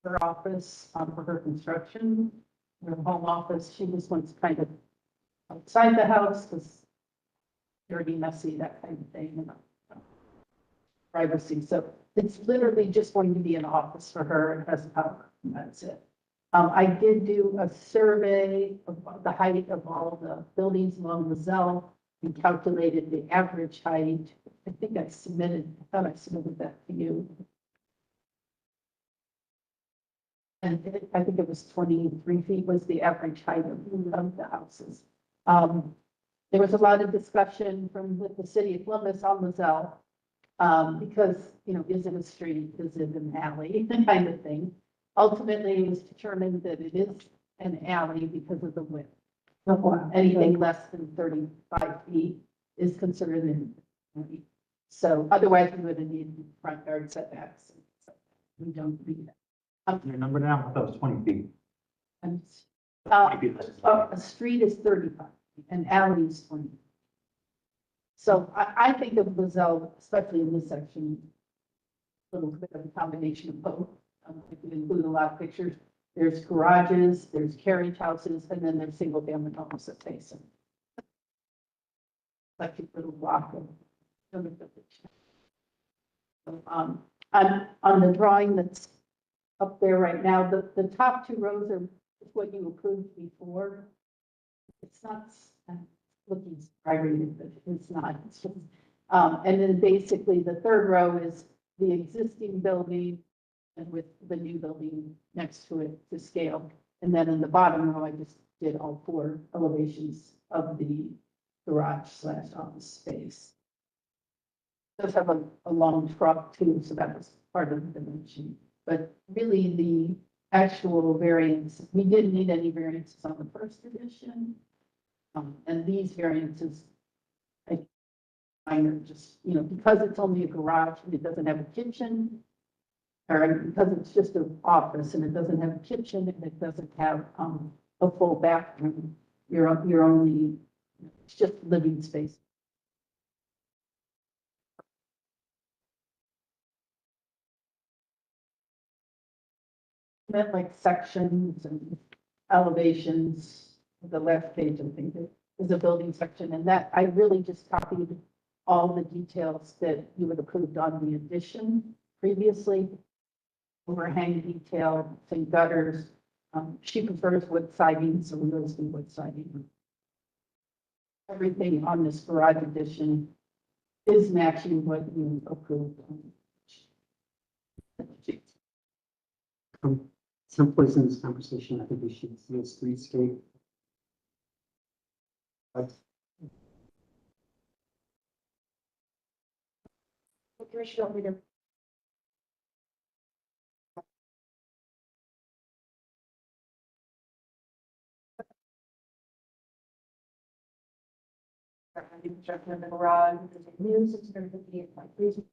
for her office, for her construction, her home office. She just wants kind of outside the house, because dirty, messy, that kind of thing, you know. Privacy. So it's literally just going to be an office for her. It has power. And that's it. I did do a survey of the height of all the buildings along the Zell and calculated the average height. I think I thought I submitted that to you. And I think it was 23 feet was the average height of the houses. There was a lot of discussion with the city of Columbus on the Zell. Because, you know, is it a street, is it an alley, kind of thing. Ultimately, it was determined that it is an alley because of the width. Anything less than 35 feet is considered an alley. So otherwise, we would have needed front yard setbacks. We don't need that. Your number now, I thought it was 20 feet. And, 20 feet less. a street is 35, an alley is 20. So I think of Lizelle, especially in this section, a little bit of a combination of both. If you include a lot of pictures, there's garages, there's carriage houses, and then there's single family homes that face them. Like a little block of. So, on the drawing that's up there right now, the top 2 rows are what you approved before. It's not looking rated, but it's not. It's just, and then basically the 3rd row is the existing building and with the new building next to it to scale. And then in the bottom row, I just did all 4 elevations of the garage / office space. Does have a long truck too, so that was part of the dimension. But really the actual variance, we didn't need any variances on the first edition. And these variances, minor, just, because it's only a garage and it doesn't have a kitchen, or because it's just an office and it doesn't have a kitchen and it doesn't have, a full bathroom, you're only, it's just living space. Meant like sections and elevations, the last page, I think, is a building section, and that, I really just copied all the details that you had approved on the addition previously. Overhang detail, say gutters, she prefers wood siding, so we always do wood siding. Everything on this garage addition is matching what you approved. Someplace in this conversation, I think we should see a streetscape. Commissioner, we don't- construction of the garage, there's a new 658.3.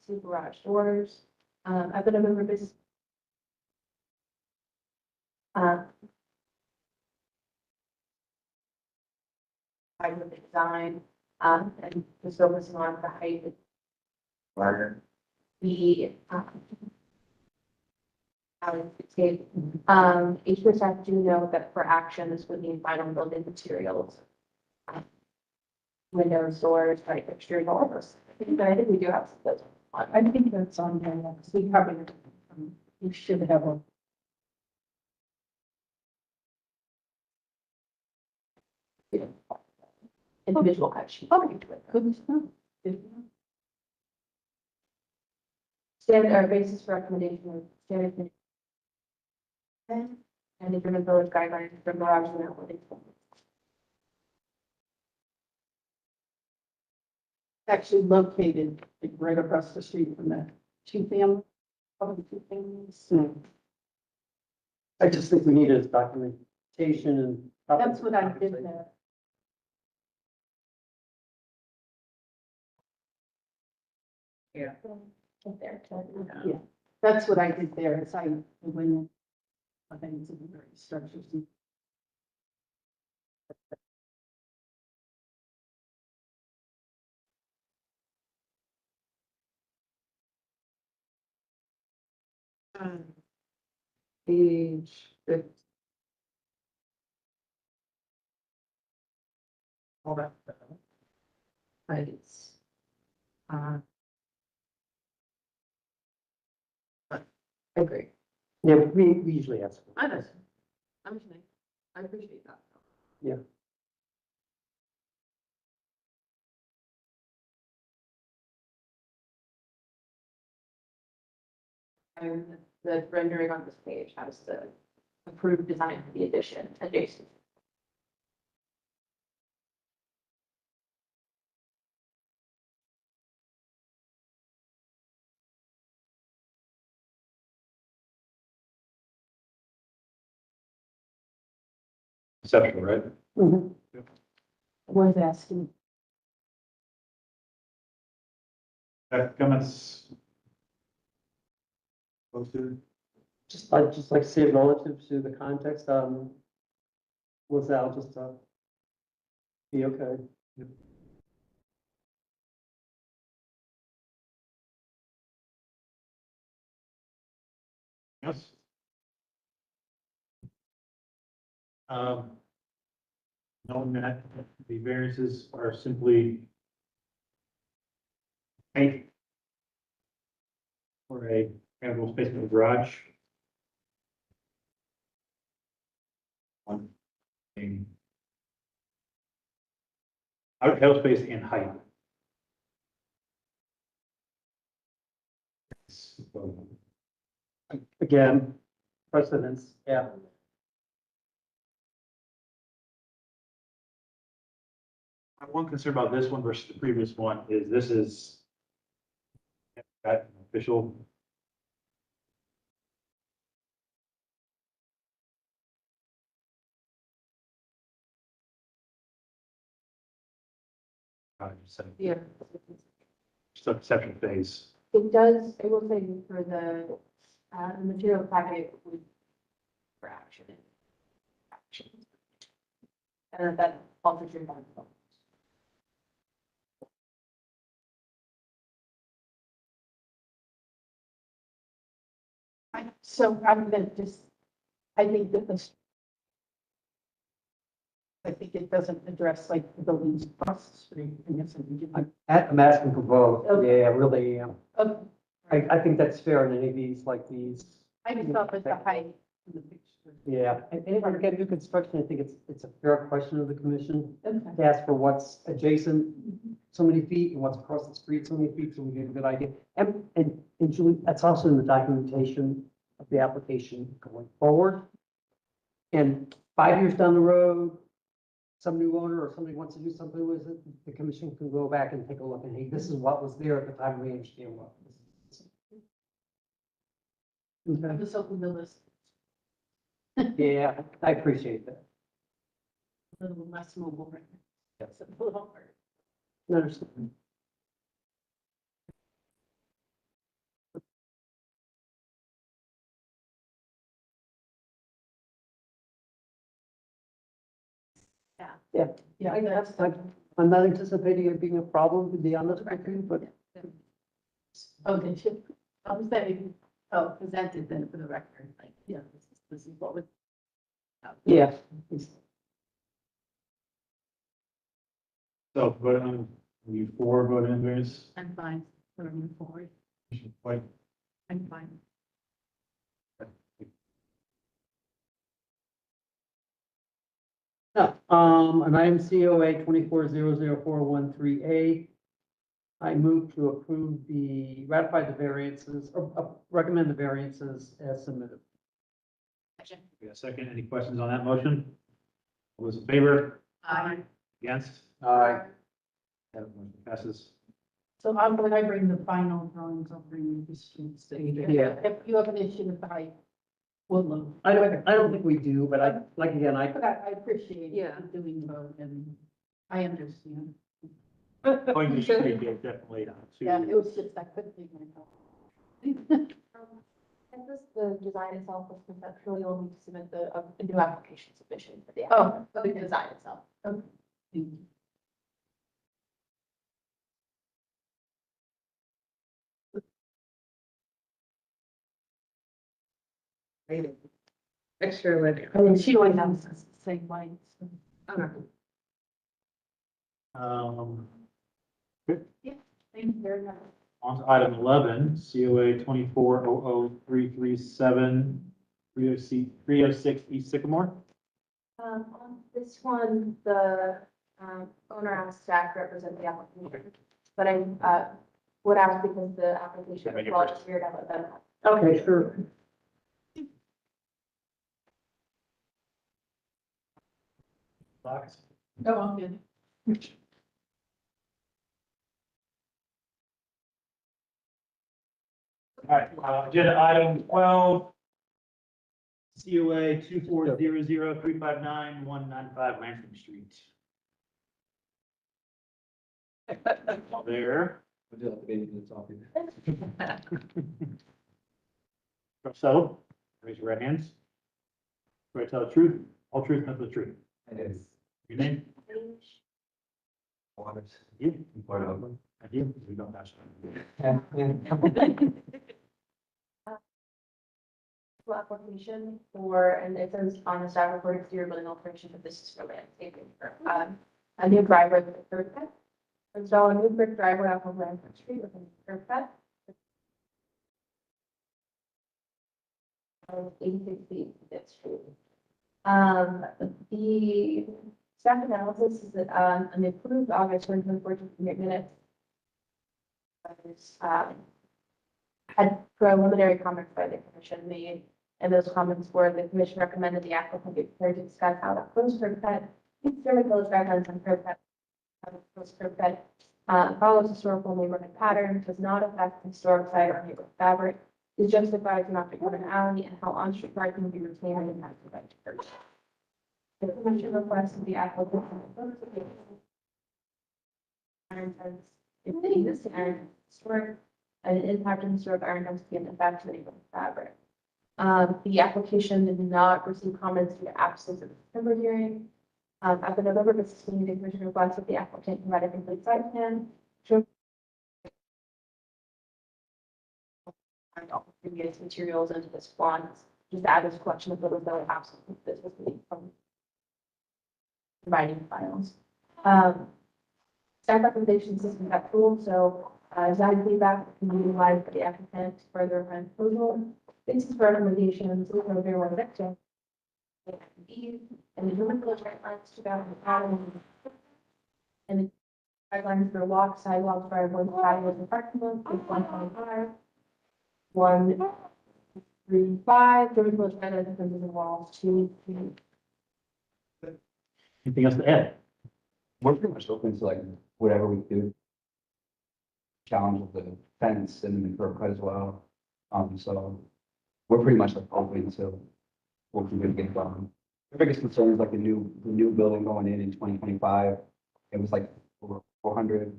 Two garage doors. I've been a member of business. I with the design, and just focusing on the height. Or the, landscape. HSF do know that for action, this would need final building materials. Windows, doors, light fixtures, all of those. I think we do have some of those. I think that's on there, because we covered, you should have a. Individual cut sheet. Okay, good. Standard, our basis for recommendation of standard. And implement village guidelines for garage and outbuilding. Actually located like, right across the street from the two family. One of the two families. I just think we need a documentation and. That's what I did there. There. Yeah, that's what I did there, is I went in. I think it's in the various structures. Page 6. All that. Heights. I agree. Yeah, we usually ask. I know. I'm just saying, I appreciate that. Yeah. And the rendering on this page has the approved design for the addition adjacent. Conceptual, right? Was asking, Comments? Posted? I'd just like to say relative to the context, was that just, be okay? Yes. Knowing that the variances are simply height for a habitable space in the garage. One thing. House space and height. Again, precedence, yeah. My one concern about this one versus the previous one is this is got an official Yeah. Subsection phase. It does, I will say for the material packet would for action. And that also should be. So I'm gonna just, I think that this. I think it doesn't address like the buildings across the street. I guess I think I'm asking for both. Okay. Yeah, I really am. Okay. I think that's fair in any of these, like these. I just thought with the height in the picture. Yeah, and if we get new construction, I think it's a fair question of the commission Okay. to ask for what's adjacent so many feet and what's across the street so many feet, so we get a good idea. And Julie, that's also in the documentation of the application going forward. And 5 years down the road, some new owner or somebody wants to do something with it, the commission can go back and take a look and, hey, this is what was there at the time, we understand what. I was hoping the list Yeah, I appreciate that. a little less mobile right now. It's a little hard. Understand. Yeah, Yeah, I'm not anticipating it being a problem, to be honest with you, but oh, they should, I was saying, oh, presented then for the record, like, yeah, this is what was. yeah. So vote on, we for vote in variance. I'm fine, moving forward, Like, I'm fine. No, an item COA 24004138. I move to approve ratify the variances, or recommend the variances as submitted. we got a second. Any questions on that motion? All those in favor? Aye. Against? Aye. That motion passes. So when I bring the final drawings, I'll bring the streets. Yeah. If you have an issue with the height, we'll look. I don't think we do, but like again, But I appreciate Yeah. you doing both, and I understand. Going to street, yeah, definitely. Yeah, it was just, I couldn't think myself. And this, the design itself was conceptual, you'll need to submit a new application submission for the. Oh, The okay. design itself. Okay. Thank you. Extra linear. I mean, she always has the same lights. Okay. Thank you very much. On to item 11, COA 2400337306 East Sycamore. On this one, the, owner asked staff to represent the application, but I, would ask because the application Make is it well first. cleared out with them. Okay, sure. Box. No, I'm good. All right, agenda item 12. COA 2400359195 Lansing Street. There. So, raise your right hands. Swear to tell the truth, all truth, nothing but the truth. It is. Your name? You? Thank you. We don't have. Application for, and it says on the staff report, exterior building alteration, but this is for landscaping for, a new driveway with a curb cut. Install a new brick driveway off of Lansing Street with a curb cut. 86 feet, that's true. The staff analysis is that, an approved August 2024 minutes was, had preliminary comments by the commission made, and those comments were the commission recommended the applicant be prepared to discuss how the proposed curb cut, external village guidelines on curb cut, how the proposed curb cut, follows historical neighborhood pattern, does not affect historic site or neighborhood fabric, is justified to not become an alley, and how on-street parking will be retained and impacted by the curb cut. The commission requested the applicant iron fence, if the existing iron fence is destroyed, and an impact on the historic iron fence can affect the neighborhood fabric. The application did not receive comments due to absence of a September hearing. At the November business meeting, the commission requests that the applicant provide a complete site plan. Show all previous materials into this plot, just add this collection of photos that were absent from this was from providing files. Staff recommendation system got tool, so design feedback can be utilized by the applicant to further refine proposal. Basis for recommendations, we have very one victim. And the human village guidelines to govern the pattern. And the guidelines for walk, sidewalks, driveways, patios, and parking lots, is 125. 135, human village guidelines in terms of the walls, 2, 3. Anything else to add? We're pretty much open to like whatever we do. Challenge of the fence and the curb cut as well. So we're pretty much like open to what we can get done. The biggest concern is like the new building going in 2025. It was like over 400,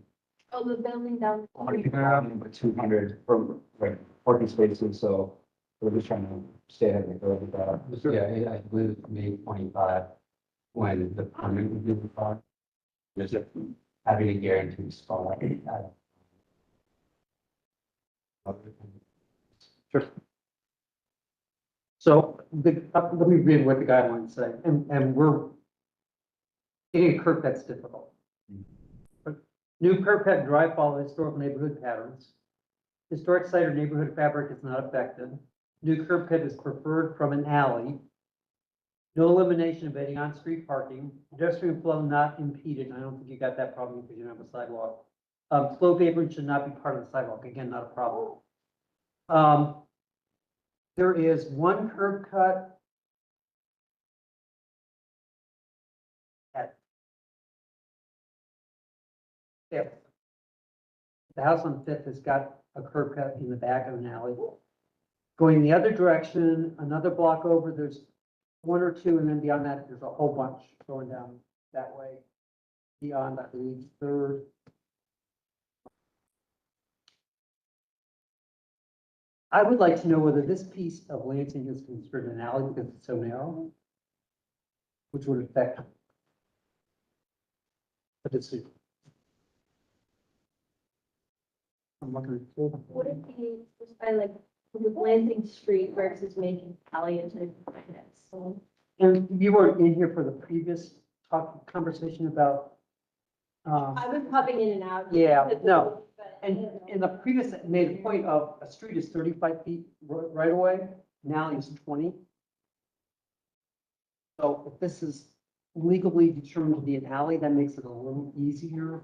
Oh, the building down. 400 people around, but 200 from like parking spaces. So we're just trying to stay ahead of the curve with that. Yeah, I believe it's May 25, when the permit would be required. Just having a guaranteed spot. Sure. So let me read what the guidelines say, and we're getting a curb cut's difficult. New curb cut drive follow historical neighborhood patterns. Historic site or neighborhood fabric is not affected. New curb cut is preferred from an alley. No elimination of any on-street parking. Pedestrian flow not impeded. I don't think you got that problem because you don't have a sidewalk. Slope apron should not be part of the sidewalk. Again, not a problem. There is one curb cut at Fifth. The house on Fifth has got a curb cut in the back of an alley. Going the other direction, another block over, there's one or two, and then beyond that, there's a whole bunch going down that way. Beyond, I believe, Third. I would like to know whether this piece of Lansing is considered an alley because it's so narrow, which would affect the decision. I'm looking at. Would it be just by like with Lansing Street versus making alley into minutes? So And you weren't in here for the previous conversation about, I've been popping in and out. Yeah, no. But, and in the previous, it made a point of a street is 35 feet right away, now it's 20. So if this is legally determined to be an alley, that makes it a little easier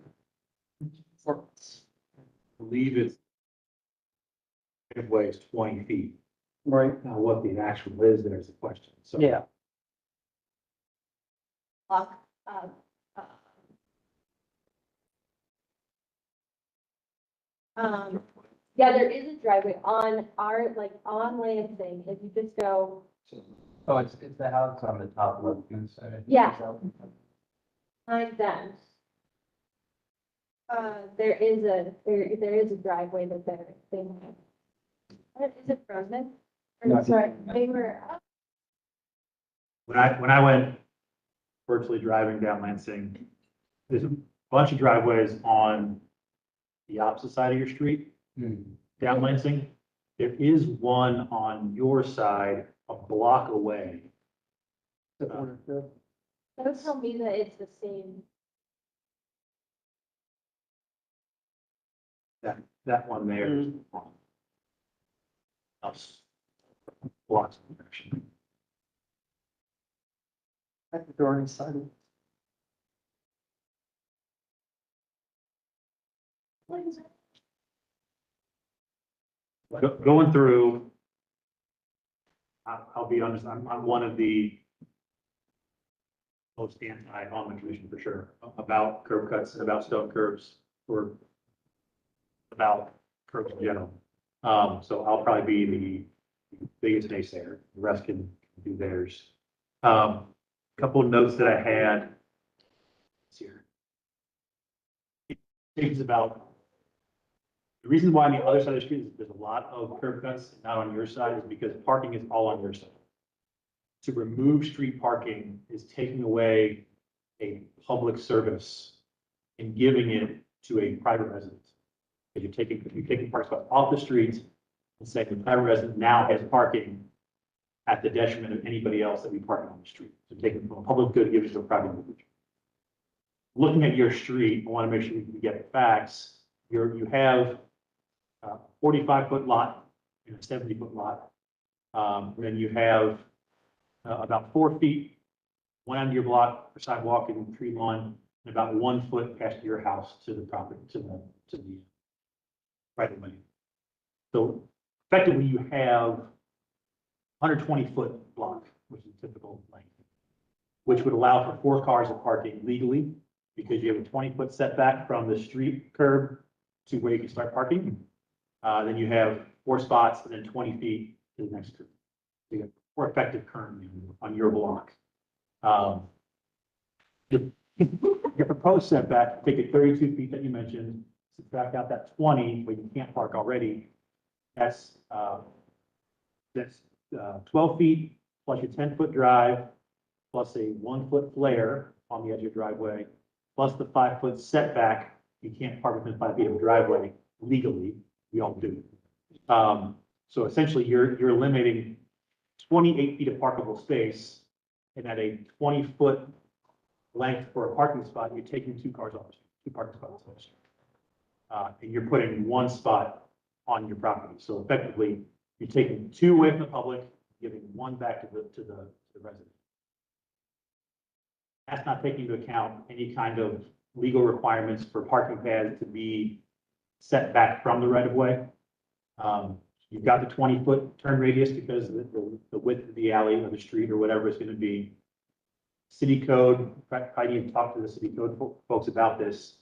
for us. I believe it's driveway is 20 feet. Right. Now, what the actual is, there's a question. So Yeah. block, yeah, there is a driveway on our, like, on Lansing, if you just go, Oh, it's the house on the top left-hand side. Yeah. behind them. There is a driveway that they have. Is it frozen? No, Or, sorry, they were, when I went virtually driving down Lansing, there's a bunch of driveways on the opposite side of your street, down Lansing. There is one on your side, a block away. don't tell me that it's the same. That one there is on us. Blocks of direction. At the door inside. Going through, I'll be honest, I'm one of the most anti on the commission for sure, about curb cuts, about stone curbs, or about curbs in general. So I'll probably be the biggest naysayer. The rest can do theirs. Couple of notes that I had here. Things about, the reason why on the other side of the street is there's a lot of curb cuts, not on your side, is because parking is all on your side. To remove street parking is taking away a public service and giving it to a private resident. If you're taking parking spots off the street and saying the private resident now has parking at the detriment of anybody else that we park on the street. So taking from a public good, give it to a private individual. Looking at your street, I want to make sure we get the facts. You have a 45-foot lot and a 70-foot lot. Then you have about 4 feet, one end of your block for sidewalk and tree lawn, and about 1 foot past your house to the property, to the right of way. So effectively, you have 120-foot block, which is typical length, which would allow for 4 cars of parking legally, because you have a 20-foot setback from the street curb to where you can start parking. Then you have 4 spots and then 20 feet to the next curb. So you have 4 effective currently on your block. Your proposed setback, take it 32 feet that you mentioned, subtract out that 20 where you can't park already. That's 12 feet plus your 10-foot drive, plus a 1-foot flare on the edge of your driveway, plus the 5-foot setback. You can't park within 5 feet of a driveway legally. We all do. So essentially, you're eliminating 28 feet of parkable space, and at a 20-foot length for a parking spot, you're taking 2 cars off, 2 parking spots off the street. And you're putting 1 spot on your property. So effectively, you're taking 2 away from the public, giving 1 back to the resident. That's not taking into account any kind of legal requirements for parking pads to be set back from the right of way. You've got the 20-foot turn radius because the width of the alley or the street or whatever it's going to be. City code, I need to talk to the city code folks about this.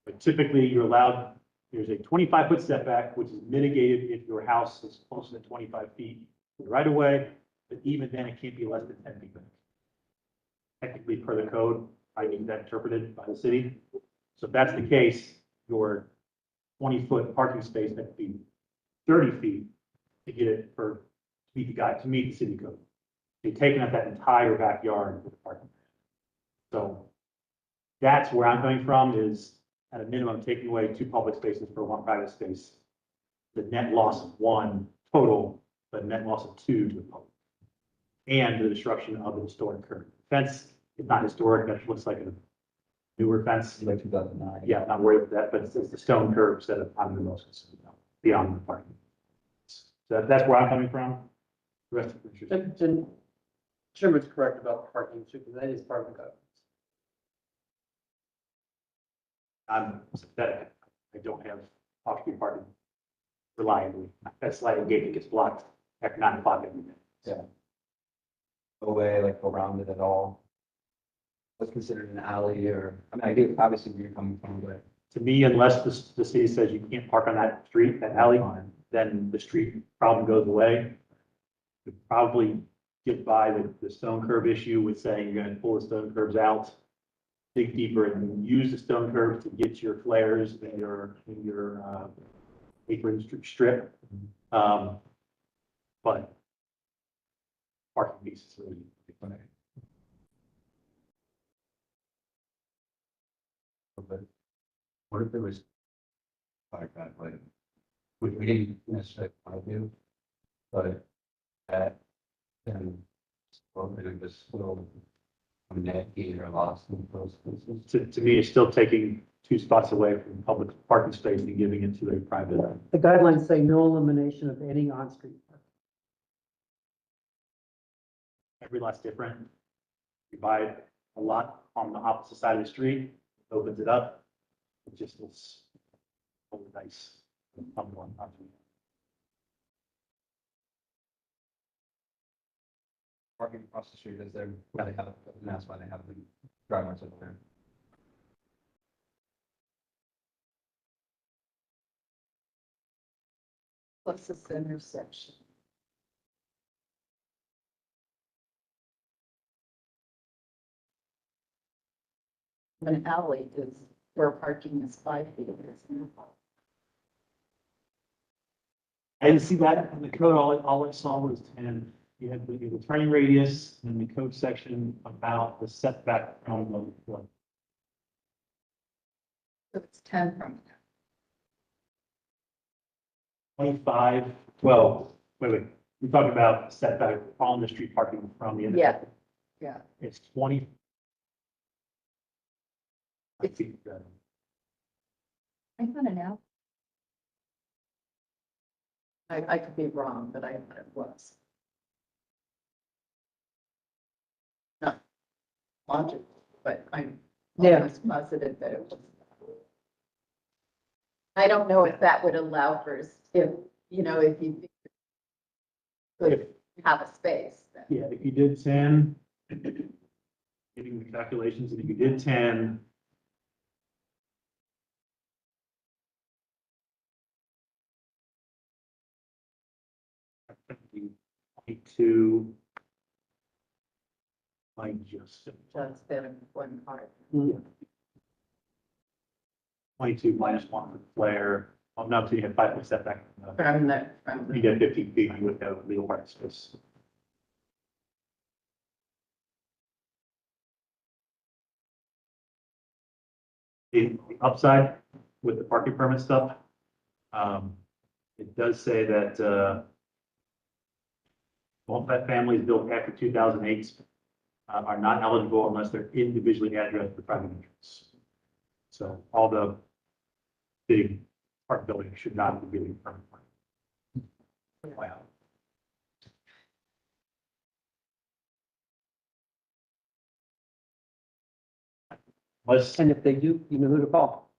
But typically you're allowed, there's a 25-foot setback, which is mitigated if your house is closer than 25 feet to the right of way, but even then it can't be less than 10 feet back. Technically per the code, I need that interpreted by the city. So if that's the case, your 20-foot parking space has to be 30 feet to get it to meet the city code. They've taken up that entire backyard for the parking. So that's where I'm coming from, is at a minimum, taking away 2 public spaces for 1 private space. The net loss of 1 total, but net loss of 2 to the public. And the destruction of the historic curb. Fence is not historic, that looks like a newer fence. Like 2009. Yeah, not worried about that, but it's the stone curbs that I'm the most concerned about, beyond the parking. So that's where I'm coming from. The rest of the pictures. And Chairman's correct about the parking too, because that is part of the code. I'm sympathetic. I don't have off-street parking reliably. That sliding gate that gets blocked after 9 o'clock every day. Yeah. No way, like go around it at all. What's considered an alley or, I mean, I get obviously where you're coming from, but. To me, unless the city says you can't park on that street, that alley, then the street problem goes away. You'd probably get by the stone curb issue with saying you're going to pull the stone curbs out, dig deeper and use the stone curbs to get your flares and your apron strip. But parking piece is really. But what if there was like that, like, we didn't necessarily want to do, but that, then, well, then this little net gain or loss in those places. To me, it's still taking 2 spots away from public parking space and giving it to a private. The guidelines say no elimination of any on-street parking. Every lot's different. You buy a lot on the opposite side of the street, opens it up, it just looks really nice. Parking across the street is there, where they have, and that's why they have the drivers over there. Plus this intersection. An alley is where parking is 5 feet. I didn't see that in the code. All I saw was 10. You had the turning radius and the code section about the setback from the. So it's 10 from 25, well, wait, we're talking about setback on the street parking from the. Yeah. Yeah. It's 20. It's- I thought it out. I could be wrong, but I thought it was. Not logical, but I'm almost positive that it was. I don't know if that would allow for, if, you know, if you could have a space. then- Yeah, if you did 10, getting the calculations, and if you did 10. I think the 22 might just. Just that one part. 22 minus 1 for the flare. Oh, no, so you have 5 foot setback. From You the, get 15 feet, you would have legal parking space. The upside with the parking permit stuff, it does say that, multifamilies built after 2008 are not eligible unless they're individually addressed for private entrance. So all the big park buildings should not be getting permit. Wow. Unless And if they do, you know who to call.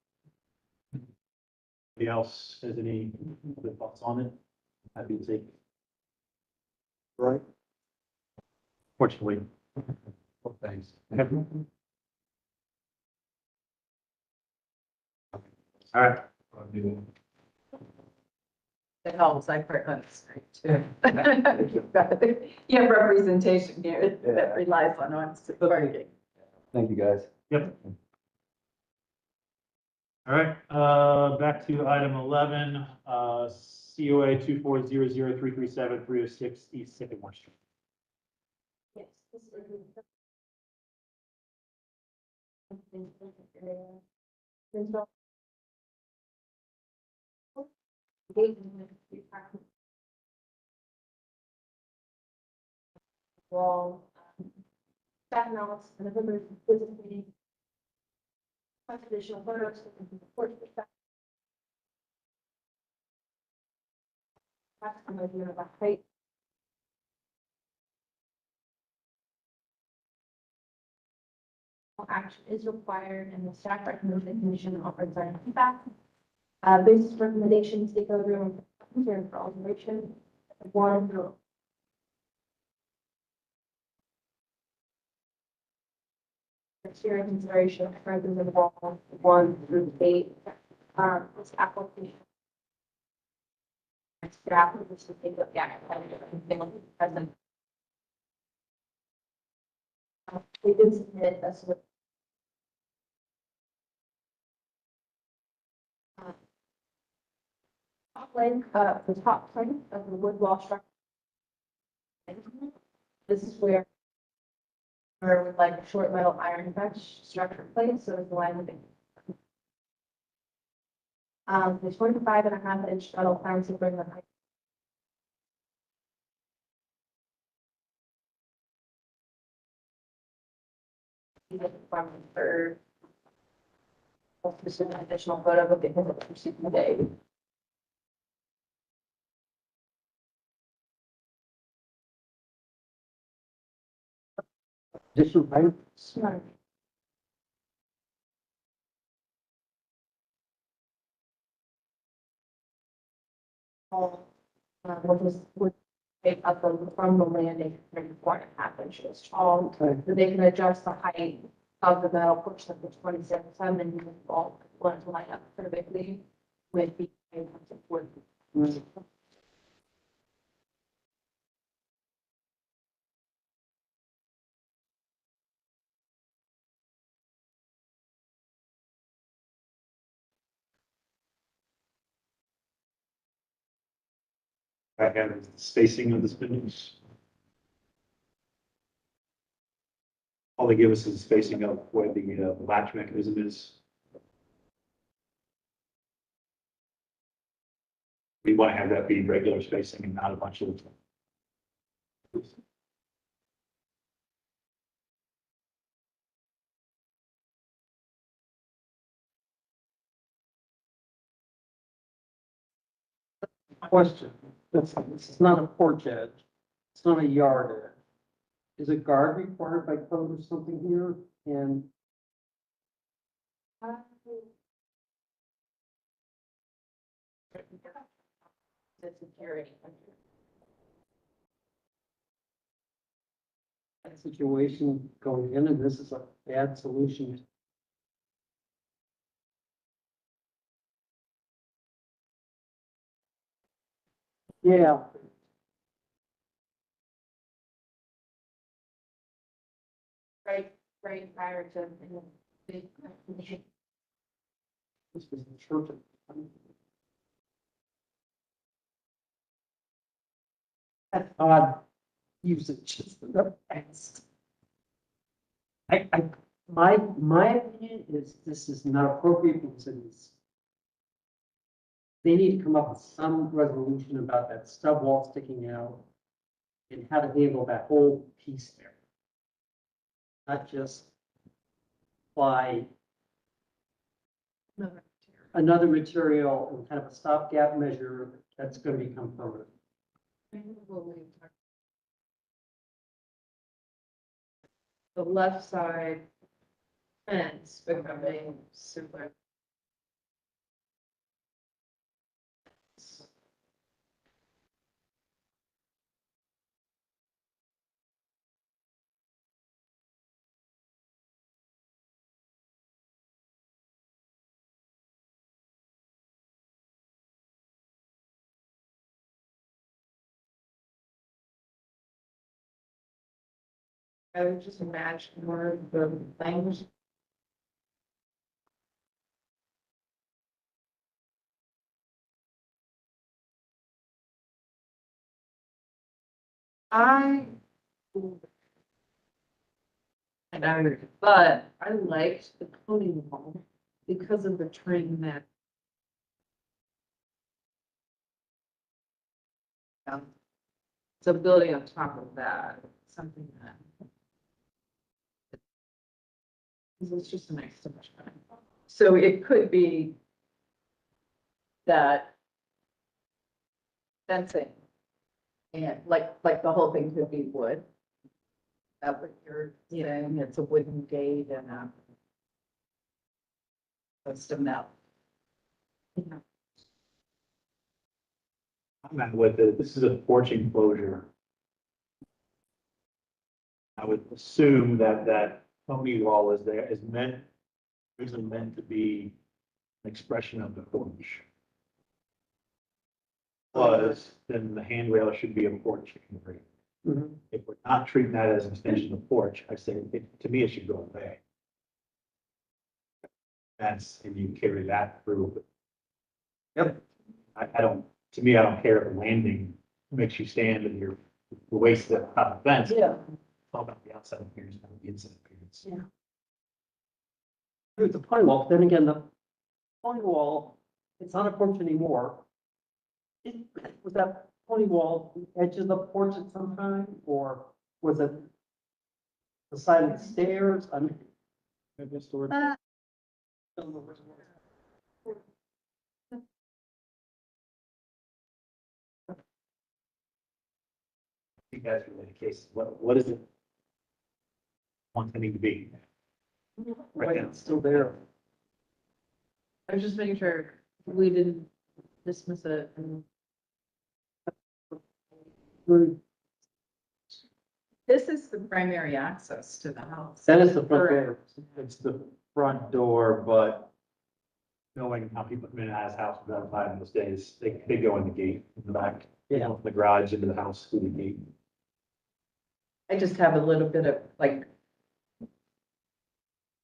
anybody else has any other thoughts on it, happy to take. Right. Fortunately. Well, thanks. All right. it helps, I park on the street too. You have representation here that relies on on-street parking. Thank you, guys. Yep. All right, back to item 11, COA 2400337-306 East Sycamore Street. Yes, this is. Wall. Staff analysis and the members of business meeting. Additional photos. That's an idea of height. Action is required and the staff recommends the commission offer design feedback. Basis recommendations, they go through concern for alteration. One. Exterior consideration of further the wall, 1 through 8. This application. Staff, which is take up the action, present. We did submit a sort of top line, the top part of the wood wall structure. This is where with like a short metal iron fetch structure placed, so it's the line with it. The 25.5-inch metal fence will bring the height. From the third. This is an additional photo of the day. Additional height, Smart. Would take up from the landing, 4.5 inches tall, okay, so they can adjust the height of the metal portion of the 27.7 and you all want to line up perfectly with the support. I have the spacing of the spindles. All they give us is spacing of where the latch mechanism is. We want to have that be regular spacing and not a bunch of. Question, it's not a porch edge, it's not a yard edge. Is a guard required by code or something here? And The security. that situation going in, and this is a bad solution. Yeah, Right prior to. this is the church. That odd usage is the best. My opinion is this is not appropriate because it is. They need to come up with some resolution about that stub wall sticking out and how to handle that whole piece there. Not just by another material and kind of a stopgap measure that's going to become permanent. The left side fence becoming super. I would just imagine more of the language. I. And but I liked the pony wall because of the trim that. So building on top of that, something that. It's just a nice touch. So it could be that fencing and like the whole thing could be wood. That what you're saying, it's a wooden gate and a system now. I'm not with it. This is a porch enclosure. I would assume that that pony wall is there, is meant, originally meant to be an expression of the porch. Was, then the handrail should be a porch. Mhm. If we're not treating that as an extension of the porch, I say, to me, it should go away. That's, and you carry that through. Yep. I don't, to me, I don't care if the landing makes you stand and your waist at the top of the fence. Yeah. It's all about the outside appearance, not the inside appearance. Yeah. With the pony wall, then again, the pony wall, it's not a porch anymore. Was that pony wall the edge of the porch at some time, or was it the side of the stairs? I mean. I think that's really the case. What is it? Wanting to be? Right, it's still there. I was just making sure we didn't dismiss it. This is the primary access to the house. That is the front door. It's the front door, but knowing how people come in and out of his house without five those days, they go in the gate in the back. Yeah. From the garage into the house through the gate. I just have a little bit of like.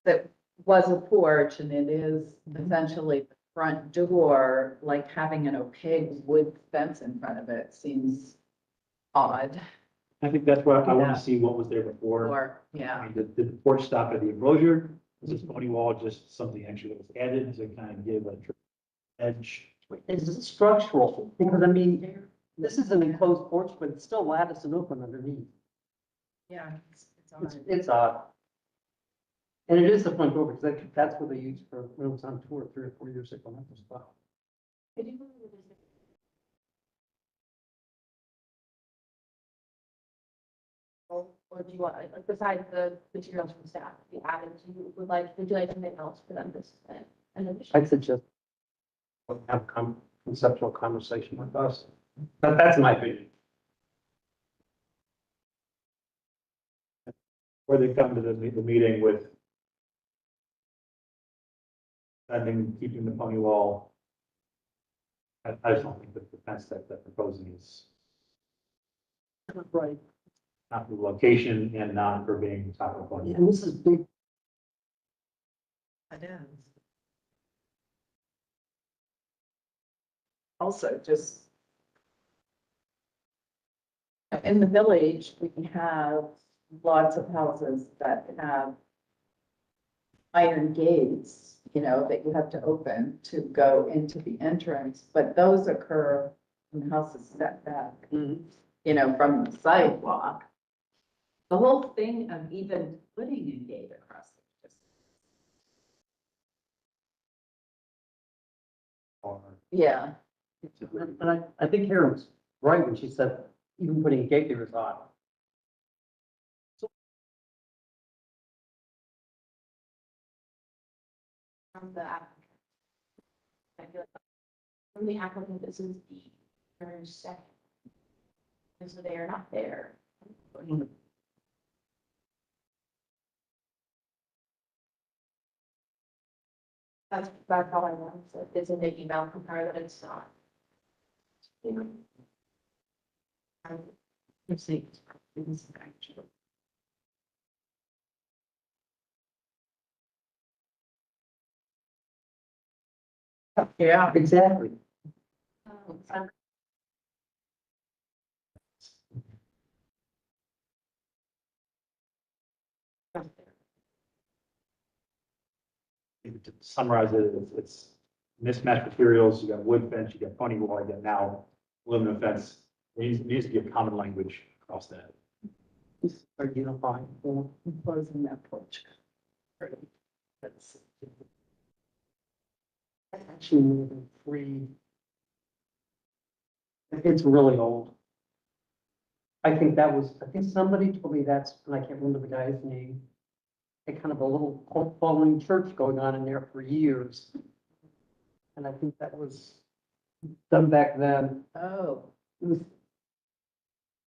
That was a porch and it is essentially the front door, like having an opaque wood fence in front of it seems odd. I think that's what I want Yeah. to see what was there before. Or, I yeah, mean, did the porch stop at the enclosure? Was this stony wall just something extra that was added to kind of give a edge? Is it structural? Because I mean, this is an enclosed porch, but it's still lattice and open underneath. yeah. It's odd. And it is the front door, because that's what they used for, when it was on tour 3 or 4 years ago. That was fun. I do believe it is. Or do you want, like, besides the materials from staff, to be added, would you like something else for them to submit? And then I suggest have a conceptual conversation with us. But that's my opinion. Or they come to the meeting with keeping the pony wall. I just don't think that the fence that they're proposing is Right. not the location and not for being top of pony. And this is big. It is. Also, just in the village, we have lots of houses that have iron gates, you know, that you have to open to go into the entrance, but those occur when the house is set back, you know, from the sidewalk. The whole thing of even putting a gate across it, just, yeah. And I think Karen was right when she said even putting a gate there is odd. from the applicant. I feel like from the applicant, this is the first second. And so they are not there. That's all I want, so it's in the email from her that it's not. You know. I'm saying it's probably this actually. Yeah. Exactly. To summarize it, it's mismatched materials, you got wood fence, you got pony wall, you got now aluminum fence. There needs to be a common language across that. Are unified. Closing that porch. That's, Actually, more than 3. It's really old. I think somebody told me that's, and I can't remember the guy's name. A kind of a little cult following church going on in there for years. And I think that was done back then. oh, It was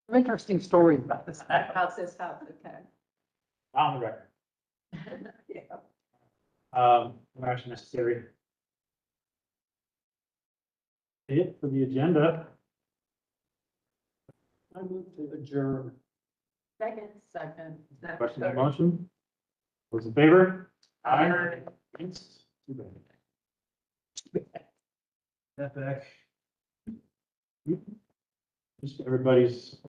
some interesting stories about this. how's this house, okay. On the record. Yeah. No action necessary. It for the agenda. I move to adjourn. Second. Second. Question on motion? Those in favor? Aye. Against? Too bad. That back. Just everybody's